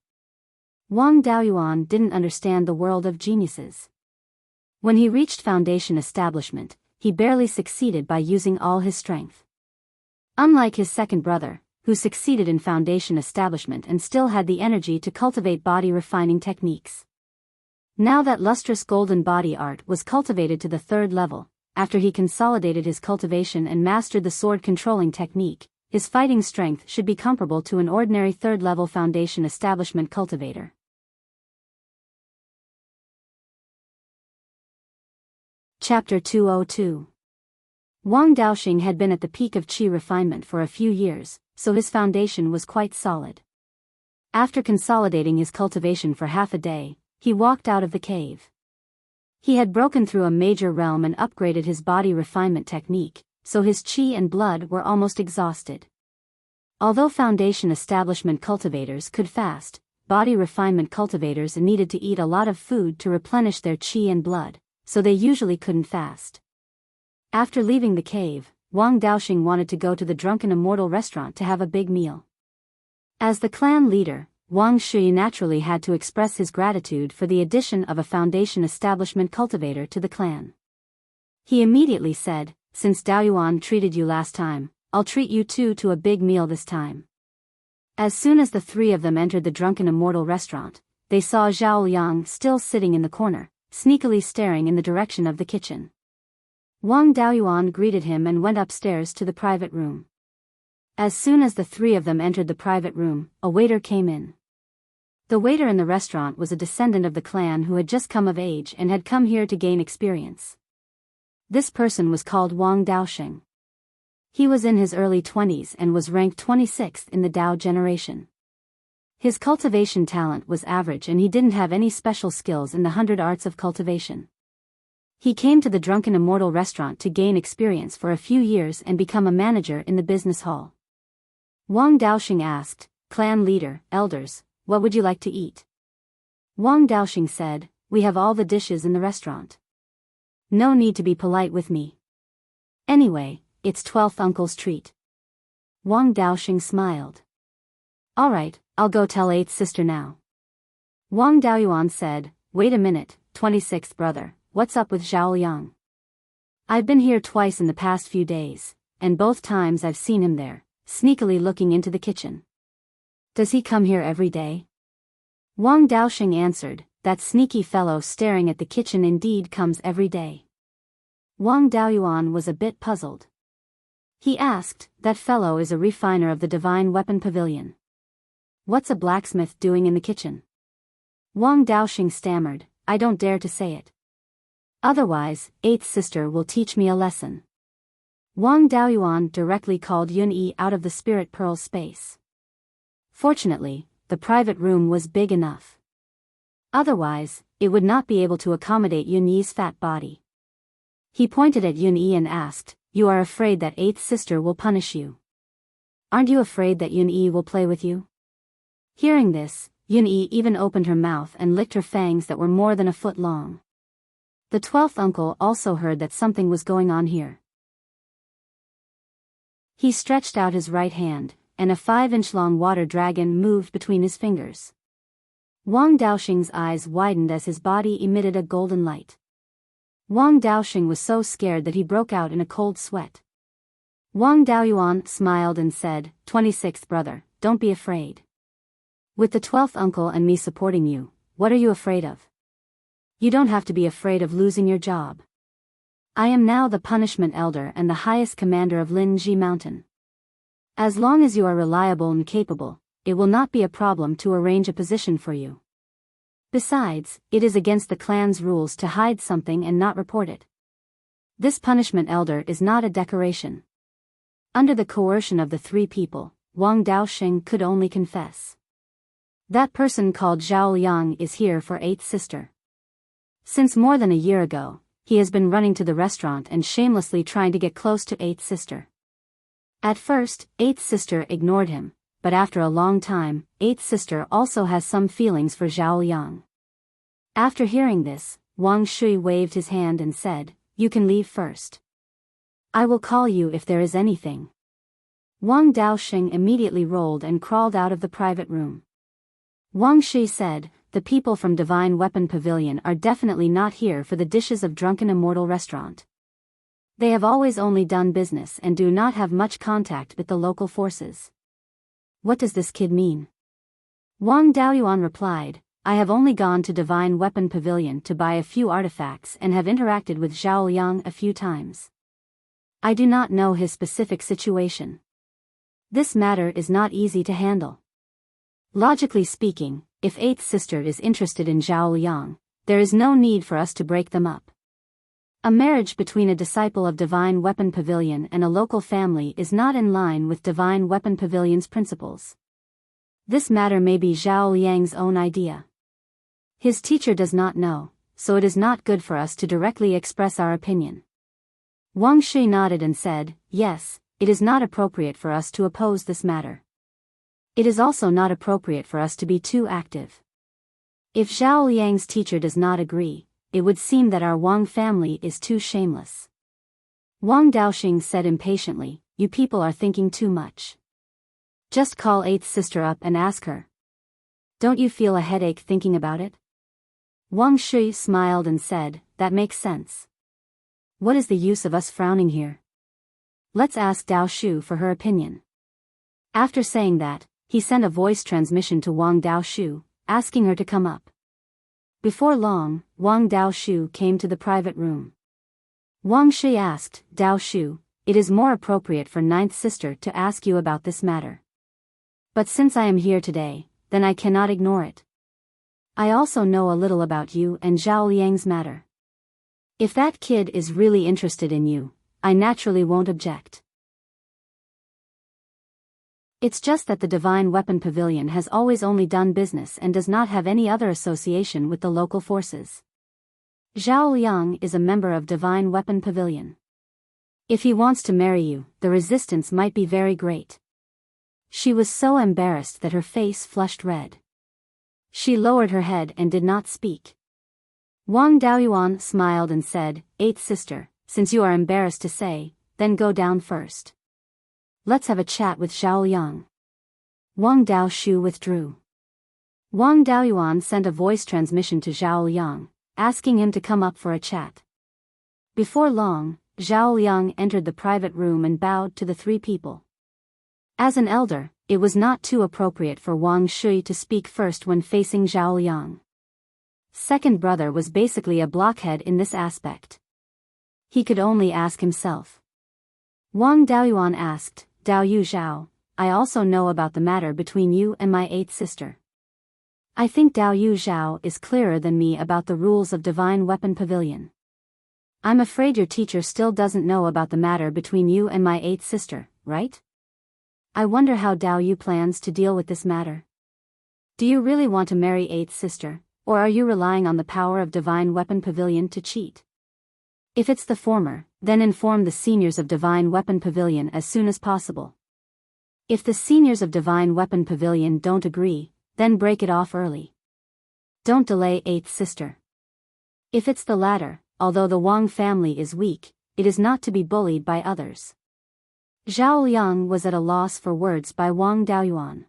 Wang Daoyuan didn't understand the world of geniuses. When he reached Foundation establishment, he barely succeeded by using all his strength. Unlike his second brother, who succeeded in Foundation establishment and still had the energy to cultivate body refining techniques. Now that lustrous golden body art was cultivated to the third level, after he consolidated his cultivation and mastered the sword controlling technique, his fighting strength should be comparable to an ordinary third-level Foundation establishment cultivator. Chapter 202. Wang Daoxing had been at the peak of qi refinement for a few years, so his foundation was quite solid. After consolidating his cultivation for half a day, he walked out of the cave. He had broken through a major realm and upgraded his body refinement technique, so his qi and blood were almost exhausted. Although Foundation establishment cultivators could fast, body refinement cultivators needed to eat a lot of food to replenish their qi and blood, so they usually couldn't fast. After leaving the cave, Wang Daoxing wanted to go to the Drunken Immortal restaurant to have a big meal. As the clan leader, Wang Shui naturally had to express his gratitude for the addition of a Foundation establishment cultivator to the clan. He immediately said, "Since Daoyuan treated you last time, I'll treat you too to a big meal this time." As soon as the three of them entered the Drunken Immortal restaurant, they saw Zhao Liang still sitting in the corner, sneakily staring in the direction of the kitchen. Wang Daoyuan greeted him and went upstairs to the private room. As soon as the three of them entered the private room, a waiter came in. The waiter in the restaurant was a descendant of the clan who had just come of age and had come here to gain experience. This person was called Wang Daoxing. He was in his early 20s and was ranked 26th in the Dao generation. His cultivation talent was average and he didn't have any special skills in the 100 arts of cultivation. He came to the Drunken Immortal restaurant to gain experience for a few years and become a manager in the business hall. Wang Daoxing asked, "Clan leader, elders, what would you like to eat?" Wang Daoxing said, "We have all the dishes in the restaurant. No need to be polite with me. Anyway, it's 12th uncle's treat." Wang Daoxing smiled. "Alright, I'll go tell 8th sister now." Wang Daoyuan said, "Wait a minute, 26th brother, what's up with Zhao Liang? I've been here twice in the past few days, and both times I've seen him there, sneakily looking into the kitchen. Does he come here every day?" Wang Daoxing answered, "That sneaky fellow staring at the kitchen indeed comes every day." Wang Daoyuan was a bit puzzled. He asked, "That fellow is a refiner of the Divine Weapon Pavilion. What's a blacksmith doing in the kitchen?" Wang Daoxing stammered, "I don't dare to say it. Otherwise, 8th sister will teach me a lesson." Wang Daoyuan directly called Yun-Yi out of the Spirit Pearl space. Fortunately, the private room was big enough. Otherwise, it would not be able to accommodate Yun-Yi's fat body. He pointed at Yun-Yi and asked, "You are afraid that 8th sister will punish you? Aren't you afraid that Yun-Yi will play with you?" Hearing this, Yun-Yi even opened her mouth and licked her fangs that were more than a foot long. The 12th uncle also heard that something was going on here. He stretched out his right hand, and a 5-inch-long water dragon moved between his fingers. Wang Daoxing's eyes widened as his body emitted a golden light. Wang Daoxing was so scared that he broke out in a cold sweat. Wang Daoyuan smiled and said, 26th brother, don't be afraid. With the 12th uncle and me supporting you, what are you afraid of? You don't have to be afraid of losing your job. I am now the punishment elder and the highest commander of Linji Mountain. As long as you are reliable and capable, it will not be a problem to arrange a position for you. Besides, it is against the clan's rules to hide something and not report it. This punishment elder is not a decoration. Under the coercion of the three people, Wang Daoxing could only confess. That person called Zhao Liang is here for 8th sister. Since more than a year ago, he has been running to the restaurant and shamelessly trying to get close to 8th sister. At first, 8th sister ignored him, but after a long time, 8th sister also has some feelings for Zhao Liang. After hearing this, Wang Shui waved his hand and said, "You can leave first. I will call you if there is anything." Wang Daoxing immediately rolled and crawled out of the private room. Wang Shui said, "The people from Divine Weapon Pavilion are definitely not here for the dishes of Drunken Immortal restaurant. They have always only done business and do not have much contact with the local forces. What does this kid mean?" Wang Daoyuan replied, "I have only gone to Divine Weapon Pavilion to buy a few artifacts and have interacted with Zhao Liang a few times. I do not know his specific situation. This matter is not easy to handle. Logically speaking, if 8th sister is interested in Zhao Liang, there is no need for us to break them up. A marriage between a disciple of Divine Weapon Pavilion and a local family is not in line with Divine Weapon Pavilion's principles. This matter may be Zhao Liang's own idea. His teacher does not know, so it is not good for us to directly express our opinion." Wang Shui nodded and said, "Yes, it is not appropriate for us to oppose this matter. It is also not appropriate for us to be too active. If Zhao Liang's teacher does not agree, it would seem that our Wang family is too shameless." Wang Daoxing said impatiently, "You people are thinking too much. Just call 8th sister up and ask her. Don't you feel a headache thinking about it?" Wang Shui smiled and said, "That makes sense. What is the use of us frowning here? Let's ask Dao Shu for her opinion." After saying that, he sent a voice transmission to Wang Daoshu, asking her to come up. Before long, Wang Daoshu came to the private room. Wang Shi asked, "Daoshu, it is more appropriate for 9th sister to ask you about this matter. But since I am here today, then I cannot ignore it. I also know a little about you and Zhao Liang's matter. If that kid is really interested in you, I naturally won't object. It's just that the Divine Weapon Pavilion has always only done business and does not have any other association with the local forces. Zhao Liang is a member of Divine Weapon Pavilion. If he wants to marry you, the resistance might be very great." She was so embarrassed that her face flushed red. She lowered her head and did not speak. Wang Daoyuan smiled and said, "8th sister, since you are embarrassed to say, then go down first. Let's have a chat with Zhao Liang." Wang Daoshu withdrew. Wang Daoyuan sent a voice transmission to Zhao Liang, asking him to come up for a chat. Before long, Zhao Liang entered the private room and bowed to the 3 people. As an elder, it was not too appropriate for Wang Shui to speak first when facing Zhao Liang. Second brother was basically a blockhead in this aspect. He could only ask himself. Wang Daoyuan asked, "Dao Yu Zhao, I also know about the matter between you and my 8th sister. I think Dao Yu Zhao is clearer than me about the rules of Divine Weapon Pavilion. I'm afraid your teacher still doesn't know about the matter between you and my 8th sister, right? I wonder how Dao Yu plans to deal with this matter. Do you really want to marry 8th sister, or are you relying on the power of Divine Weapon Pavilion to cheat? If it's the former, then inform the seniors of Divine Weapon Pavilion as soon as possible. If the seniors of Divine Weapon Pavilion don't agree, then break it off early. Don't delay 8th sister. If it's the latter, although the Wang family is weak, it is not to be bullied by others." Zhao Liang was at a loss for words by Wang Daoyuan.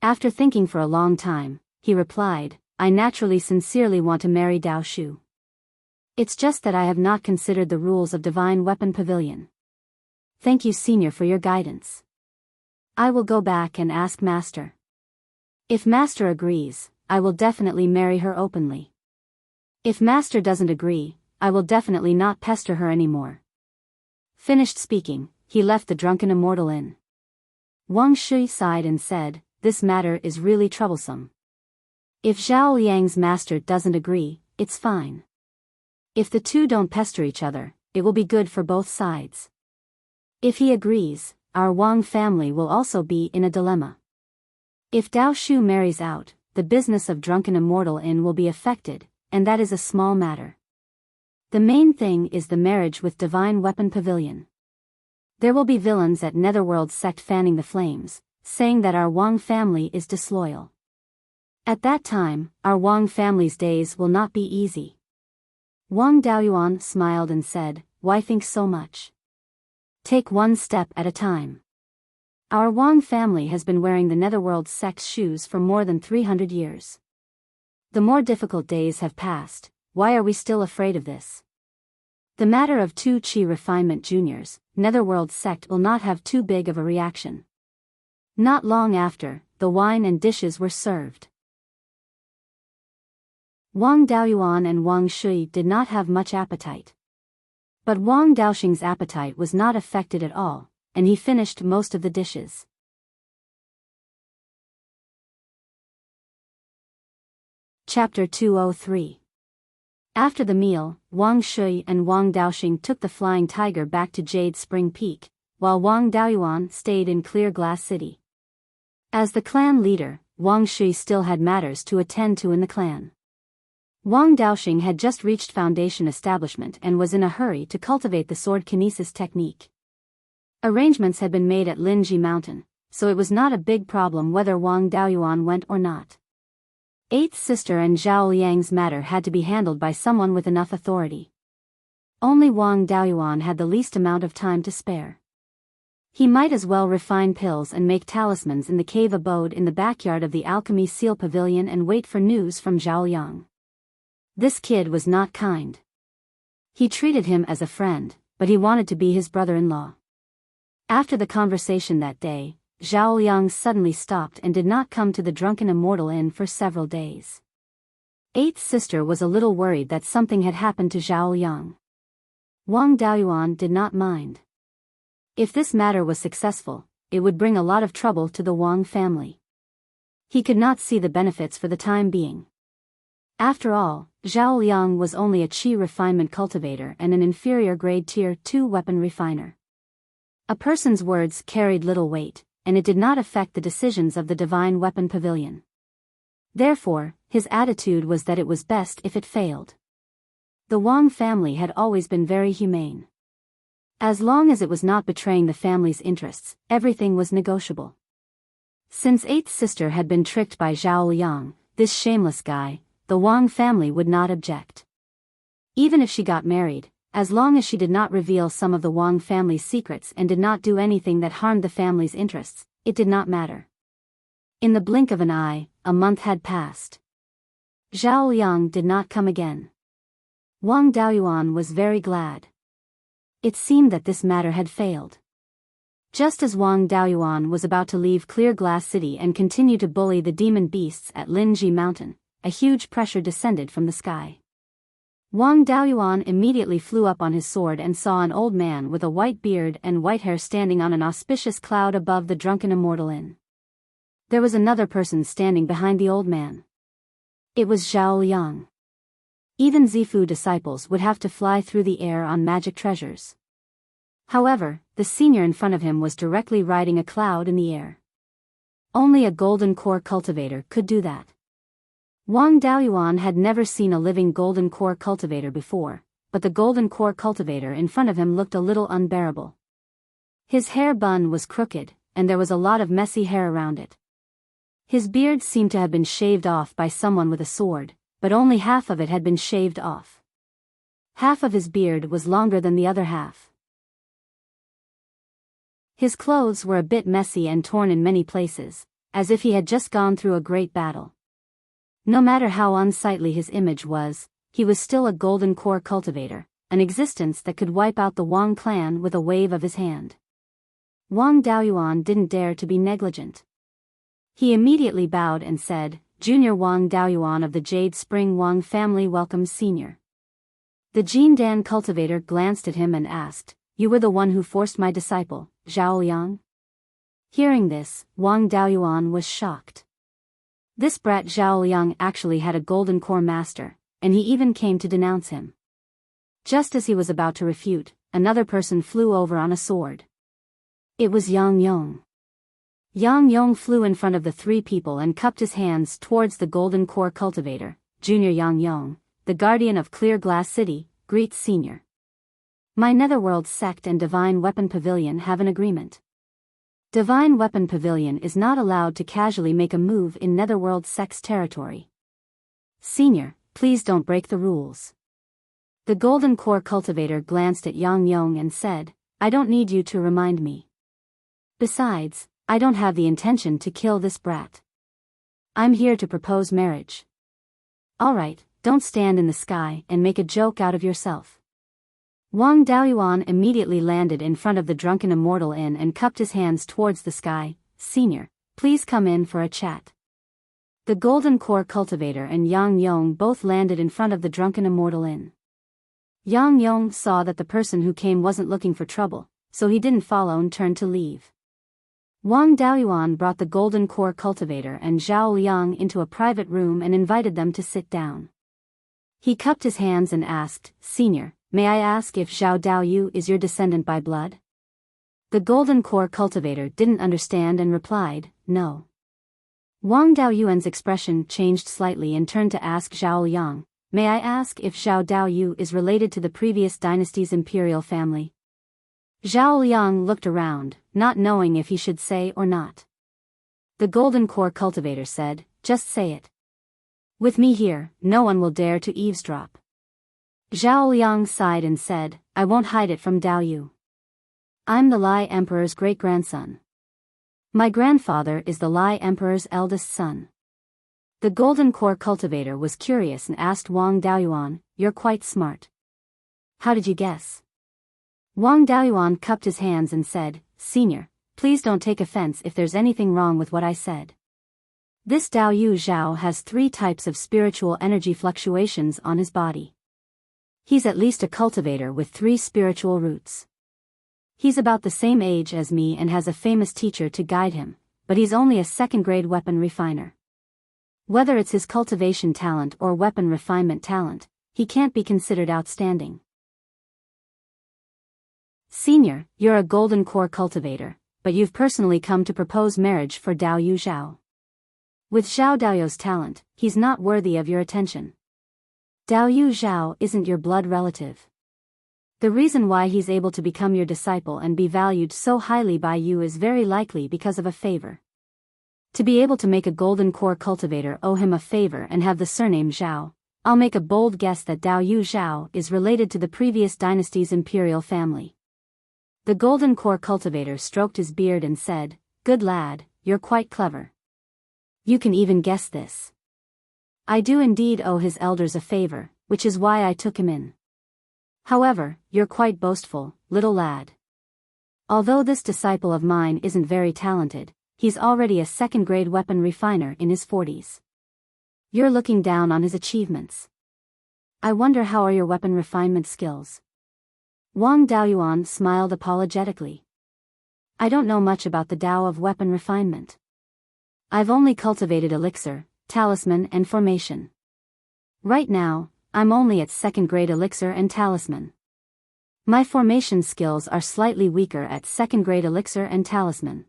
After thinking for a long time, he replied, "I naturally sincerely want to marry Dao Shu. It's just that I have not considered the rules of Divine Weapon Pavilion. Thank you, Senior, for your guidance. I will go back and ask Master. If Master agrees, I will definitely marry her openly. If Master doesn't agree, I will definitely not pester her anymore." Finished speaking, he left the Drunken Immortal Inn. Wang Shui sighed and said, "This matter is really troublesome. If Zhao Liang's master doesn't agree, it's fine. If the two don't pester each other, it will be good for both sides. If he agrees, our Wang family will also be in a dilemma. If Dao Shu marries out, the business of Drunken Immortal Inn will be affected, and that is a small matter. The main thing is the marriage with Divine Weapon Pavilion. There will be villains at Netherworld sect fanning the flames, saying that our Wang family is disloyal. At that time, our Wang family's days will not be easy. Wang Daoyuan smiled and said, "Why think so much? Take one step at a time. Our Wang family has been wearing the Netherworld sect's shoes for more than 300 years. The more difficult days have passed, why are we still afraid of this? The matter of 2 Qi Refinement Juniors, Netherworld sect will not have too big of a reaction." Not long after, the wine and dishes were served. Wang Daoyuan and Wang Shui did not have much appetite. But Wang Daoxing's appetite was not affected at all, and he finished most of the dishes. Chapter 203. After the meal, Wang Shui and Wang Daoxing took the Flying Tiger back to Jade Spring Peak, while Wang Daoyuan stayed in Clear Glass City. As the clan leader, Wang Shui still had matters to attend to in the clan. Wang Daoxing had just reached Foundation Establishment and was in a hurry to cultivate the sword kinesis technique. Arrangements had been made at Linji Mountain, so it was not a big problem whether Wang Daoyuan went or not. Eighth sister and Zhao Liang's matter had to be handled by someone with enough authority. Only Wang Daoyuan had the least amount of time to spare. He might as well refine pills and make talismans in the cave abode in the backyard of the Alchemy Seal Pavilion and wait for news from Zhao Liang. This kid was not kind. He treated him as a friend, but he wanted to be his brother-in-law. After the conversation that day, Zhao Liang suddenly stopped and did not come to the Drunken Immortal Inn for several days. Eighth sister was a little worried that something had happened to Zhao Liang. Wang Daoyuan did not mind. If this matter was successful, it would bring a lot of trouble to the Wang family. He could not see the benefits for the time being. After all, Zhao Liang was only a Qi refinement cultivator and an inferior grade Tier 2 weapon refiner. A person's words carried little weight, and it did not affect the decisions of the Divine Weapon Pavilion. Therefore, his attitude was that it was best if it failed. The Wang family had always been very humane. As long as it was not betraying the family's interests, everything was negotiable. Since eighth sister had been tricked by Zhao Liang, this shameless guy, the Wang family would not object. Even if she got married, as long as she did not reveal some of the Wang family's secrets and did not do anything that harmed the family's interests, it did not matter. In the blink of an eye, a month had passed. Zhao Liang did not come again. Wang Daoyuan was very glad. It seemed that this matter had failed. Just as Wang Daoyuan was about to leave Clear Glass City and continue to bully the demon beasts at Linji Mountain, a huge pressure descended from the sky. Wang Daoyuan immediately flew up on his sword and saw an old man with a white beard and white hair standing on an auspicious cloud above the Drunken Immortal Inn. There was another person standing behind the old man. It was Zhao Liang. Even Zifu disciples would have to fly through the air on magic treasures. However, the senior in front of him was directly riding a cloud in the air. Only a golden core cultivator could do that. Wang Daoyuan had never seen a living golden core cultivator before, but the golden core cultivator in front of him looked a little unbearable. His hair bun was crooked, and there was a lot of messy hair around it. His beard seemed to have been shaved off by someone with a sword, but only half of it had been shaved off. Half of his beard was longer than the other half. His clothes were a bit messy and torn in many places, as if he had just gone through a great battle. No matter how unsightly his image was, he was still a golden core cultivator, an existence that could wipe out the Wang clan with a wave of his hand. Wang Daoyuan didn't dare to be negligent. He immediately bowed and said, "Junior Wang Daoyuan of the Jade Spring Wang family welcomes Senior." The Jindan cultivator glanced at him and asked, "You were the one who forced my disciple, Zhao Liang?" Hearing this, Wang Daoyuan was shocked. This brat Zhao Liang actually had a golden core master, and he even came to denounce him. Just as he was about to refute, another person flew over on a sword. It was Yang Yong. Yang Yong flew in front of the three people and cupped his hands towards the golden core cultivator. Junior Yang Yong, the guardian of Clear Glass City, greets Senior. My Netherworld sect and Divine Weapon Pavilion have an agreement. Divine Weapon Pavilion is not allowed to casually make a move in Netherworld sect's territory. Senior, please don't break the rules. The golden core cultivator glanced at Yang Yong and said, I don't need you to remind me. Besides, I don't have the intention to kill this brat. I'm here to propose marriage. Alright, don't stand in the sky and make a joke out of yourself. Wang Daoyuan immediately landed in front of the drunken immortal inn and cupped his hands towards the sky. Senior, please come in for a chat. The golden core cultivator and Yang Yong both landed in front of the drunken immortal inn. Yang Yong saw that the person who came wasn't looking for trouble, so he didn't follow and turned to leave. Wang Daoyuan brought the golden core cultivator and Zhao Liang into a private room and invited them to sit down. He cupped his hands and asked, Senior, may I ask if Zhao Daoyu is your descendant by blood? The golden core cultivator didn't understand and replied, no. Wang Daoyuan's expression changed slightly and turned to ask Zhao Liang, may I ask if Zhao Daoyu is related to the previous dynasty's imperial family? Zhao Liang looked around, not knowing if he should say or not. The golden core cultivator said, just say it. With me here, no one will dare to eavesdrop. Zhao Liang sighed and said, I won't hide it from Daoyu. I'm the Lai Emperor's great-grandson. My grandfather is the Lai Emperor's eldest son. The golden core cultivator was curious and asked Wang Daoyuan, you're quite smart. How did you guess? Wang Daoyuan cupped his hands and said, Senior, please don't take offense if there's anything wrong with what I said. This Daoyu Zhao has 3 types of spiritual energy fluctuations on his body. He's at least a cultivator with 3 spiritual roots. He's about the same age as me and has a famous teacher to guide him, but he's only a second-grade weapon refiner. Whether it's his cultivation talent or weapon refinement talent, he can't be considered outstanding. Senior, you're a golden core cultivator, but you've personally come to propose marriage for Daoyu Zhao. With Zhao Daoyu's talent, he's not worthy of your attention. Daoyu Zhao isn't your blood relative. The reason why he's able to become your disciple and be valued so highly by you is very likely because of a favor. To be able to make a golden core cultivator owe him a favor and have the surname Zhao, I'll make a bold guess that Daoyu Zhao is related to the previous dynasty's imperial family. The golden core cultivator stroked his beard and said, Good lad, you're quite clever. You can even guess this. I do indeed owe his elders a favor, which is why I took him in. However, you're quite boastful, little lad. Although this disciple of mine isn't very talented, he's already a second-grade weapon refiner in his 40s. You're looking down on his achievements. I wonder how are your weapon refinement skills? Wang Daoyuan smiled apologetically. I don't know much about the Tao of weapon refinement. I've only cultivated elixir, talisman and formation. Right now, I'm only at second-grade elixir and talisman. My formation skills are slightly weaker at second-grade elixir and talisman.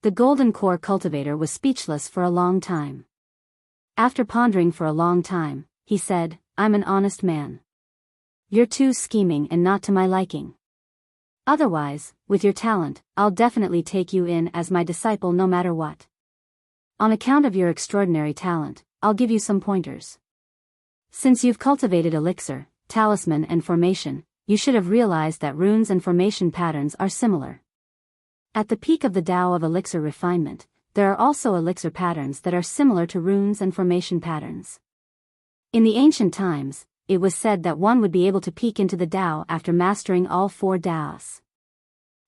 The golden core cultivator was speechless for a long time. After pondering for a long time, he said, I'm an honest man. You're too scheming and not to my liking. Otherwise, with your talent, I'll definitely take you in as my disciple no matter what. On account of your extraordinary talent, I'll give you some pointers. Since you've cultivated elixir, talisman and formation, you should have realized that runes and formation patterns are similar. At the peak of the Tao of elixir refinement, there are also elixir patterns that are similar to runes and formation patterns. In the ancient times, it was said that one would be able to peek into the Tao after mastering all 4 Taos.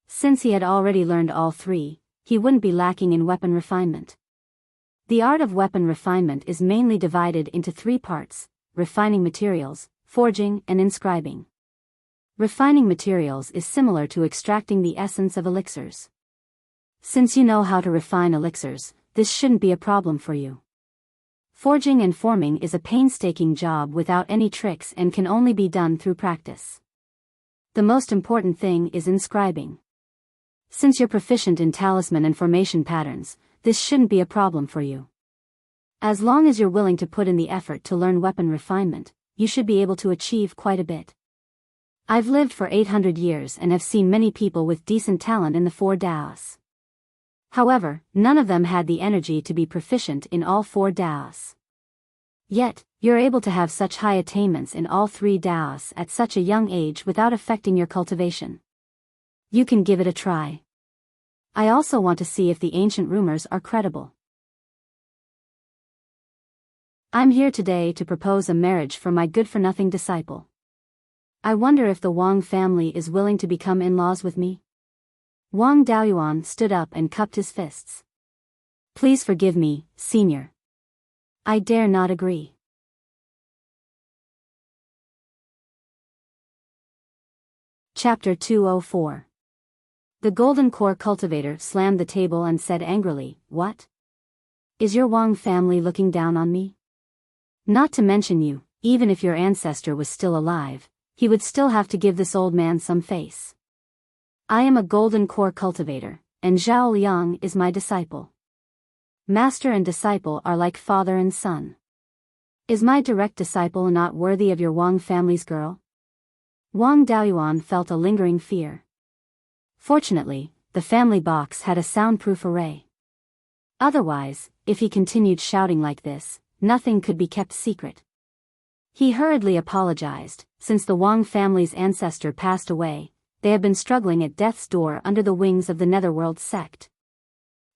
Since he had already learned all 3, he wouldn't be lacking in weapon refinement. The art of weapon refinement is mainly divided into 3 parts: refining materials, forging, and inscribing. Refining materials is similar to extracting the essence of elixirs. Since you know how to refine elixirs, this shouldn't be a problem for you. Forging and forming is a painstaking job without any tricks and can only be done through practice. The most important thing is inscribing. Since you're proficient in talisman and formation patterns, this shouldn't be a problem for you. As long as you're willing to put in the effort to learn weapon refinement, you should be able to achieve quite a bit. I've lived for 800 years and have seen many people with decent talent in the 4 Daos. However, none of them had the energy to be proficient in all 4 Daos. Yet, you're able to have such high attainments in all 3 Daos at such a young age without affecting your cultivation. You can give it a try. I also want to see if the ancient rumors are credible. I'm here today to propose a marriage for my good-for-nothing disciple. I wonder if the Wang family is willing to become in-laws with me? Wang Daoyuan stood up and cupped his fists. Please forgive me, senior. I dare not agree. Chapter 204. The Golden Core cultivator slammed the table and said angrily, "What? Is your Wang family looking down on me? Not to mention you, even if your ancestor was still alive, he would still have to give this old man some face. I am a Golden Core cultivator, and Zhao Liang is my disciple. Master and disciple are like father and son. Is my direct disciple not worthy of your Wang family's girl?" Wang Daoyuan felt a lingering fear. Fortunately, the family box had a soundproof array. Otherwise, if he continued shouting like this, nothing could be kept secret. He hurriedly apologized. Since the Wang family's ancestor passed away, they have been struggling at death's door under the wings of the Netherworld sect.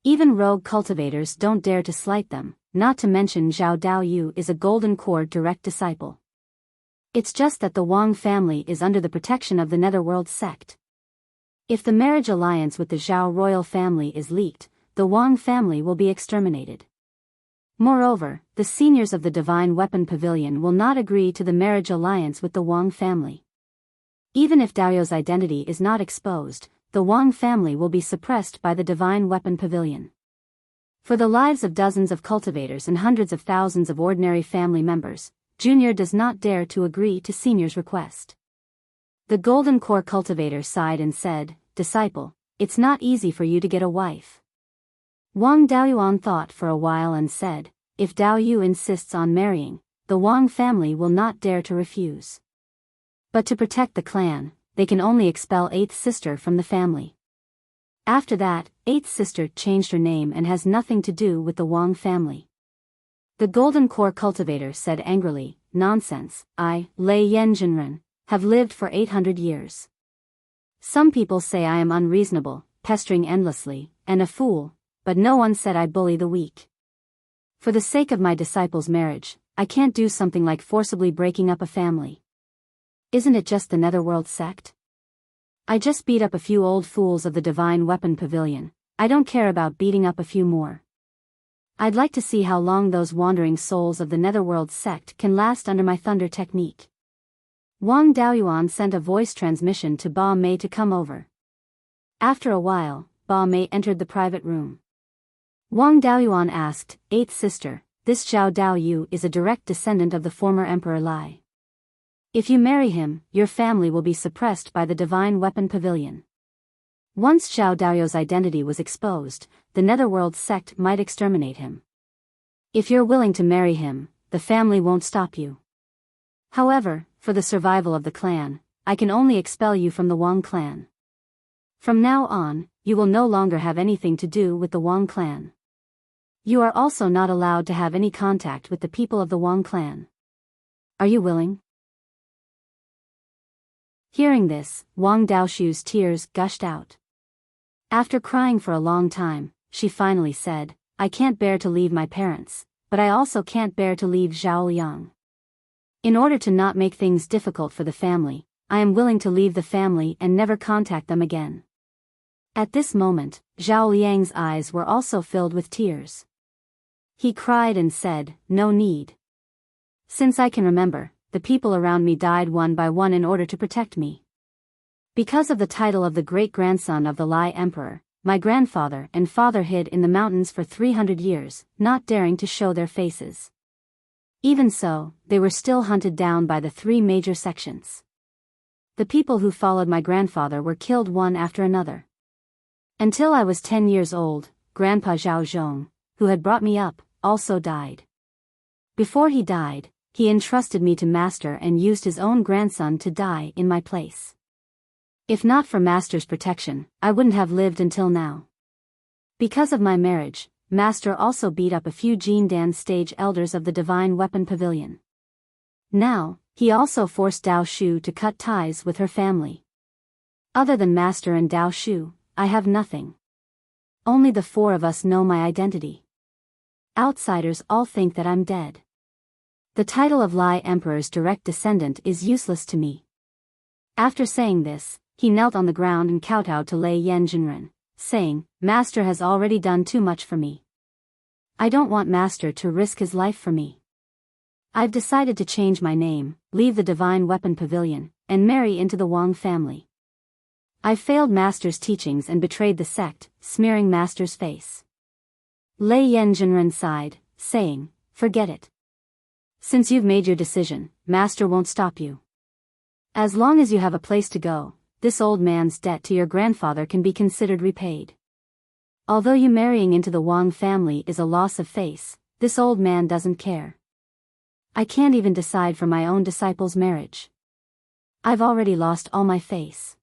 Even rogue cultivators don't dare to slight them, not to mention Zhao Daoyu is a Golden Core direct disciple. It's just that the Wang family is under the protection of the Netherworld sect. If the marriage alliance with the Zhao royal family is leaked, the Wang family will be exterminated. Moreover, the seniors of the Divine Weapon Pavilion will not agree to the marriage alliance with the Wang family. Even if Daoyu's identity is not exposed, the Wang family will be suppressed by the Divine Weapon Pavilion. For the lives of dozens of cultivators and hundreds of thousands of ordinary family members, Junior does not dare to agree to Senior's request. The Golden Core cultivator sighed and said, "Disciple, it's not easy for you to get a wife." Wang Daoyuan thought for a while and said, "If Daoyu insists on marrying, the Wang family will not dare to refuse. But to protect the clan, they can only expel 8th sister from the family." After that, 8th sister changed her name and has nothing to do with the Wang family. The Golden Core cultivator said angrily, "Nonsense, I, Lei Yanjinren, have lived for 800 years. Some people say I am unreasonable, pestering endlessly, and a fool, but no one said I bully the weak. For the sake of my disciple's marriage, I can't do something like forcibly breaking up a family. Isn't it just the Netherworld sect? I just beat up a few old fools of the Divine Weapon Pavilion. I don't care about beating up a few more. I'd like to see how long those wandering souls of the Netherworld sect can last under my thunder technique." Wang Daoyuan sent a voice transmission to Ba Mei to come over. After a while, Ba Mei entered the private room. Wang Daoyuan asked, "8th sister, this Zhao Daoyu is a direct descendant of the former Emperor Lai. If you marry him, your family will be suppressed by the Divine Weapon Pavilion. Once Zhao Daoyu's identity was exposed, the Netherworld sect might exterminate him. If you're willing to marry him, the family won't stop you. However, for the survival of the clan, I can only expel you from the Wang clan. From now on, you will no longer have anything to do with the Wang clan. You are also not allowed to have any contact with the people of the Wang clan. Are you willing?" Hearing this, Wang Daoshu's tears gushed out. After crying for a long time, she finally said, "I can't bear to leave my parents, but I also can't bear to leave Zhao Liang. In order to not make things difficult for the family, I am willing to leave the family and never contact them again." At this moment, Zhao Liang's eyes were also filled with tears. He cried and said, "No need. Since I can remember, the people around me died one by one in order to protect me. Because of the title of the great-grandson of the Lai Emperor, my grandfather and father hid in the mountains for 300 years, not daring to show their faces. Even so, they were still hunted down by the 3 major sections. The people who followed my grandfather were killed one after another. Until I was 10 years old, Grandpa Zhao Zhong, who had brought me up, also died. Before he died, he entrusted me to Master and used his own grandson to die in my place. If not for Master's protection, I wouldn't have lived until now. Because of my marriage, Master also beat up a few Jindan stage elders of the Divine Weapon Pavilion. Now, he also forced Dao Shu to cut ties with her family. Other than Master and Dao Shu, I have nothing. Only the four of us know my identity. Outsiders all think that I'm dead. The title of Lai Emperor's direct descendant is useless to me. After saying this, he knelt on the ground and kowtowed to Lei Yanjinren, saying, Master has already done too much for me. I don't want Master to risk his life for me. I've decided to change my name, leave the Divine Weapon Pavilion, and marry into the Wang family. I've failed Master's teachings and betrayed the sect, smearing Master's face. Lei Yanjinren sighed, saying, Forget it. Since you've made your decision, Master won't stop you. As long as you have a place to go, this old man's debt to your grandfather can be considered repaid. Although you marrying into the Wang family is a loss of face, this old man doesn't care. I can't even decide for my own disciple's marriage. I've already lost all my face.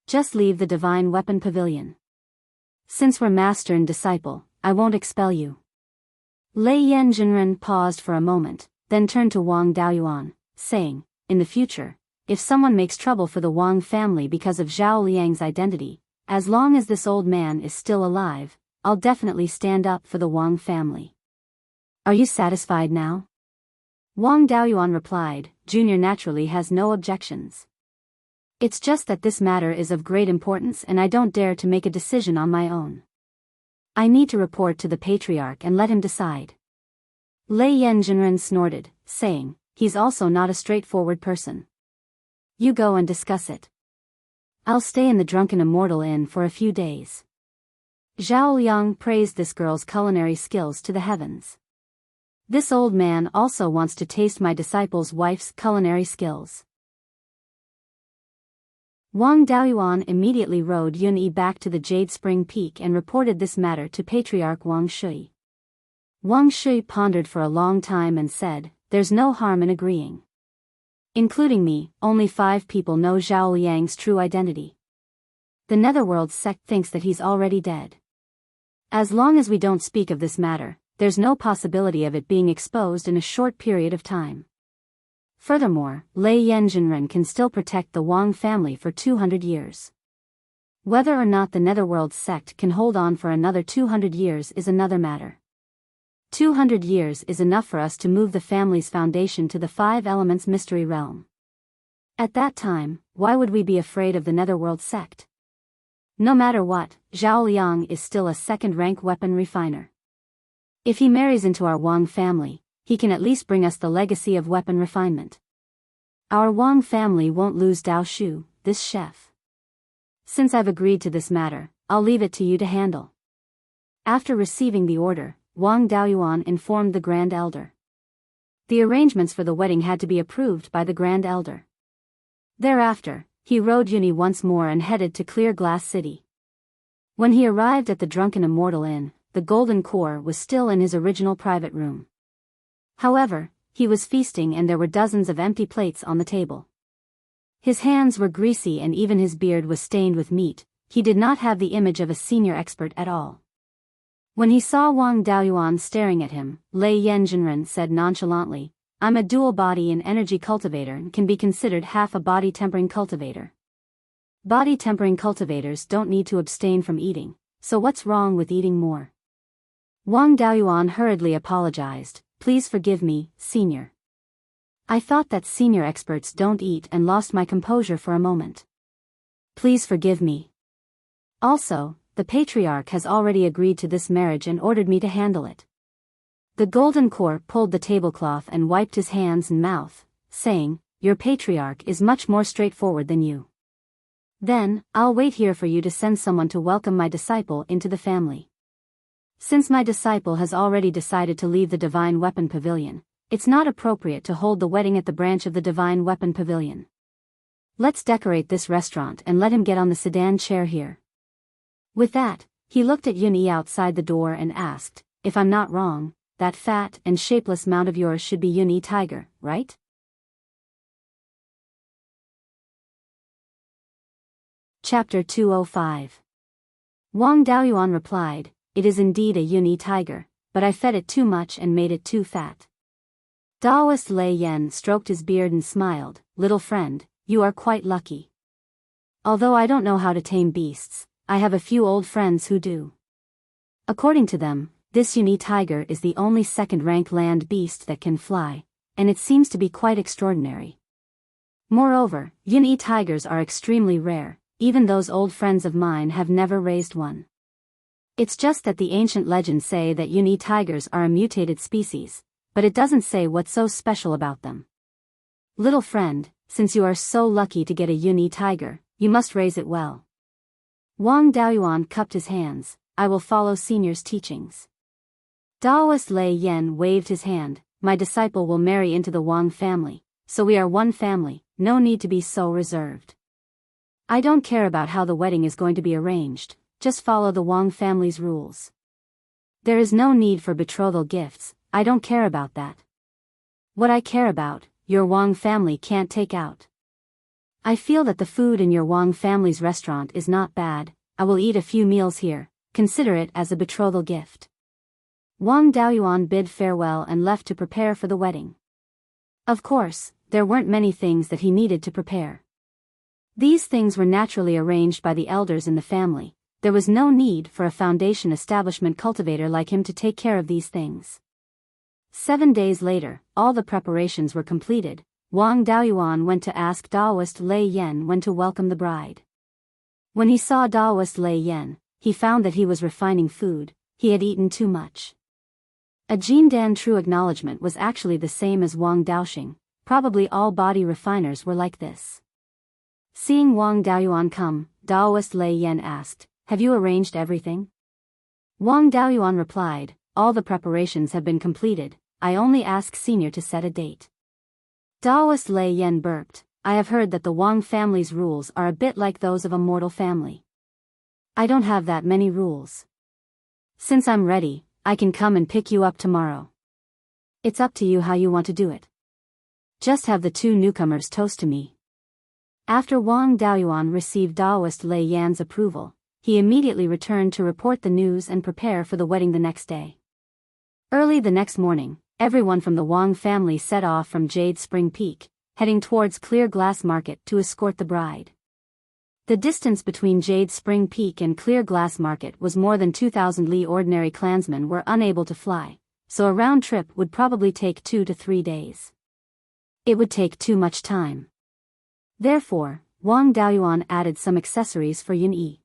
Just leave the Divine Weapon Pavilion. Since we're master and disciple, I won't expel you. Lei Yanjinren paused for a moment, then turned to Wang Daoyuan, saying, In the future, if someone makes trouble for the Wang family because of Zhao Liang's identity, as long as this old man is still alive, I'll definitely stand up for the Wang family. Are you satisfied now? Wang Daoyuan replied, Junior naturally has no objections. It's just that this matter is of great importance and I don't dare to make a decision on my own. I need to report to the Patriarch and let him decide. Lei Yanjinren snorted, saying, He's also not a straightforward person. You go and discuss it. I'll stay in the Drunken Immortal Inn for a few days. Zhao Liang praised this girl's culinary skills to the heavens. This old man also wants to taste my disciple's wife's culinary skills. Wang Daoyuan immediately rode Yun-Yi back to the Jade Spring Peak and reported this matter to Patriarch Wang Shui. Wang Shui pondered for a long time and said, There's no harm in agreeing. Including me, only 5 people know Zhao Liang's true identity. The Netherworld sect thinks that he's already dead. As long as we don't speak of this matter, there's no possibility of it being exposed in a short period of time. Furthermore, Lei Yanjinren can still protect the Wang family for 200 years. Whether or not the Netherworld sect can hold on for another 200 years is another matter. 200 years is enough for us to move the family's foundation to the 5 Elements Mystery Realm. At that time, why would we be afraid of the Netherworld sect? No matter what, Zhao Liang is still a second-rank weapon refiner. If he marries into our Wang family, he can at least bring us the legacy of weapon refinement. Our Wang family won't lose Dao Shu, this chef. Since I've agreed to this matter, I'll leave it to you to handle. After receiving the order, Wang Daoyuan informed the Grand Elder. The arrangements for the wedding had to be approved by the Grand Elder. Thereafter, he rode Yun-Yi once more and headed to Clear Glass City. When he arrived at the Drunken Immortal Inn, the Golden Core was still in his original private room. However, he was feasting and there were dozens of empty plates on the table. His hands were greasy and even his beard was stained with meat. He did not have the image of a senior expert at all. When he saw Wang Daoyuan staring at him, Lei Yanjinren said nonchalantly, I'm a dual body and energy cultivator and can be considered half a body tempering cultivator. Body tempering cultivators don't need to abstain from eating, so what's wrong with eating more? Wang Daoyuan hurriedly apologized, Please forgive me, senior. I thought that senior experts don't eat and lost my composure for a moment. Please forgive me. Also, the Patriarch has already agreed to this marriage and ordered me to handle it. The Golden Core pulled the tablecloth and wiped his hands and mouth, saying, Your Patriarch is much more straightforward than you. Then, I'll wait here for you to send someone to welcome my disciple into the family. Since my disciple has already decided to leave the Divine Weapon Pavilion, it's not appropriate to hold the wedding at the branch of the Divine Weapon Pavilion. Let's decorate this restaurant and let him get on the sedan chair here. With that, he looked at Yun-Yi outside the door and asked, "If I'm not wrong, that fat and shapeless mount of yours should be Yun-Yi Tiger, right?" Chapter 205. Wang Daoyuan replied, "It is indeed a Yun-Yi tiger, but I fed it too much and made it too fat." Daoist Lei Yan stroked his beard and smiled, "Little friend, you are quite lucky. Although I don't know how to tame beasts, I have a few old friends who do. According to them, this Yun-Yi tiger is the only second-rank land beast that can fly, and it seems to be quite extraordinary. Moreover, Yun-Yi tigers are extremely rare. Even those old friends of mine have never raised one. It's just that the ancient legends say that Yun-Yi tigers are a mutated species, but it doesn't say what's so special about them. Little friend, since you are so lucky to get a Yun-Yi tiger, you must raise it well." Wang Daoyuan cupped his hands, "I will follow senior's teachings." Daoist Lei Yan waved his hand, "My disciple will marry into the Wang family, so we are one family, no need to be so reserved. I don't care about how the wedding is going to be arranged, just follow the Wang family's rules. There is no need for betrothal gifts, I don't care about that. What I care about, your Wang family can't take out. I feel that the food in your Wang family's restaurant is not bad, I will eat a few meals here, consider it as a betrothal gift." Wang Daoyuan bid farewell and left to prepare for the wedding. Of course, there weren't many things that he needed to prepare. These things were naturally arranged by the elders in the family. There was no need for a foundation establishment cultivator like him to take care of these things. 7 days later, all the preparations were completed. Wang Daoyuan went to ask Daoist Lei Yan when to welcome the bride. When he saw Daoist Lei Yan, he found that he was refining food, he had eaten too much. A Jindan true acknowledgement was actually the same as Wang Daoxing, probably all body refiners were like this. Seeing Wang Daoyuan come, Daoist Lei Yan asked, "Have you arranged everything?" Wang Daoyuan replied, "All the preparations have been completed, I only ask senior to set a date." Daoist Lei Yan burped, "I have heard that the Wang family's rules are a bit like those of a mortal family. I don't have that many rules. Since I'm ready, I can come and pick you up tomorrow. It's up to you how you want to do it. Just have the two newcomers toast to me." After Wang Daoyuan received Daoist Lei Yan's approval, he immediately returned to report the news and prepare for the wedding the next day. Early the next morning, everyone from the Wang family set off from Jade Spring Peak, heading towards Clear Glass Market to escort the bride. The distance between Jade Spring Peak and Clear Glass Market was more than 2,000 li. Ordinary clansmen were unable to fly, so a round trip would probably take 2 to 3 days. It would take too much time. Therefore, Wang Daoyuan added some accessories for Yun-Yi.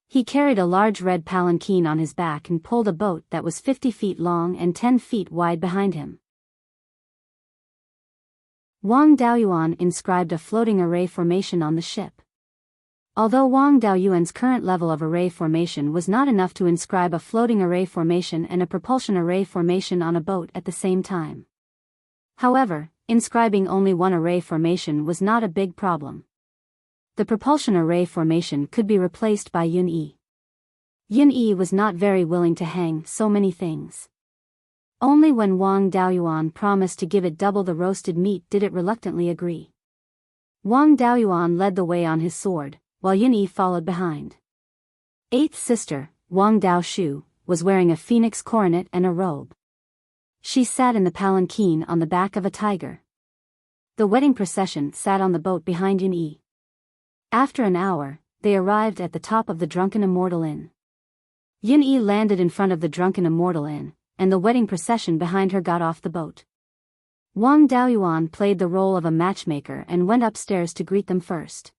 He carried a large red palanquin on his back and pulled a boat that was 50 feet long and 10 feet wide behind him. Wang Daoyuan inscribed a floating array formation on the ship. Although Wang Daoyuan's current level of array formation was not enough to inscribe a floating array formation and a propulsion array formation on a boat at the same time. However, inscribing only one array formation was not a big problem. The propulsion array formation could be replaced by Yun-Yi. Yun-Yi was not very willing to hang so many things. Only when Wang Daoyuan promised to give it double the roasted meat did it reluctantly agree. Wang Daoyuan led the way on his sword, while Yun-Yi followed behind. Eighth sister, Wang Daoshu, was wearing a phoenix coronet and a robe. She sat in the palanquin on the back of a tiger. The wedding procession sat on the boat behind Yun-Yi. After an hour, they arrived at the top of the Drunken Immortal Inn. Yun-Yi landed in front of the Drunken Immortal Inn, and the wedding procession behind her got off the boat. Wang Daoyuan played the role of a matchmaker and went upstairs to greet them first.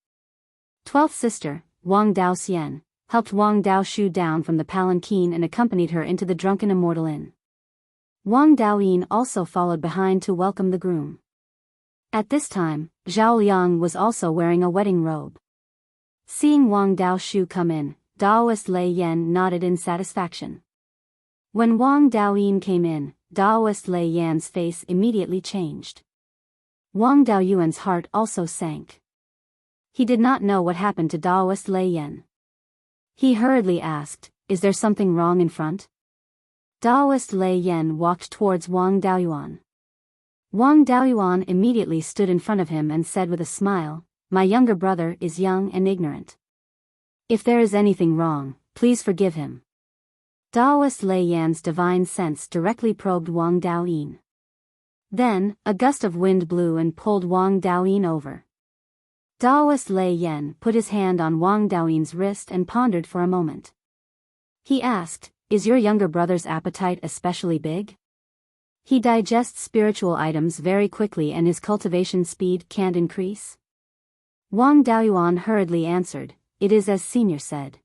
12th sister, Wang Daoxian, helped Wang Daoshu down from the palanquin and accompanied her into the Drunken Immortal Inn. Wang Daoyin also followed behind to welcome the groom. At this time, Zhao Liang was also wearing a wedding robe. Seeing Wang Daoshu come in, Daoist Lei Yan nodded in satisfaction. When Wang Daoyin came in, Daoist Lei Yan's face immediately changed. Wang Daoyuan's heart also sank. He did not know what happened to Daoist Lei Yan. He hurriedly asked, "Is there something wrong in front?" Taoist Lei Yan walked towards Wang Daoyuan. Wang Daoyuan immediately stood in front of him and said with a smile, "My younger brother is young and ignorant. If there is anything wrong, please forgive him." Taoist Lei Yan's divine sense directly probed Wang Daoyin. Then, a gust of wind blew and pulled Wang Daoyin over. Taoist Lei Yan put his hand on Wang Daoyin's wrist and pondered for a moment. He asked, "Is your younger brother's appetite especially big? He digests spiritual items very quickly and his cultivation speed can't increase?" Wang Daoyuan hurriedly answered, "It is as Senior said.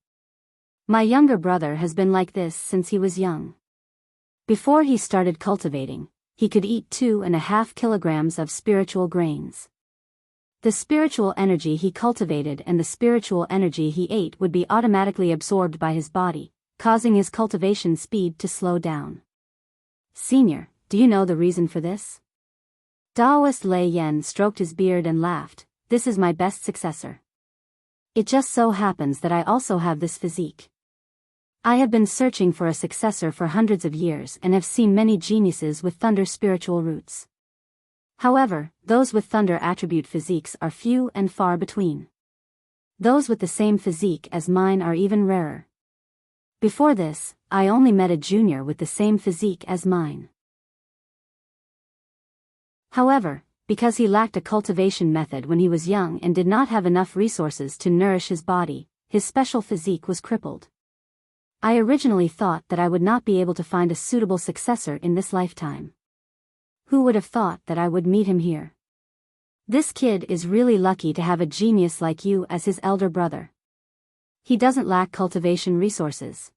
My younger brother has been like this since he was young. Before he started cultivating, he could eat 2.5 kilograms of spiritual grains. The spiritual energy he cultivated and the spiritual energy he ate would be automatically absorbed by his body, causing his cultivation speed to slow down. Senior, do you know the reason for this?" Taoist Lei Yan stroked his beard and laughed, "This is my best successor. It just so happens that I also have this physique. I have been searching for a successor for hundreds of years and have seen many geniuses with thunder spiritual roots. However, those with thunder attribute physiques are few and far between. Those with the same physique as mine are even rarer. Before this, I only met a junior with the same physique as mine. However, because he lacked a cultivation method when he was young and did not have enough resources to nourish his body, his special physique was crippled. I originally thought that I would not be able to find a suitable successor in this lifetime. Who would have thought that I would meet him here? This kid is really lucky to have a genius like you as his elder brother. He doesn't lack cultivation resources.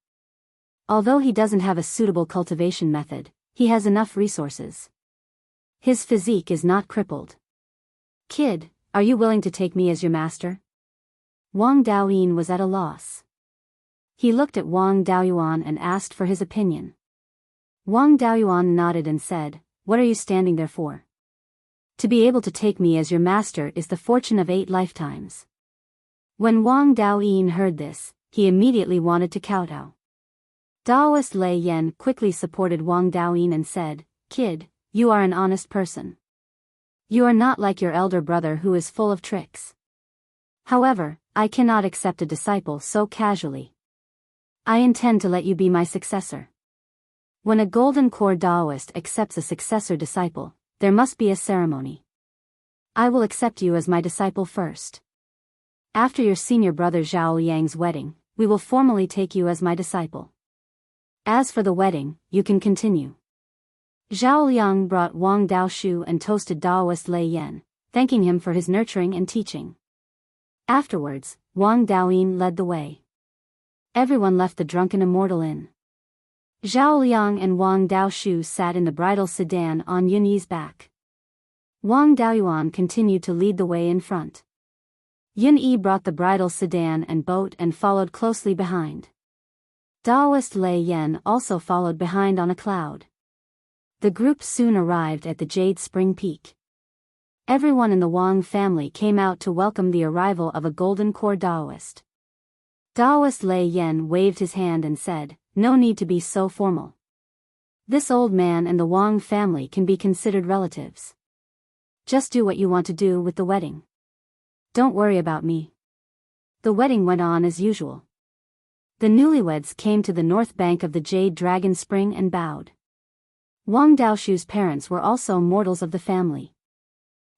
Although he doesn't have a suitable cultivation method, he has enough resources. His physique is not crippled. Kid, are you willing to take me as your master?" Wang Daoyin was at a loss. He looked at Wang Daoyuan and asked for his opinion. Wang Daoyuan nodded and said, "What are you standing there for? To be able to take me as your master is the fortune of 8 lifetimes." When Wang Daoyin heard this, he immediately wanted to kowtow. Taoist Lei Yan quickly supported Wang Daoyin and said, "Kid, you are an honest person. You are not like your elder brother who is full of tricks. However, I cannot accept a disciple so casually. I intend to let you be my successor. When a golden core Taoist accepts a successor disciple, there must be a ceremony. I will accept you as my disciple first. After your senior brother Zhao Yang's wedding, we will formally take you as my disciple. As for the wedding, you can continue." Zhao Liang brought Wang Daoshu and toasted Taoist Lei Yan, thanking him for his nurturing and teaching. Afterwards, Wang Daoyin led the way. Everyone left the drunken Immortal Inn. Zhao Liang and Wang Daoshu sat in the bridal sedan on Yunyi's back. Wang Daoyuan continued to lead the way in front. Yunyi brought the bridal sedan and boat and followed closely behind. Taoist Lei Yan also followed behind on a cloud. The group soon arrived at the Jade Spring Peak. Everyone in the Wang family came out to welcome the arrival of a golden core Taoist. Taoist Lei Yan waved his hand and said, "No need to be so formal. This old man and the Wang family can be considered relatives. Just do what you want to do with the wedding. Don't worry about me." The wedding went on as usual. The newlyweds came to the north bank of the Jade Dragon Spring and bowed. Wang Daoshu's parents were also mortals of the family.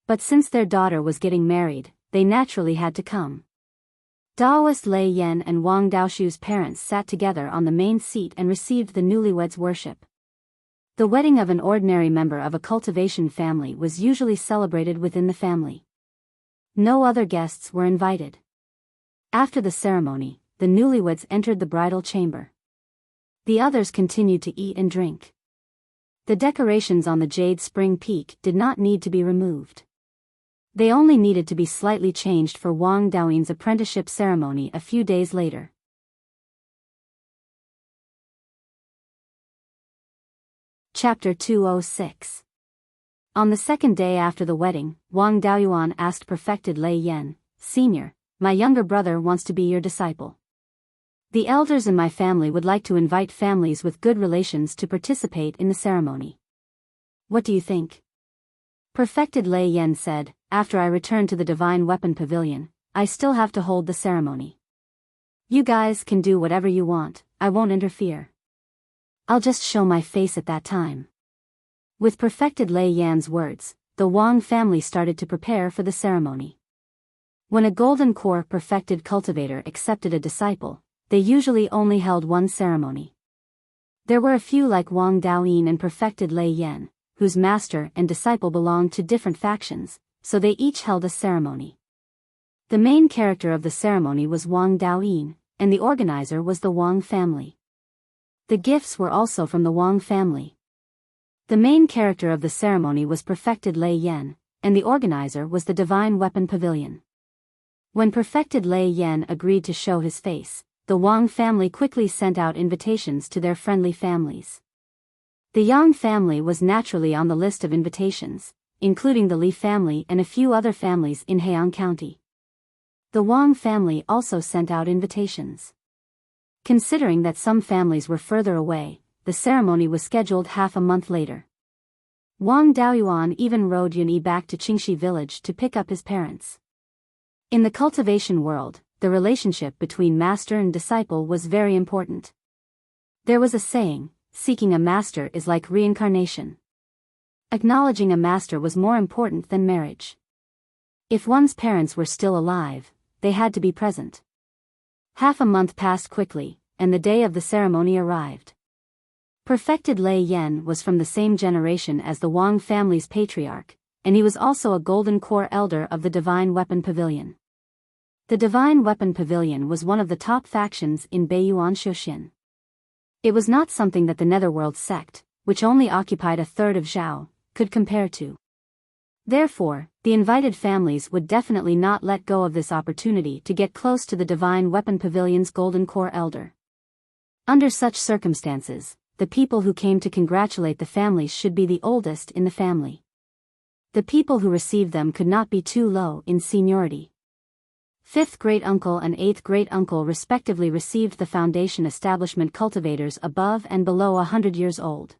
But since their daughter was getting married, they naturally had to come. Taoist Lei Yan and Wang Daoshu's parents sat together on the main seat and received the newlyweds' worship. The wedding of an ordinary member of a cultivation family was usually celebrated within the family. No other guests were invited. After the ceremony, the newlyweds entered the bridal chamber. The others continued to eat and drink. The decorations on the Jade Spring Peak did not need to be removed. They only needed to be slightly changed for Wang Daoyin's apprenticeship ceremony a few days later. Chapter 206. On the second day after the wedding, Wang Daoyuan asked perfected Lei Yan, "Senior, my younger brother wants to be your disciple." The elders in my family would like to invite families with good relations to participate in the ceremony. What do you think? Perfected Lei Yan said, after I return to the Divine Weapon Pavilion, I still have to hold the ceremony. You guys can do whatever you want, I won't interfere. I'll just show my face at that time. With Perfected Lei Yan's words, the Wang family started to prepare for the ceremony. When a golden core perfected cultivator accepted a disciple, they usually only held one ceremony. There were a few like Wang Daoyin and Perfected Lei Yan, whose master and disciple belonged to different factions, so they each held a ceremony. The main character of the ceremony was Wang Daoyin, and the organizer was the Wang family. The gifts were also from the Wang family. The main character of the ceremony was Perfected Lei Yan, and the organizer was the Divine Weapon Pavilion. When Perfected Lei Yan agreed to show his face, the Wang family quickly sent out invitations to their friendly families. The Yang family was naturally on the list of invitations, including the Li family and a few other families in Heian County. The Wang family also sent out invitations. Considering that some families were further away, the ceremony was scheduled half a month later. Wang Daoyuan even rode Yunyi back to Qingxi village to pick up his parents. In the cultivation world, the relationship between master and disciple was very important. There was a saying, seeking a master is like reincarnation. Acknowledging a master was more important than marriage. If one's parents were still alive, they had to be present. Half a month passed quickly, and the day of the ceremony arrived. Perfected Lei Yan was from the same generation as the Wang family's patriarch, and he was also a golden core elder of the Divine Weapon Pavilion. The Divine Weapon Pavilion was one of the top factions in Beiyuan Shoshin. It was not something that the Netherworld sect, which only occupied a third of Zhao, could compare to. Therefore, the invited families would definitely not let go of this opportunity to get close to the Divine Weapon Pavilion's Golden Core Elder. Under such circumstances, the people who came to congratulate the families should be the oldest in the family. The people who received them could not be too low in seniority. Fifth great-uncle and eighth great-uncle respectively received the foundation establishment cultivators above and below 100 years old.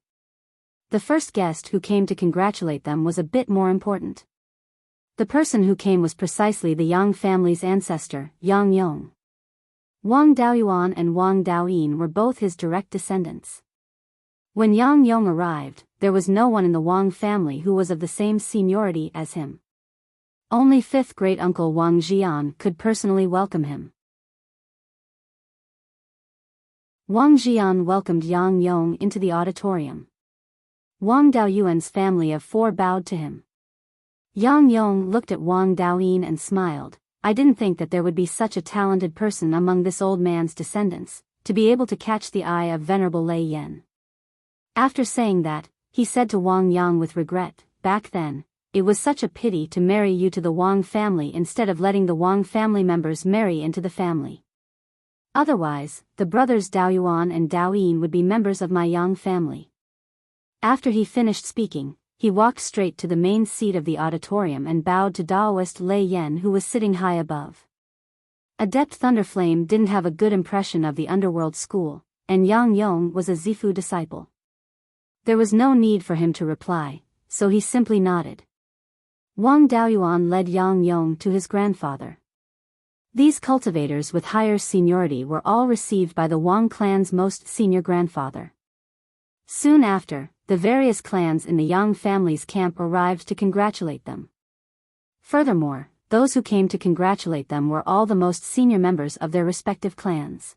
The first guest who came to congratulate them was a bit more important. The person who came was precisely the Yang family's ancestor, Yang Yong. Wang Daoyuan and Wang Daoyin were both his direct descendants. When Yang Yong arrived, there was no one in the Wang family who was of the same seniority as him. Only fifth great-uncle Wang Jian could personally welcome him. Wang Jian welcomed Yang Yong into the auditorium. Wang Daoyuan's family of four bowed to him. Yang Yong looked at Wang Daoyin and smiled. I didn't think that there would be such a talented person among this old man's descendants, to be able to catch the eye of Venerable Lei Yan. After saying that, he said to Wang Yang with regret, back then, it was such a pity to marry you to the Wang family instead of letting the Wang family members marry into the family. Otherwise, the brothers Daoyuan and Daoyin would be members of my Yang family. After he finished speaking, he walked straight to the main seat of the auditorium and bowed to Daoist Lei Yan who was sitting high above. Adept Thunderflame didn't have a good impression of the underworld school, and Yang Yong was a Zifu disciple. There was no need for him to reply, so he simply nodded. Wang Daoyuan led Yang Yong to his grandfather. These cultivators with higher seniority were all received by the Wang clan's most senior grandfather. Soon after, the various clans in the Yang family's camp arrived to congratulate them. Furthermore, those who came to congratulate them were all the most senior members of their respective clans.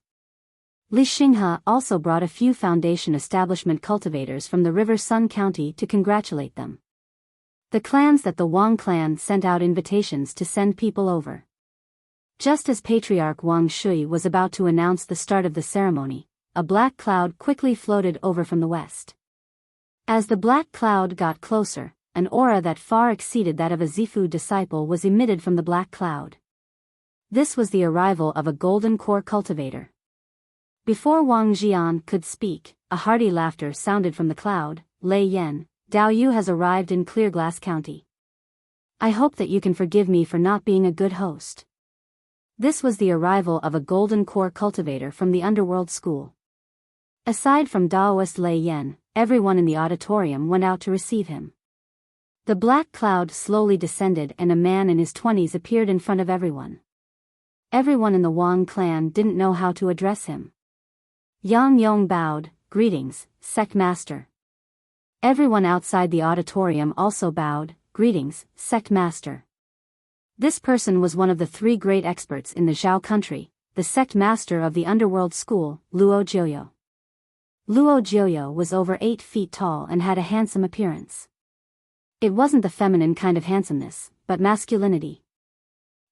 Li Xinghe also brought a few foundation establishment cultivators from the River Sun County to congratulate them. The clans that the Wang clan sent out invitations to send people over. Just as Patriarch Wang Shui was about to announce the start of the ceremony, a black cloud quickly floated over from the west. As the black cloud got closer, an aura that far exceeded that of a Zifu disciple was emitted from the black cloud. This was the arrival of a golden core cultivator. Before Wang Jian could speak, a hearty laughter sounded from the cloud. Lei Yan, Dao Yu has arrived in Clearglass County. I hope that you can forgive me for not being a good host. This was the arrival of a golden core cultivator from the underworld school. Aside from Daoist Lei Yan, everyone in the auditorium went out to receive him. The black cloud slowly descended and a man in his 20s appeared in front of everyone. Everyone in the Wang clan didn't know how to address him. Yang Yong bowed, "Greetings, sect master." Everyone outside the auditorium also bowed, "Greetings, sect master." This person was one of the three great experts in the Zhao country, the sect master of the underworld school, Luo Jiuyo. Luo Jiuyo was over 8 feet tall and had a handsome appearance. It wasn't the feminine kind of handsomeness, but masculinity.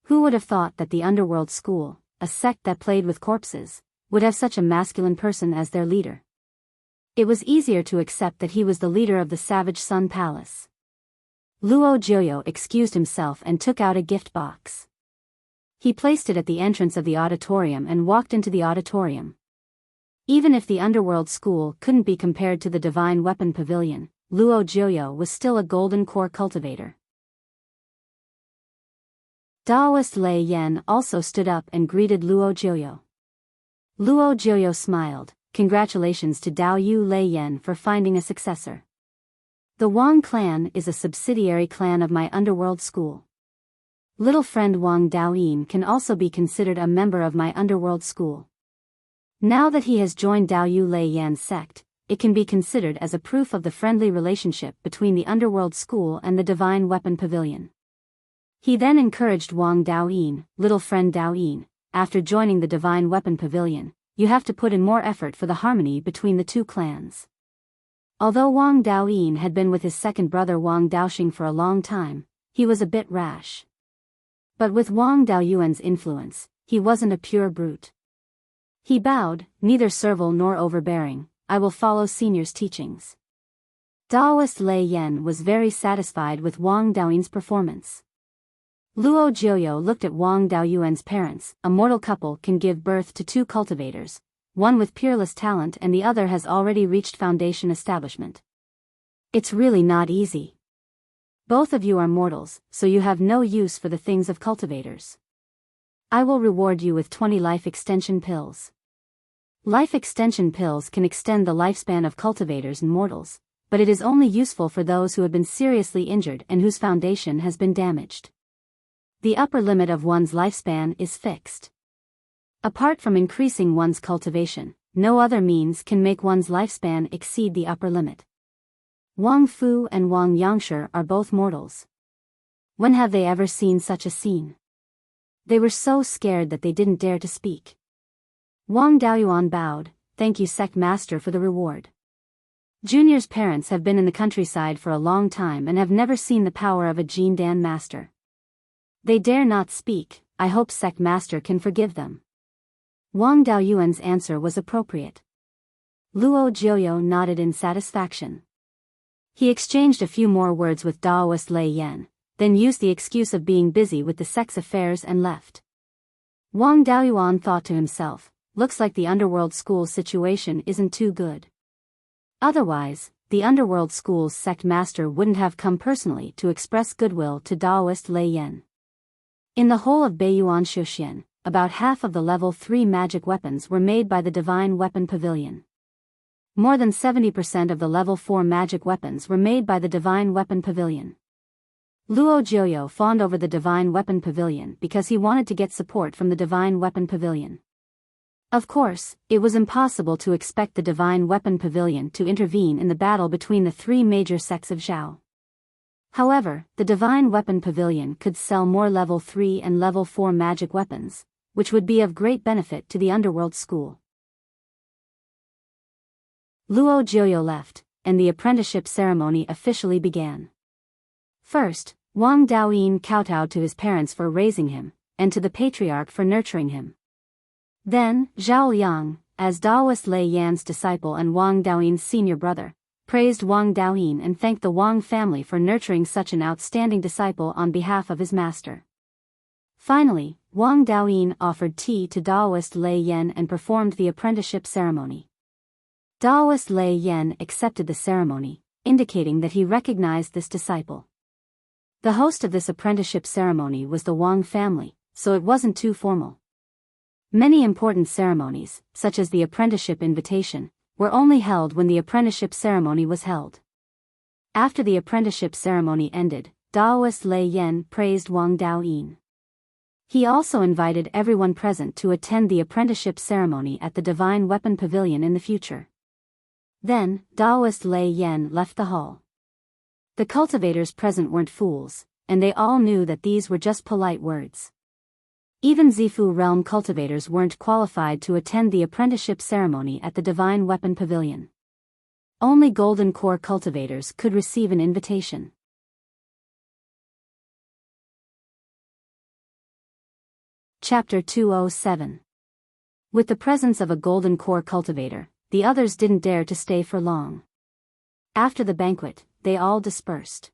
Who would have thought that the underworld school, a sect that played with corpses, would have such a masculine person as their leader? It was easier to accept that he was the leader of the Savage Sun Palace. Luo Jiuyo excused himself and took out a gift box. He placed it at the entrance of the auditorium and walked into the auditorium. Even if the underworld school couldn't be compared to the Divine Weapon Pavilion, Luo Jiuyo was still a golden core cultivator. Daoist Lei Yan also stood up and greeted Luo Jiuyo. Luo Jiuyo smiled, "Congratulations to Dao Yu Lei Yan for finding a successor. The Wang clan is a subsidiary clan of my underworld school. Little friend Wang Daoyin can also be considered a member of my underworld school. Now that he has joined Dao Yu Lei Yan's sect, it can be considered as a proof of the friendly relationship between the underworld school and the Divine Weapon Pavilion." He then encouraged Wang Daoyin, "Little friend Daoyin, after joining the Divine Weapon Pavilion, you have to put in more effort for the harmony between the two clans." Although Wang Daoyin had been with his second brother Wang Daoxing for a long time, he was a bit rash. But with Wang Daoyuan's influence, he wasn't a pure brute. He bowed, "Neither servile nor overbearing, I will follow senior's teachings." Daoist Lei Yan was very satisfied with Wang Daoyin's performance. Luo Jiuyo looked at Wang Daoyuan's parents. A mortal couple can give birth to 2 cultivators, one with peerless talent and the other has already reached foundation establishment. It's really not easy. Both of you are mortals, so you have no use for the things of cultivators. I will reward you with 20 life extension pills. Life extension pills can extend the lifespan of cultivators and mortals, but it is only useful for those who have been seriously injured and whose foundation has been damaged. The upper limit of one's lifespan is fixed. Apart from increasing one's cultivation, no other means can make one's lifespan exceed the upper limit. Wang Fu and Wang Yangshi are both mortals. When have they ever seen such a scene? They were so scared that they didn't dare to speak. Wang Daoyuan bowed, "Thank you sect master for the reward. Junior's parents have been in the countryside for a long time and have never seen the power of a Jin Dan master. They dare not speak, I hope sect master can forgive them." Wang Daoyuan's answer was appropriate. Luo Jiuyo nodded in satisfaction. He exchanged a few more words with Daoist Lei Yan, then used the excuse of being busy with the sect's affairs and left. Wang Daoyuan thought to himself, "Looks like the underworld school's situation isn't too good." Otherwise, the underworld school's sect master wouldn't have come personally to express goodwill to Daoist Lei Yan. In the whole of Beiyuan Shuxian, about half of the level 3 magic weapons were made by the Divine Weapon Pavilion. More than 70% of the level 4 magic weapons were made by the Divine Weapon Pavilion. Luo Jiuyo fawned over the Divine Weapon Pavilion because he wanted to get support from the Divine Weapon Pavilion. Of course, it was impossible to expect the Divine Weapon Pavilion to intervene in the battle between the 3 major sects of Zhao. However, the Divine Weapon Pavilion could sell more level 3 and level 4 magic weapons, which would be of great benefit to the underworld school. Luo Jiuyo left, and the apprenticeship ceremony officially began. First, Wang Daoyin kowtowed to his parents for raising him, and to the patriarch for nurturing him. Then, Zhao Liang, as Daoist Lei Yan's disciple and Wang Daoyin's senior brother, praised Wang Daoyin and thanked the Wang family for nurturing such an outstanding disciple on behalf of his master. Finally, Wang Daoyin offered tea to Daoist Lei Yan and performed the apprenticeship ceremony. Daoist Lei Yan accepted the ceremony, indicating that he recognized this disciple. The host of this apprenticeship ceremony was the Wang family, so it wasn't too formal. Many important ceremonies, such as the apprenticeship invitation, were only held when the apprenticeship ceremony was held. After the apprenticeship ceremony ended, Daoist Lei Yan praised Wang Daoyin. He also invited everyone present to attend the apprenticeship ceremony at the Divine Weapon Pavilion in the future. Then, Daoist Lei Yan left the hall. The cultivators present weren't fools, and they all knew that these were just polite words. Even Zifu realm cultivators weren't qualified to attend the apprenticeship ceremony at the Divine Weapon Pavilion. Only Golden Core cultivators could receive an invitation. Chapter 207. With the presence of a Golden Core cultivator, the others didn't dare to stay for long. After the banquet, they all dispersed.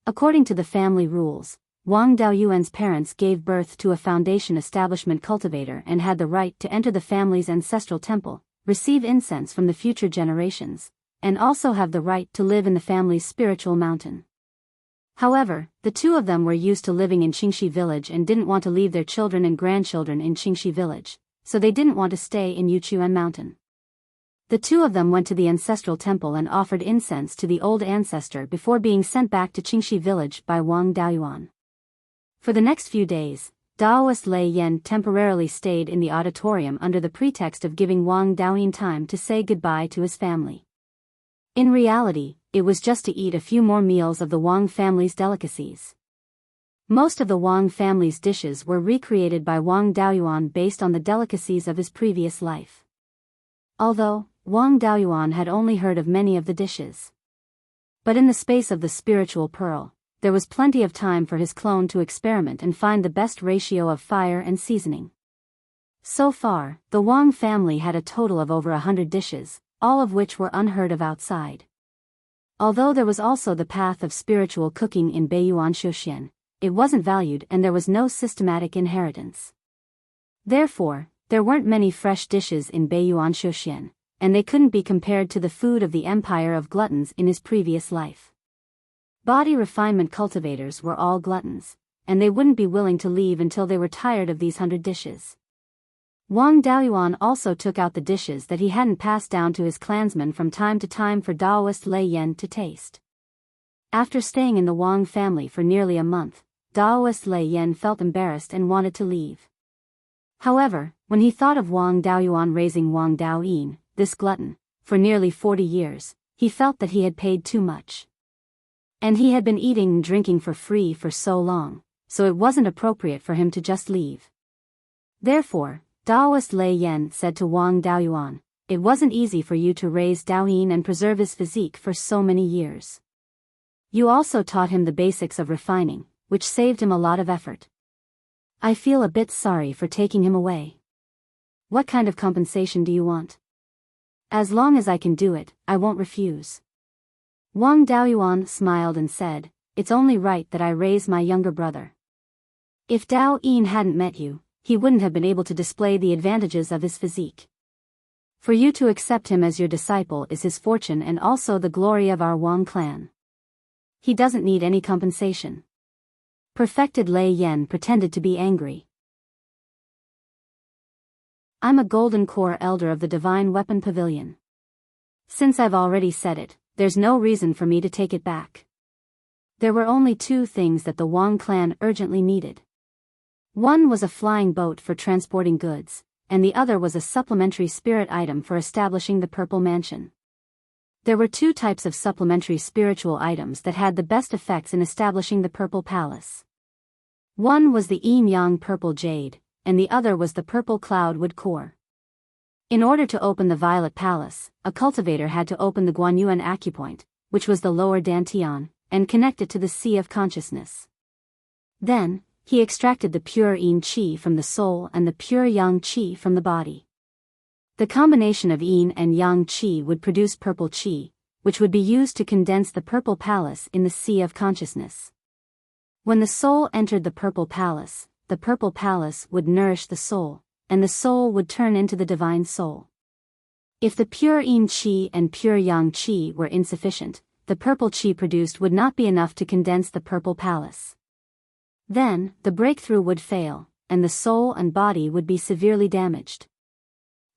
According to the family rules, Wang Daoyuan's parents gave birth to a foundation establishment cultivator and had the right to enter the family's ancestral temple, receive incense from the future generations, and also have the right to live in the family's spiritual mountain. However, the two of them were used to living in Qingxi village and didn't want to leave their children and grandchildren in Qingxi village, so they didn't want to stay in Yuchuan mountain. The two of them went to the ancestral temple and offered incense to the old ancestor before being sent back to Qingxi village by Wang Daoyuan. For the next few days, Daoist Lei Yan temporarily stayed in the auditorium under the pretext of giving Wang Daoyin time to say goodbye to his family. In reality, it was just to eat a few more meals of the Wang family's delicacies. Most of the Wang family's dishes were recreated by Wang Daoyuan based on the delicacies of his previous life. Although, Wang Daoyuan had only heard of many of the dishes. But in the space of the spiritual pearl, there was plenty of time for his clone to experiment and find the best ratio of fire and seasoning. So far, the Wang family had a total of over 100 dishes, all of which were unheard of outside. Although there was also the path of spiritual cooking in Beiyuan Shouxian, it wasn't valued and there was no systematic inheritance. Therefore, there weren't many fresh dishes in Beiyuan Shouxian, and they couldn't be compared to the food of the empire of gluttons in his previous life. Body refinement cultivators were all gluttons, and they wouldn't be willing to leave until they were tired of these 100 dishes. Wang Daoyuan also took out the dishes that he hadn't passed down to his clansmen from time to time for Daoist Lei Yan to taste. After staying in the Wang family for nearly a month, Daoist Lei Yan felt embarrassed and wanted to leave. However, when he thought of Wang Daoyuan raising Wang Daoyin, this glutton, for nearly 40 years, he felt that he had paid too much. And he had been eating and drinking for free for so long, so it wasn't appropriate for him to just leave. Therefore, Daoist Lei Yan said to Wang Daoyuan, "It wasn't easy for you to raise Daoyin and preserve his physique for so many years. You also taught him the basics of refining, which saved him a lot of effort. I feel a bit sorry for taking him away. What kind of compensation do you want? As long as I can do it, I won't refuse." Wang Daoyuan smiled and said, "It's only right that I raise my younger brother. If Daoyin hadn't met you, he wouldn't have been able to display the advantages of his physique. For you to accept him as your disciple is his fortune and also the glory of our Wang clan. He doesn't need any compensation." Perfected Lei Yan pretended to be angry. "I'm a Golden Core elder of the Divine Weapon Pavilion. Since I've already said it, there's no reason for me to take it back." There were only two things that the Wang clan urgently needed. One was a flying boat for transporting goods, and the other was a supplementary spirit item for establishing the Purple Mansion. There were two types of supplementary spiritual items that had the best effects in establishing the Purple Palace. One was the Yin-Yang Purple Jade, and the other was the Purple Cloudwood Core. In order to open the Violet Palace, a cultivator had to open the Guanyuan Acupoint, which was the lower Dantian, and connect it to the Sea of Consciousness. Then, he extracted the pure Yin Qi from the soul and the pure Yang Qi from the body. The combination of Yin and Yang Qi would produce Purple Qi, which would be used to condense the Purple Palace in the Sea of Consciousness. When the soul entered the Purple Palace would nourish the soul, and the soul would turn into the divine soul. If the pure Yin Qi and pure Yang Qi were insufficient, the Purple Qi produced would not be enough to condense the Purple Palace. Then, the breakthrough would fail, and the soul and body would be severely damaged.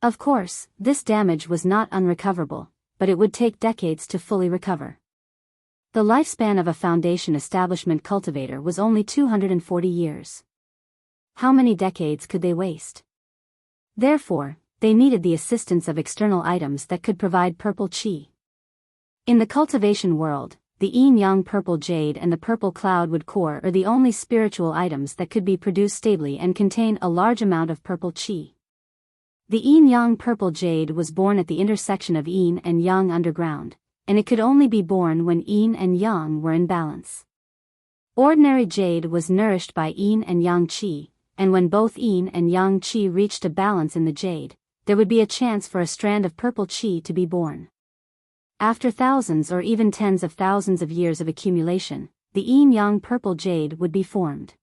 Of course, this damage was not unrecoverable, but it would take decades to fully recover. The lifespan of a foundation establishment cultivator was only 240 years. How many decades could they waste? Therefore, they needed the assistance of external items that could provide purple qi. In the cultivation world, the yin-yang purple jade and the purple cloudwood core are the only spiritual items that could be produced stably and contain a large amount of purple qi. The yin-yang purple jade was born at the intersection of yin and yang underground, and it could only be born when yin and yang were in balance. Ordinary jade was nourished by yin and yang qi, and when both yin and yang qi reached a balance in the jade, there would be a chance for a strand of purple qi to be born. After thousands or even tens of thousands of years of accumulation, the yin-yang purple jade would be formed.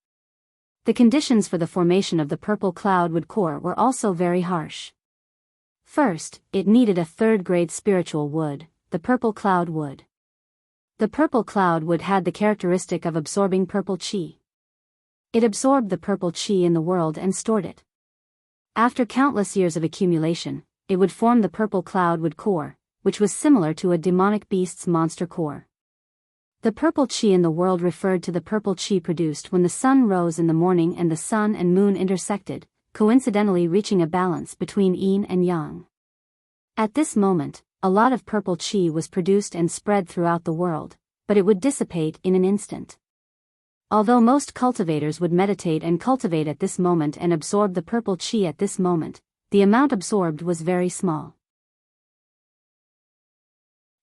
The conditions for the formation of the purple cloudwood core were also very harsh. First, it needed a third-grade spiritual wood, the purple cloud wood. The purple cloud wood had the characteristic of absorbing purple qi. It absorbed the purple qi in the world and stored it. After countless years of accumulation, it would form the purple cloudwood core, which was similar to a demonic beast's monster core. The purple qi in the world referred to the purple qi produced when the sun rose in the morning and the sun and moon intersected, coincidentally reaching a balance between yin and yang. At this moment, a lot of purple qi was produced and spread throughout the world, but it would dissipate in an instant. Although most cultivators would meditate and cultivate at this moment and absorb the purple qi at this moment, the amount absorbed was very small.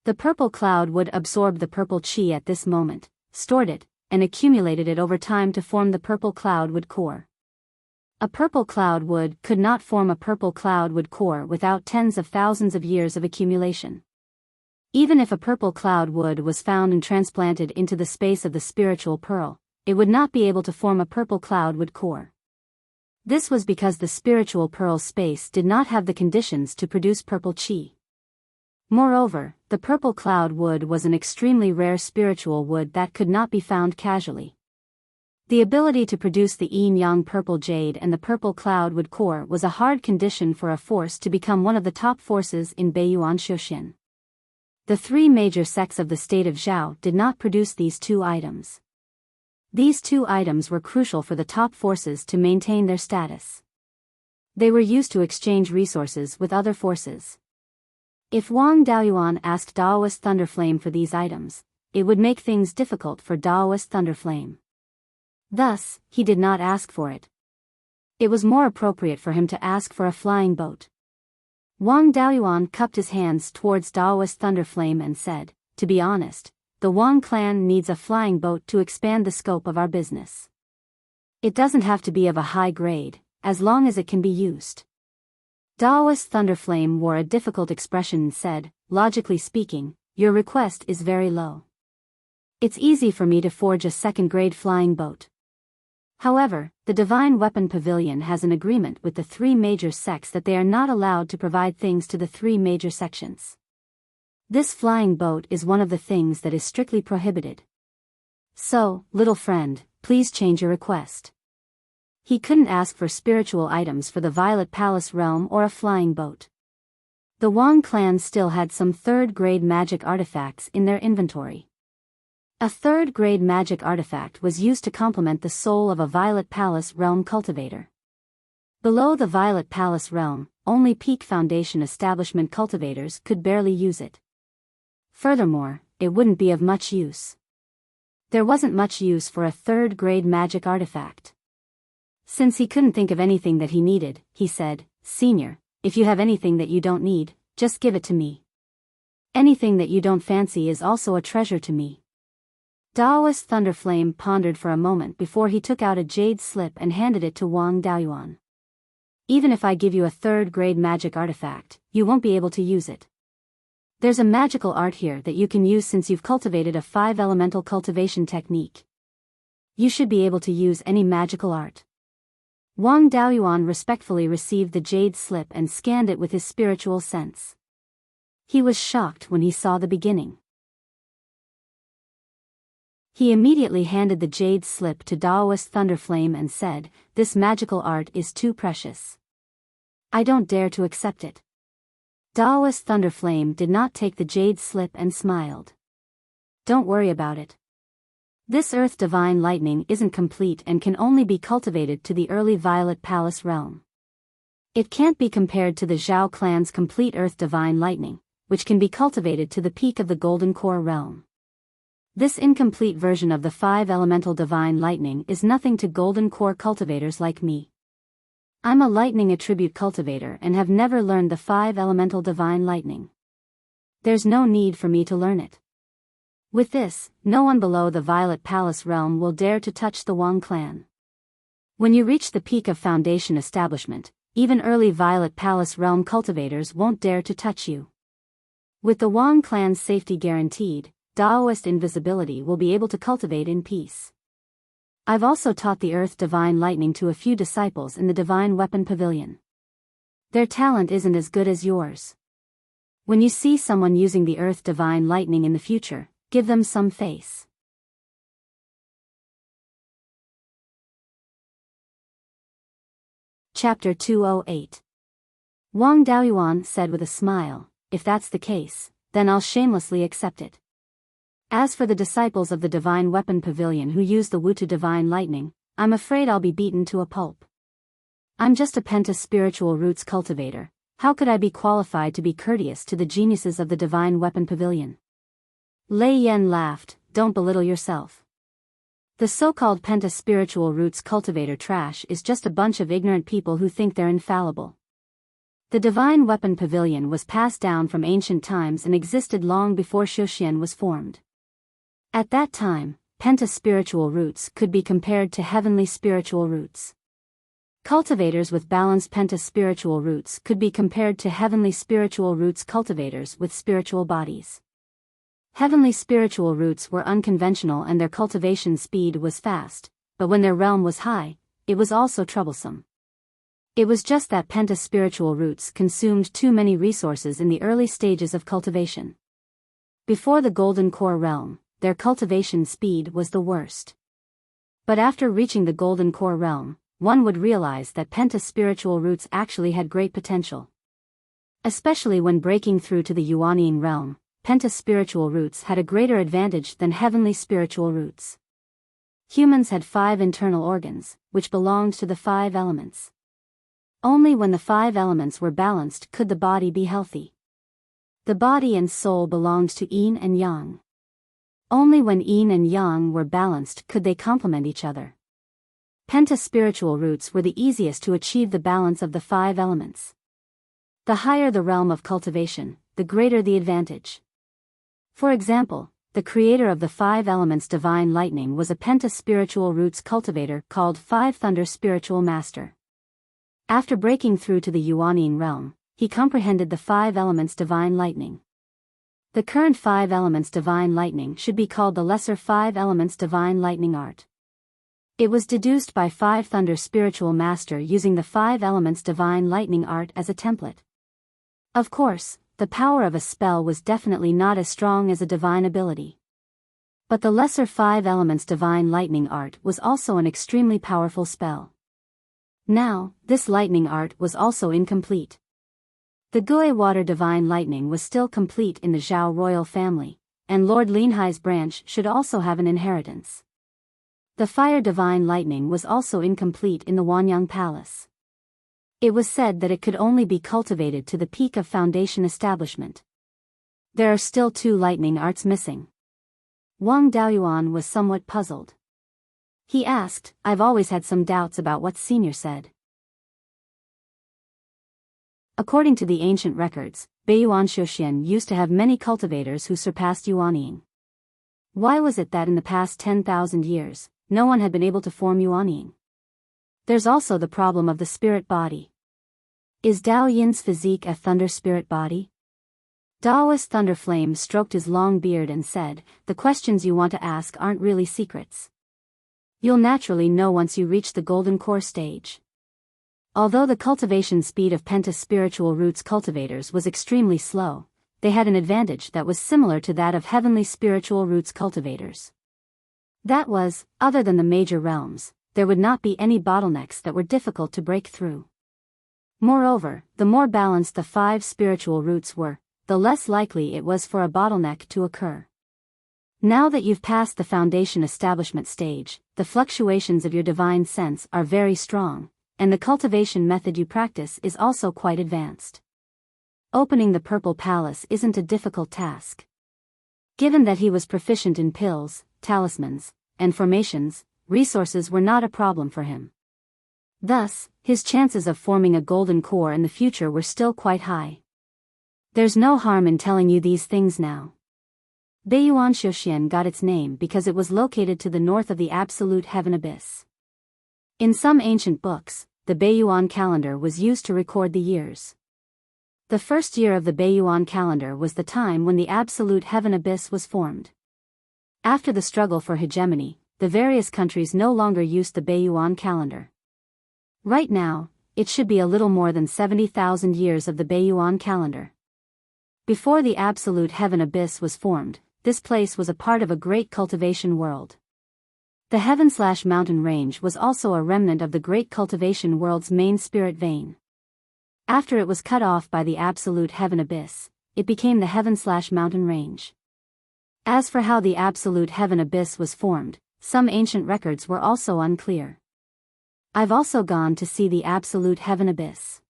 The purple cloud would absorb the purple qi at this moment, stored it, and accumulated it over time to form the purple cloudwood core. A purple cloudwood could not form a purple cloudwood core without tens of thousands of years of accumulation. Even if a purple cloudwood was found and transplanted into the space of the spiritual pearl, it would not be able to form a purple cloudwood core. This was because the spiritual pearl space did not have the conditions to produce purple qi. Moreover, the purple cloud wood was an extremely rare spiritual wood that could not be found casually. The ability to produce the yin-yang purple jade and the purple cloudwood core was a hard condition for a force to become one of the top forces in Beiyuan Shoshin. The three major sects of the state of Zhao did not produce these two items. These two items were crucial for the top forces to maintain their status. They were used to exchange resources with other forces. If Wang Daoyuan asked Daoist Thunderflame for these items, it would make things difficult for Daoist Thunderflame. Thus, he did not ask for it. It was more appropriate for him to ask for a flying boat. Wang Daoyuan cupped his hands towards Daoist Thunderflame and said, "To be honest, the Wang clan needs a flying boat to expand the scope of our business. It doesn't have to be of a high grade, as long as it can be used." Daoist Thunderflame wore a difficult expression and said, "Logically speaking, your request is very low. It's easy for me to forge a second-grade flying boat. However, the Divine Weapon Pavilion has an agreement with the three major sects that they are not allowed to provide things to the three major sections. This flying boat is one of the things that is strictly prohibited. So, little friend, please change your request." He couldn't ask for spiritual items for the Violet Palace realm or a flying boat. The Wang clan still had some third-grade magic artifacts in their inventory. A third-grade magic artifact was used to complement the soul of a Violet Palace realm cultivator. Below the Violet Palace realm, only peak foundation establishment cultivators could barely use it. Furthermore, it wouldn't be of much use. There wasn't much use for a third-grade magic artifact. Since he couldn't think of anything that he needed, he said, "Senior, if you have anything that you don't need, just give it to me. Anything that you don't fancy is also a treasure to me." Daoist Thunderflame pondered for a moment before he took out a jade slip and handed it to Wang Daoyuan. "Even if I give you a third-grade magic artifact, you won't be able to use it. There's a magical art here that you can use since you've cultivated a 5-elemental cultivation technique. You should be able to use any magical art." Wang Daoyuan respectfully received the jade slip and scanned it with his spiritual sense. He was shocked when he saw the beginning. He immediately handed the jade slip to Daoist Thunderflame and said, "This magical art is too precious. I don't dare to accept it." Daoist Thunderflame did not take the jade slip and smiled. "Don't worry about it. This Earth Divine Lightning isn't complete and can only be cultivated to the early Violet Palace realm. It can't be compared to the Zhao clan's complete Earth Divine Lightning, which can be cultivated to the peak of the Golden Core realm. This incomplete version of the 5 Elemental Divine Lightning is nothing to Golden Core cultivators like me. I'm a Lightning Attribute cultivator and have never learned the 5 Elemental Divine Lightning. There's no need for me to learn it. With this, no one below the Violet Palace realm will dare to touch the Wang clan. When you reach the peak of Foundation Establishment, even early Violet Palace realm cultivators won't dare to touch you. With the Wang clan's safety guaranteed, Daoist invisibility will be able to cultivate in peace. I've also taught the Earth Divine Lightning to a few disciples in the Divine Weapon Pavilion. Their talent isn't as good as yours. When you see someone using the Earth Divine Lightning in the future, give them some face." Chapter 208. Wang Daoyuan said with a smile, "If that's the case, then I'll shamelessly accept it. As for the disciples of the Divine Weapon Pavilion who use the Wutu Divine Lightning, I'm afraid I'll be beaten to a pulp. I'm just a Penta Spiritual Roots cultivator. How could I be qualified to be courteous to the geniuses of the Divine Weapon Pavilion?" Lei Yan laughed, "Don't belittle yourself. The so-called Penta Spiritual Roots cultivator trash is just a bunch of ignorant people who think they're infallible. The Divine Weapon Pavilion was passed down from ancient times and existed long before Xiuxian was formed. At that time, Penta Spiritual Roots could be compared to Heavenly Spiritual Roots. Cultivators with balanced Penta Spiritual Roots could be compared to Heavenly Spiritual Roots cultivators with spiritual bodies. Heavenly Spiritual Roots were unconventional and their cultivation speed was fast, but when their realm was high, it was also troublesome. It was just that Penta Spiritual Roots consumed too many resources in the early stages of cultivation. Before the Golden Core realm, their cultivation speed was the worst. But after reaching the Golden Core realm, one would realize that Penta Spiritual Roots actually had great potential. Especially when breaking through to the Yuanying realm, Penta Spiritual Roots had a greater advantage than Heavenly Spiritual Roots. Humans had 5 internal organs, which belonged to the 5 elements. Only when the 5 elements were balanced could the body be healthy. The body and soul belonged to yin and yang. Only when yin and yang were balanced could they complement each other. Penta Spiritual Roots were the easiest to achieve the balance of the 5 elements. The higher the realm of cultivation, the greater the advantage. For example, the creator of the 5 Elements Divine Lightning was a Penta Spiritual Roots cultivator called 5 Thunder Spiritual Master. After breaking through to the Yuanying realm, he comprehended the 5 Elements Divine Lightning. The current 5 Elements Divine Lightning should be called the Lesser 5 Elements Divine Lightning Art. It was deduced by 5 Thunder Spiritual Master using the 5 Elements Divine Lightning Art as a template. Of course, the power of a spell was definitely not as strong as a divine ability. But the Lesser 5 Elements Divine Lightning Art was also an extremely powerful spell. Now, this lightning art was also incomplete. The Gui Water Divine Lightning was still complete in the Zhao royal family, and Lord Linhai's branch should also have an inheritance. The Fire Divine Lightning was also incomplete in the Wanyang Palace. It was said that it could only be cultivated to the peak of Foundation Establishment. There are still 2 lightning arts missing. Wang Daoyuan was somewhat puzzled. He asked, "I've always had some doubts about what Senior said." According to the ancient records, Beiyuan Xiuxian used to have many cultivators who surpassed Yuanying. Why was it that in the past 10,000 years, no one had been able to form Yuanying? There's also the problem of the spirit body. Is Dao Yin's physique a thunder spirit body? Daoist Thunderflame stroked his long beard and said, "The questions you want to ask aren't really secrets. You'll naturally know once you reach the Golden Core stage." Although the cultivation speed of Penta Spiritual Roots cultivators was extremely slow, they had an advantage that was similar to that of Heavenly Spiritual Roots cultivators. That was, other than the major realms, there would not be any bottlenecks that were difficult to break through. Moreover, the more balanced the 5 spiritual roots were, the less likely it was for a bottleneck to occur. Now that you've passed the foundation establishment stage, the fluctuations of your divine sense are very strong, and the cultivation method you practice is also quite advanced. Opening the Purple Palace isn't a difficult task. Given that he was proficient in pills, talismans, and formations, resources were not a problem for him. Thus, his chances of forming a golden core in the future were still quite high. There's no harm in telling you these things now. Beiyuan Xiuxian got its name because it was located to the north of the absolute heaven abyss. In some ancient books, the Beiyuan calendar was used to record the years. The first year of the Beiyuan calendar was the time when the absolute heaven abyss was formed. After the struggle for hegemony, the various countries no longer used the Beiyuan calendar. Right now, it should be a little more than 70,000 years of the Beiyuan calendar. Before the absolute heaven abyss was formed, this place was a part of a great cultivation world. The heaven/mountain range was also a remnant of the great cultivation world's main spirit vein. After it was cut off by the absolute heaven abyss, it became the heaven/mountain range. As for how the absolute heaven abyss was formed, some ancient records were also unclear. I've also gone to see the absolute heaven abyss.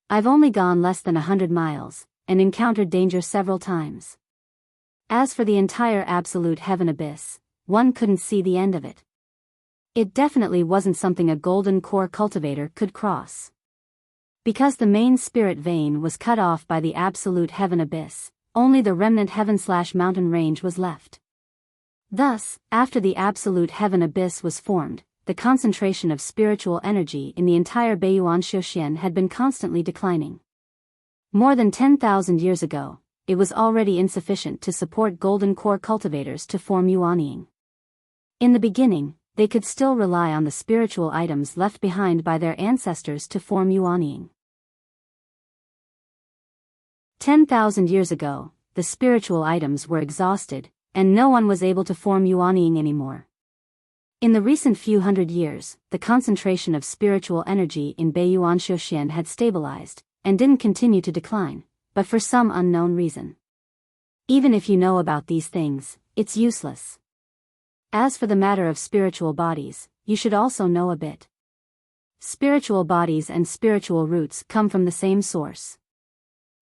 I've only gone less than 100 miles, and encountered danger several times. As for the entire absolute heaven abyss, one couldn't see the end of it. It definitely wasn't something a golden core cultivator could cross. Because the main spirit vein was cut off by the absolute heaven abyss, only the remnant heaven/mountain range was left. Thus, after the absolute heaven abyss was formed, the concentration of spiritual energy in the entire Beiyuan Xiuxian had been constantly declining. More than 10,000 years ago, it was already insufficient to support golden core cultivators to form yuanying. In the beginning, they could still rely on the spiritual items left behind by their ancestors to form yuanying. 10,000 years ago, the spiritual items were exhausted, and no one was able to form yuanying anymore. In the recent few hundred years, the concentration of spiritual energy in Beiyuan Xiuxian had stabilized, and didn't continue to decline, but for some unknown reason. Even if you know about these things, it's useless. As for the matter of spiritual bodies, you should also know a bit. Spiritual bodies and spiritual roots come from the same source.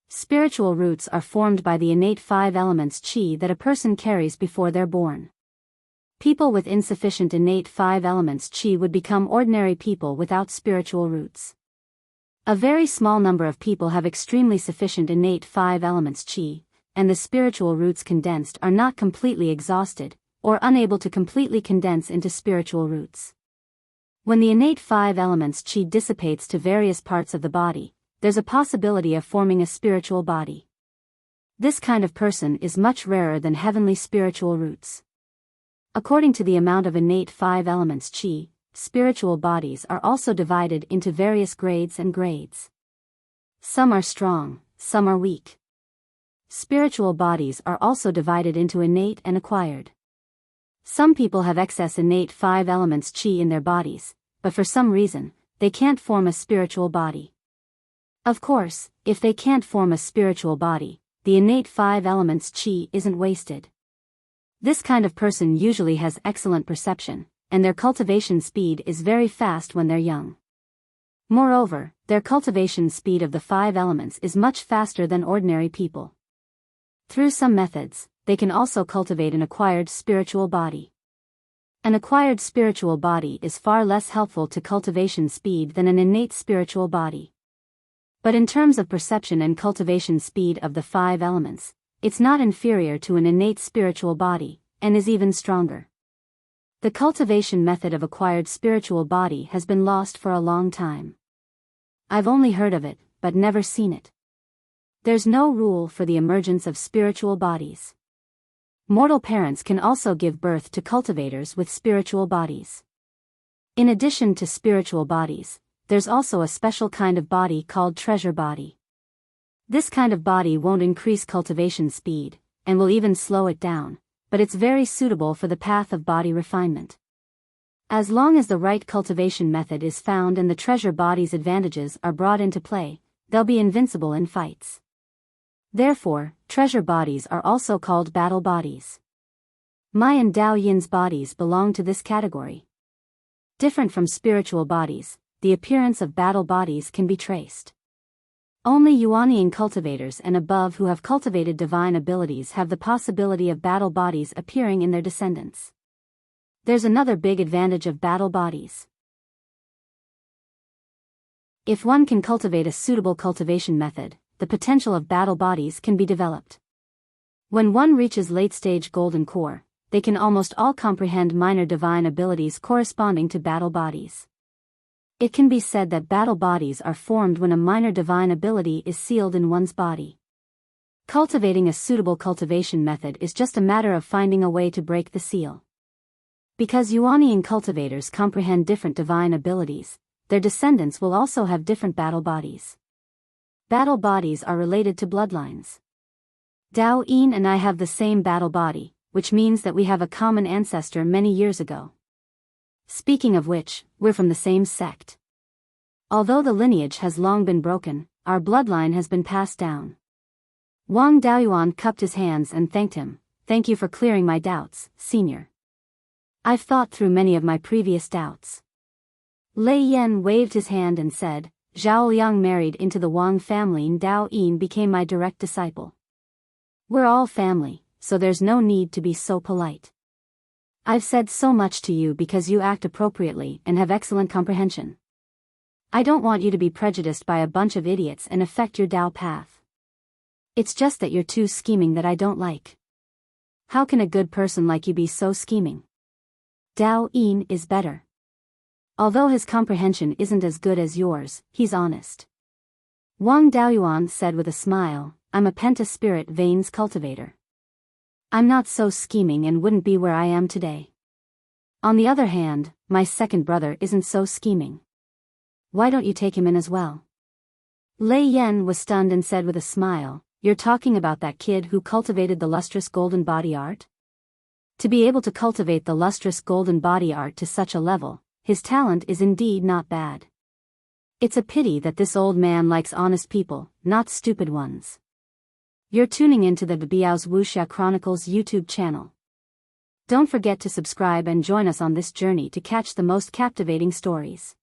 Spiritual roots are formed by the innate 5 elements qi that a person carries before they're born. People with insufficient innate 5 elements qi would become ordinary people without spiritual roots. A very small number of people have extremely sufficient innate 5 elements qi, and the spiritual roots condensed are not completely exhausted, or unable to completely condense into spiritual roots. When the innate 5 elements qi dissipates to various parts of the body, there's a possibility of forming a spiritual body. This kind of person is much rarer than heavenly spiritual roots. According to the amount of innate 5 elements qi, spiritual bodies are also divided into various grades and grades. Some are strong, some are weak. Spiritual bodies are also divided into innate and acquired. Some people have excess innate 5 elements qi in their bodies, but for some reason, they can't form a spiritual body. Of course, if they can't form a spiritual body, the innate 5 elements qi isn't wasted. This kind of person usually has excellent perception, and their cultivation speed is very fast when they're young. Moreover, their cultivation speed of the 5 elements is much faster than ordinary people. Through some methods, they can also cultivate an acquired spiritual body. An acquired spiritual body is far less helpful to cultivation speed than an innate spiritual body. But in terms of perception and cultivation speed of the 5 elements, it's not inferior to an innate spiritual body, and is even stronger. The cultivation method of acquired spiritual body has been lost for a long time. I've only heard of it, but never seen it. There's no rule for the emergence of spiritual bodies. Mortal parents can also give birth to cultivators with spiritual bodies. In addition to spiritual bodies, there's also a special kind of body called treasure body. This kind of body won't increase cultivation speed, and will even slow it down, but but it's very suitable for the path of body refinement. As long as the right cultivation method is found and the treasure body's advantages are brought into play, they'll be invincible in fights. Therefore, treasure bodies are also called battle bodies. Mai and Dao Yin's bodies belong to this category. Different from spiritual bodies, the appearance of battle bodies can be traced. Only Yuanian cultivators and above who have cultivated divine abilities have the possibility of battle bodies appearing in their descendants. There's another big advantage of battle bodies. If one can cultivate a suitable cultivation method, the potential of battle bodies can be developed. When one reaches late-stage golden core, they can almost all comprehend minor divine abilities corresponding to battle bodies. It can be said that battle bodies are formed when a minor divine ability is sealed in one's body. Cultivating a suitable cultivation method is just a matter of finding a way to break the seal. Because Yuanian cultivators comprehend different divine abilities, their descendants will also have different battle bodies. Battle bodies are related to bloodlines. Dao Yin and I have the same battle body, which means that we have a common ancestor many years ago. Speaking of which, we're from the same sect. Although the lineage has long been broken, our bloodline has been passed down. Wang Daoyuan cupped his hands and thanked him. Thank you for clearing my doubts, senior. I've thought through many of my previous doubts. Lei Yan waved his hand and said, Zhao Liang married into the Wang family and Dao Yin became my direct disciple. We're all family, so there's no need to be so polite. I've said so much to you because you act appropriately and have excellent comprehension. I don't want you to be prejudiced by a bunch of idiots and affect your Dao path. It's just that you're too scheming that I don't like. How can a good person like you be so scheming? Dao Yin is better. Although his comprehension isn't as good as yours, he's honest. Wang Daoyuan said with a smile, I'm a penta-spirit veins cultivator. I'm not so scheming and wouldn't be where I am today. On the other hand, my second brother isn't so scheming. Why don't you take him in as well? Lei Yan was stunned and said with a smile, You're talking about that kid who cultivated the lustrous golden body art? To be able to cultivate the lustrous golden body art to such a level, his talent is indeed not bad. It's a pity that this old man likes honest people, not stupid ones. You're tuning into the Biyao's Wuxia Chronicles YouTube channel. Don't forget to subscribe and join us on this journey to catch the most captivating stories.